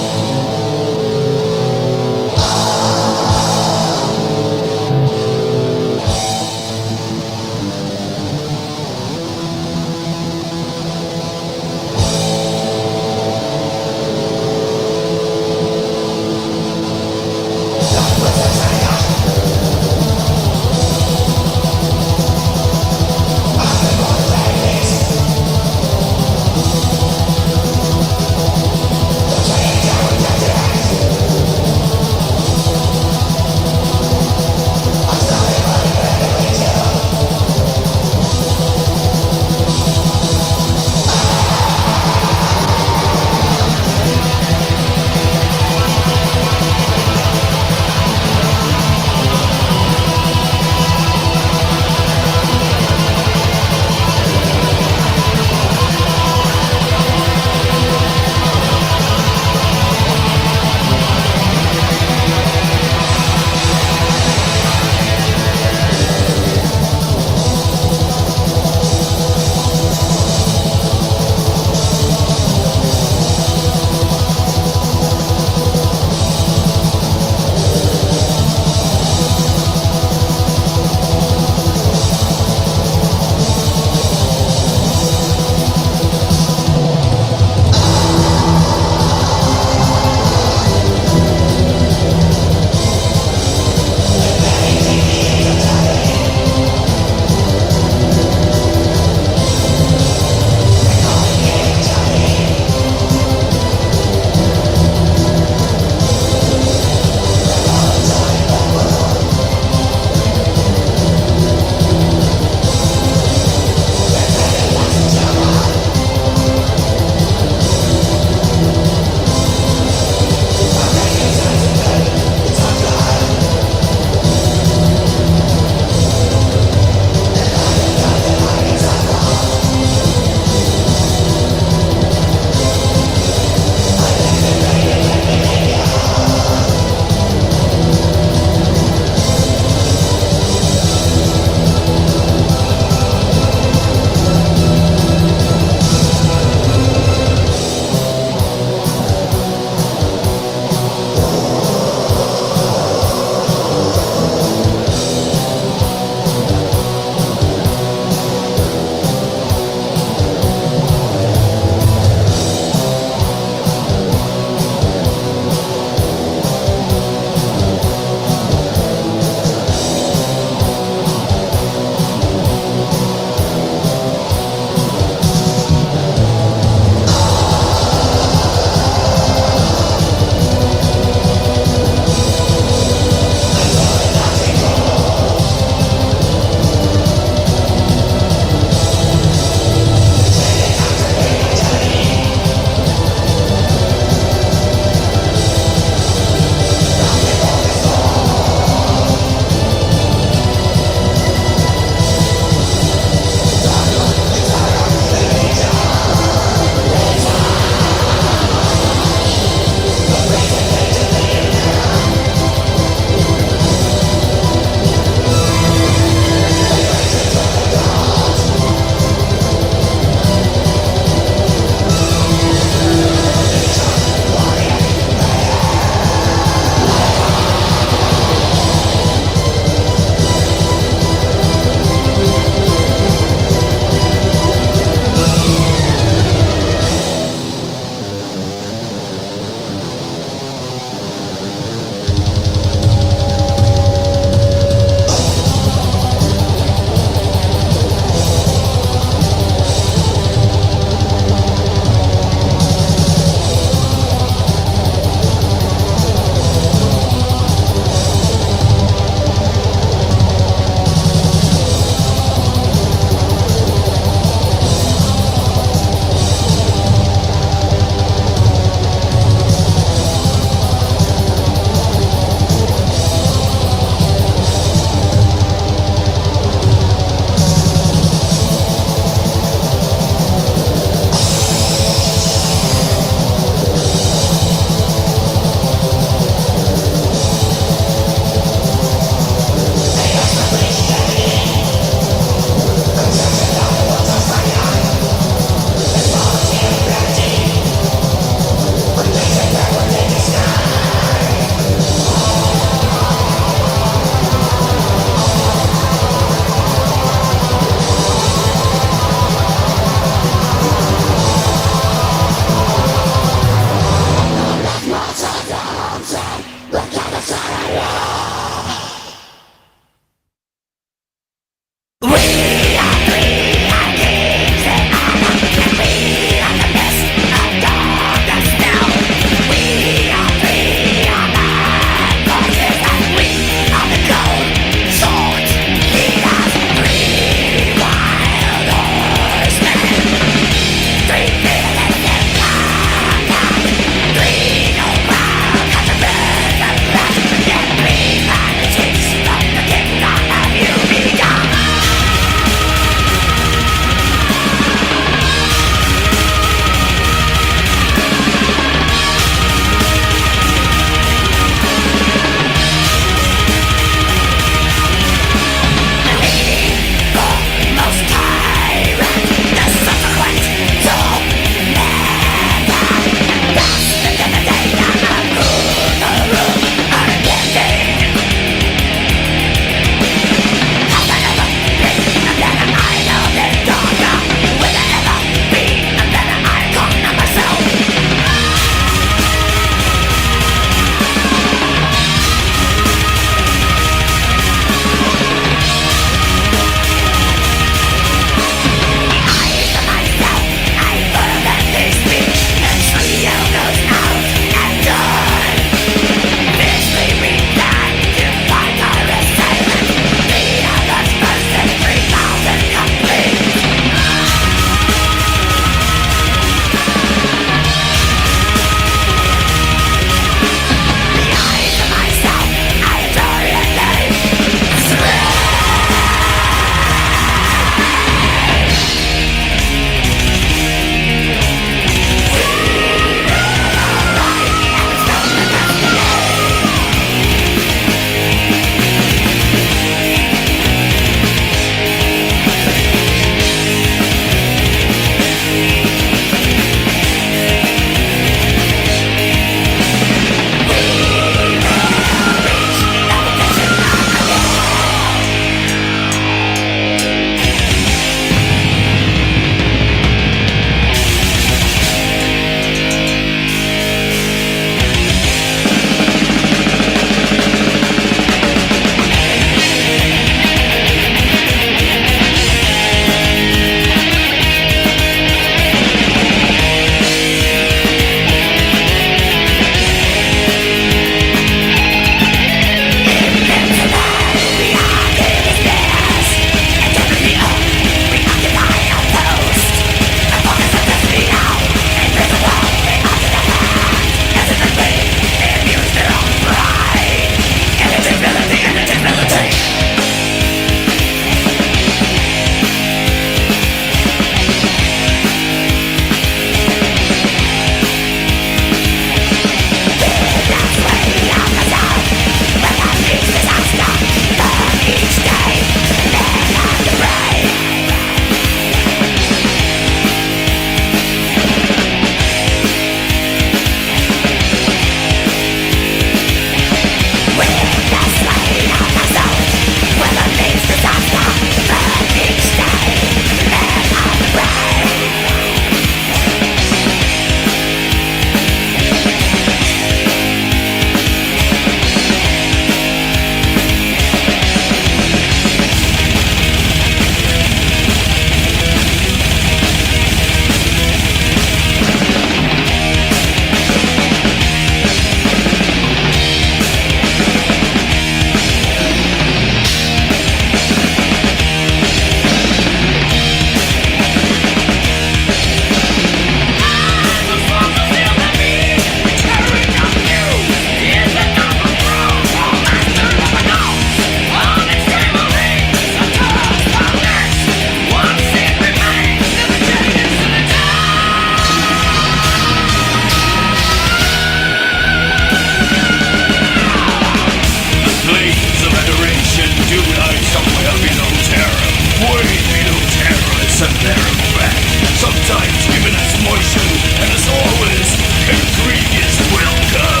as a matter of fact, sometimes giving us motion, and as always, ingredients welcome.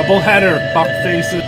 Doubleheader, fuck faces.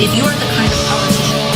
If you are the kind of politician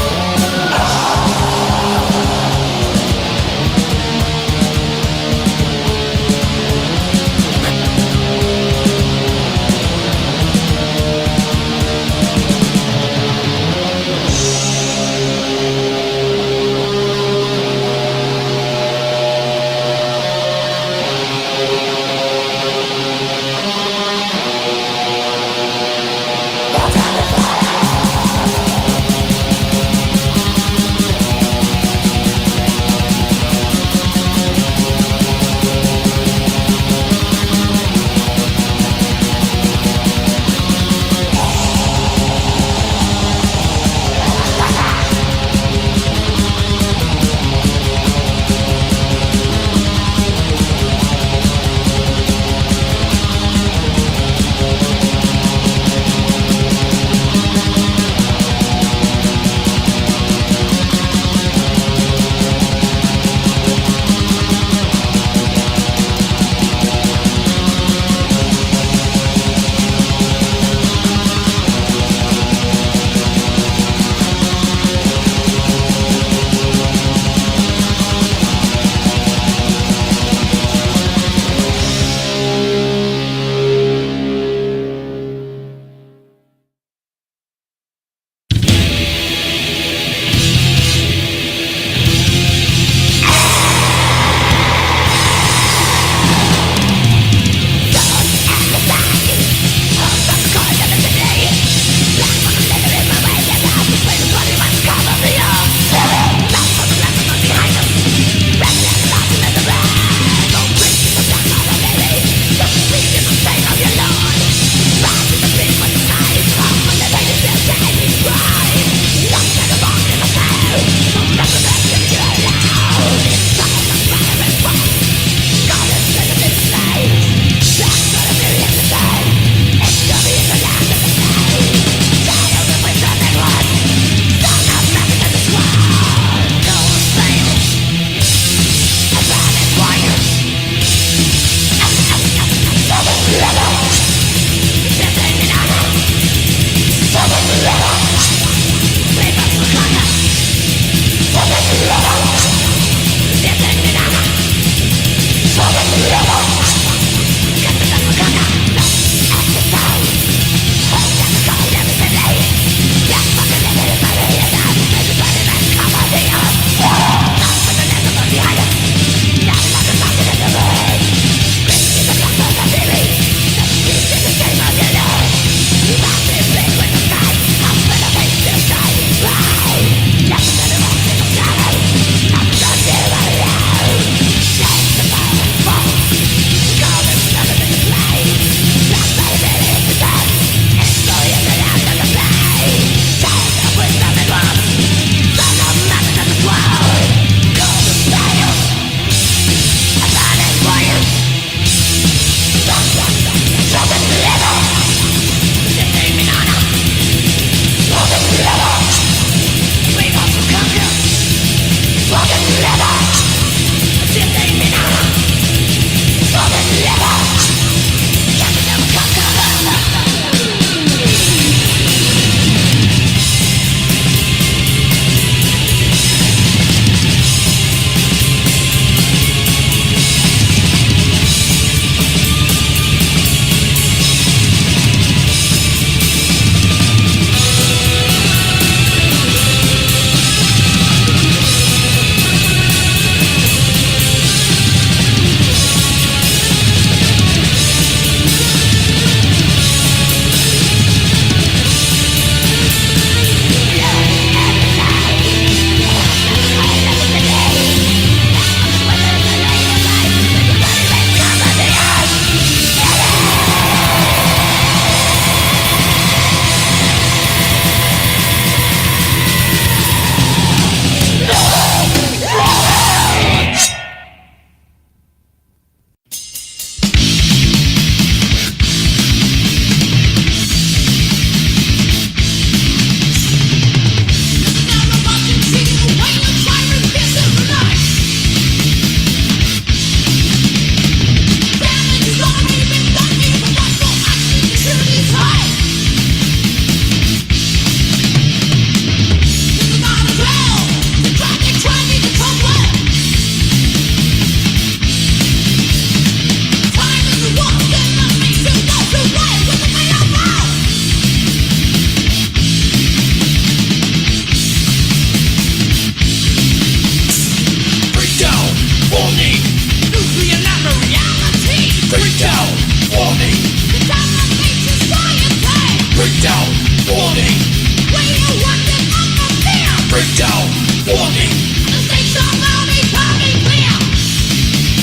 Breakdown, warning. Mistakes are now becoming clear.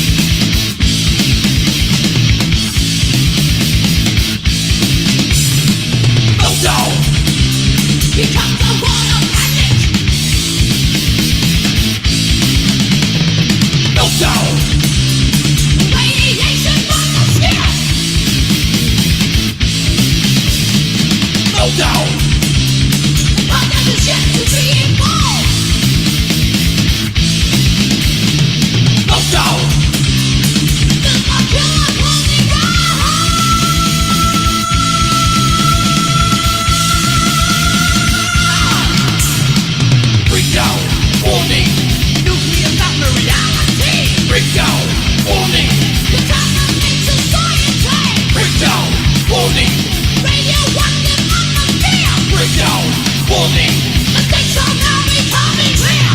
Meltdown, Becomes a war of panic. meltdown, Radiation from the skin. meltdown, But there's a ship to be involved. meltdown, There's a killer closing round. breakdown, warning. Nuclear battle reality. Breakdown, warning. Contaminate society. Breakdown, warning. Radioactive atmosphere. Breakdown, warning. Mistakes are now becoming clear.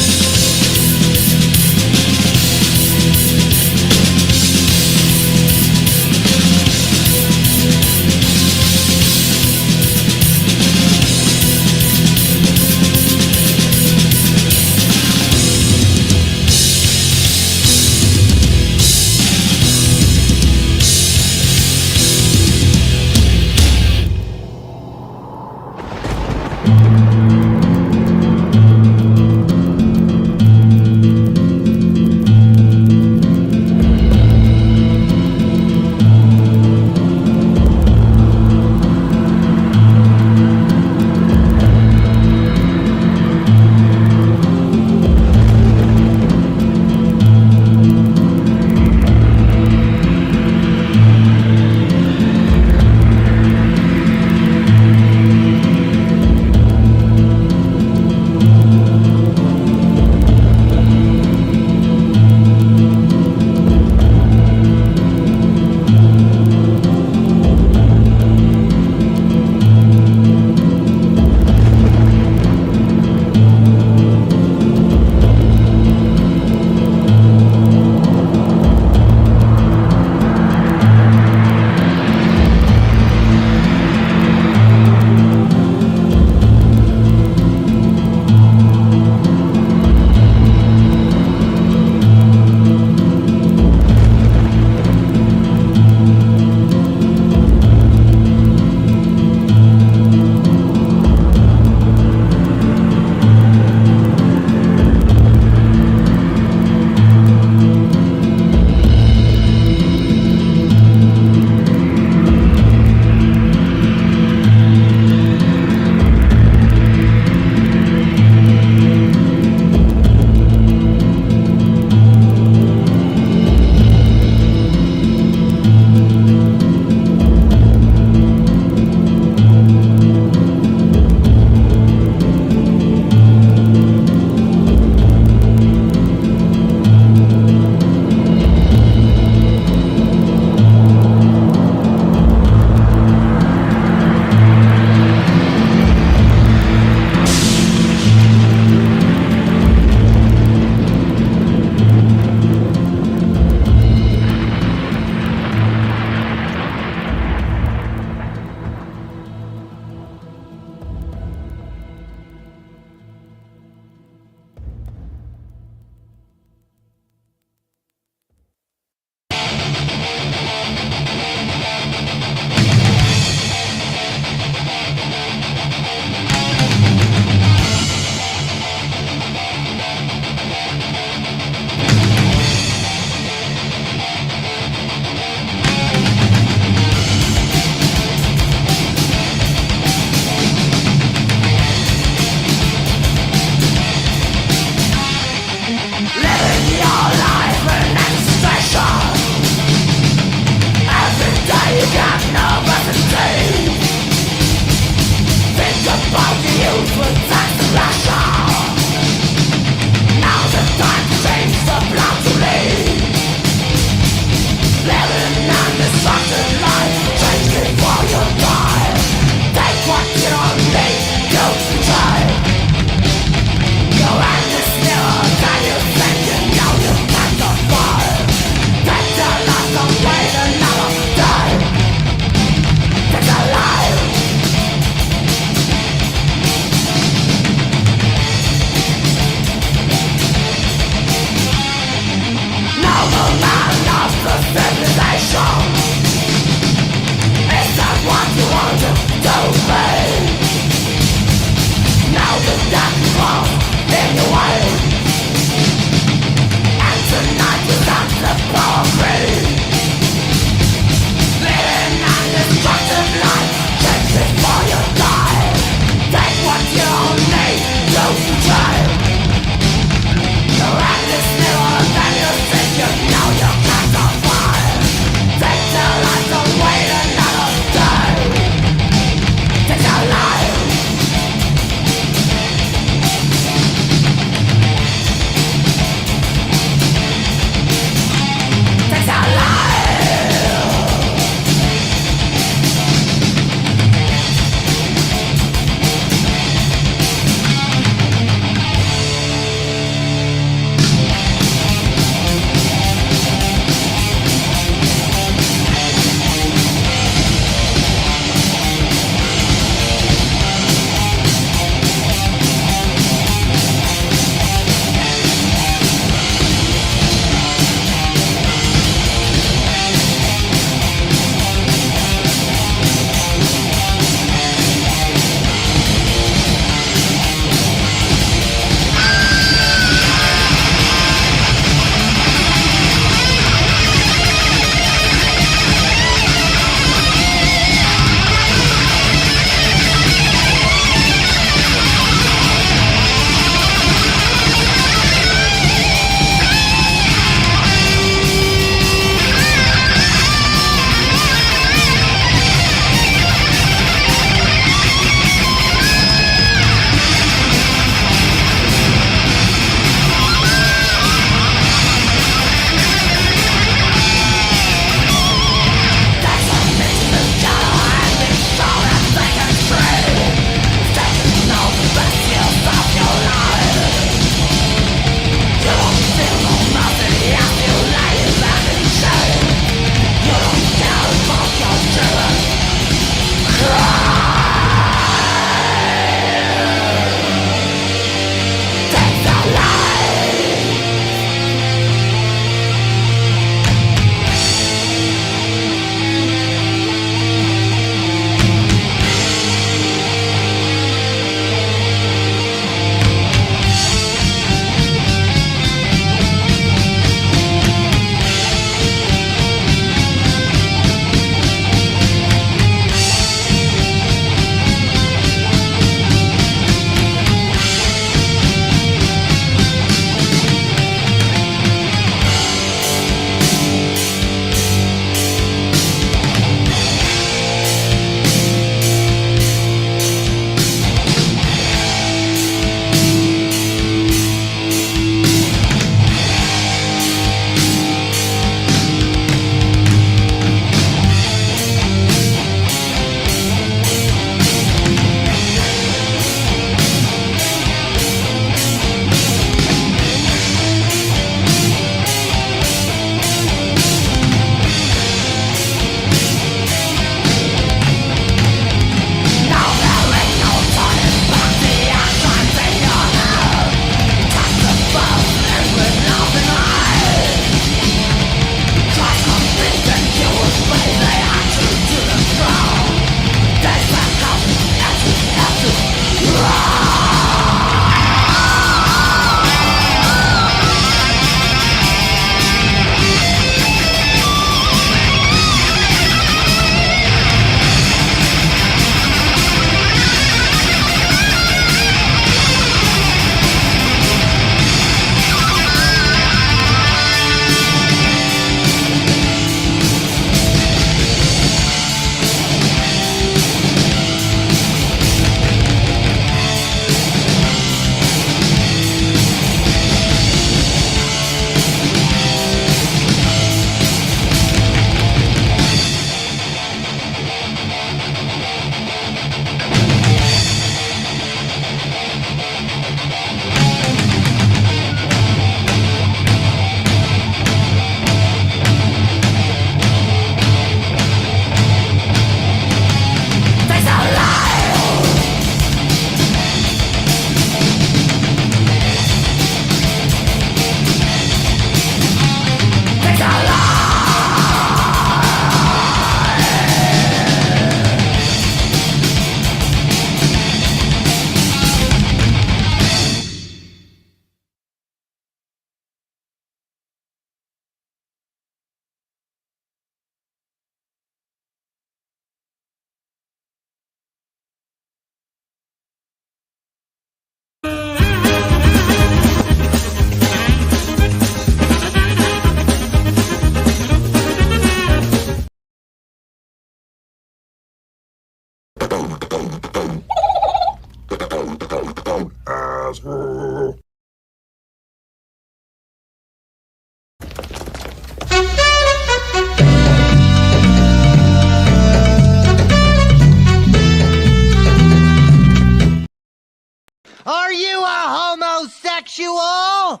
Sexual!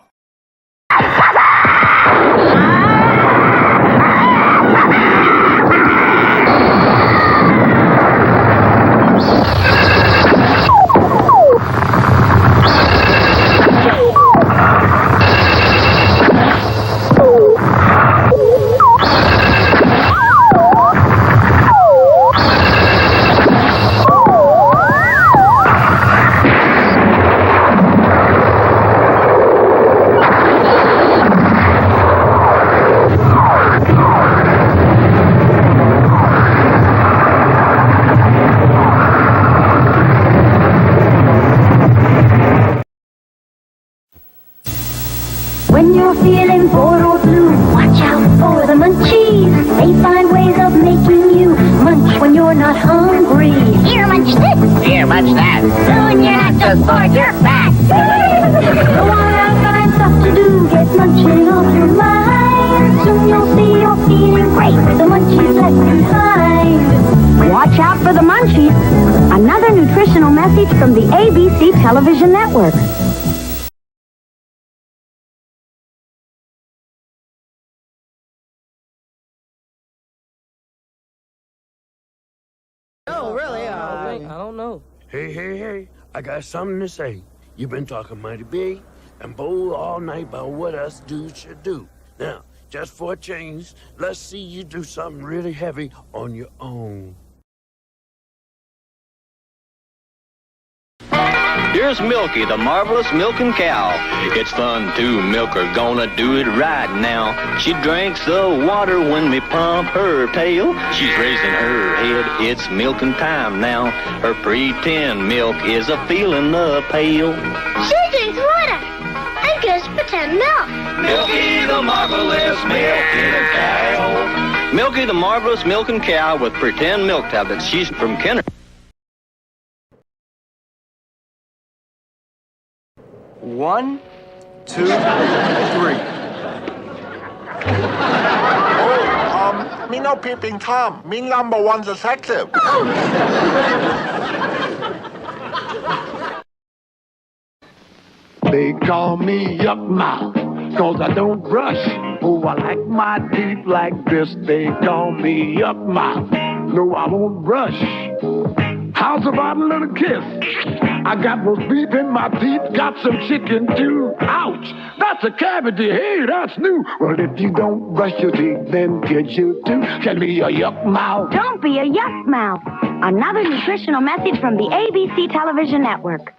When you're feeling bored or blue, watch out for the munchies. They find ways of making you munch when you're not hungry. Here, munch this. Here, munch that. Soon you're not just bored, you're fat. Go on out, find stuff to do. Get munching off your mind. Soon you'll see you're feeling great. The munchies left behind. Watch out for the munchies. Another nutritional message from the ABC television network. Oh, really? I don't know. Hey, I got something to say. You've been talking mighty big and bold all night about what us dudes should do. Now, just for a change, let's see you do something really heavy on your own. Here's Milky, the marvelous milking cow. It's fun to milk her, gonna do it right now. She drinks the water when we pump her tail. She's raising her head, it's milking time now. Her pretend milk is a feeling the pail. She drinks water and gives pretend milk. Milky, the marvelous milking cow. Milky, the marvelous milking cow with pretend milk tablets. She's from Kenner. 1, 2, 3. Me no peeping Tom. Me number one detective. They call me Yuck Mouth, 'cause I don't brush. Oh, I like my teeth like this. They call me Yuck Mouth. No, I won't brush. How's about a little kiss? I got roast beef in my teeth, got some chicken too. Ouch, that's a cavity. Hey, that's new. Well, if you don't brush your teeth, then get you too. Can be a yuck mouth. Don't be a yuck mouth. Another nutritional message from the ABC television network.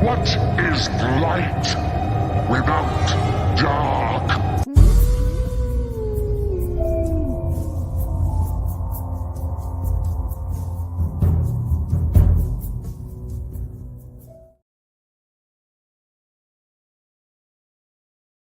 What is light without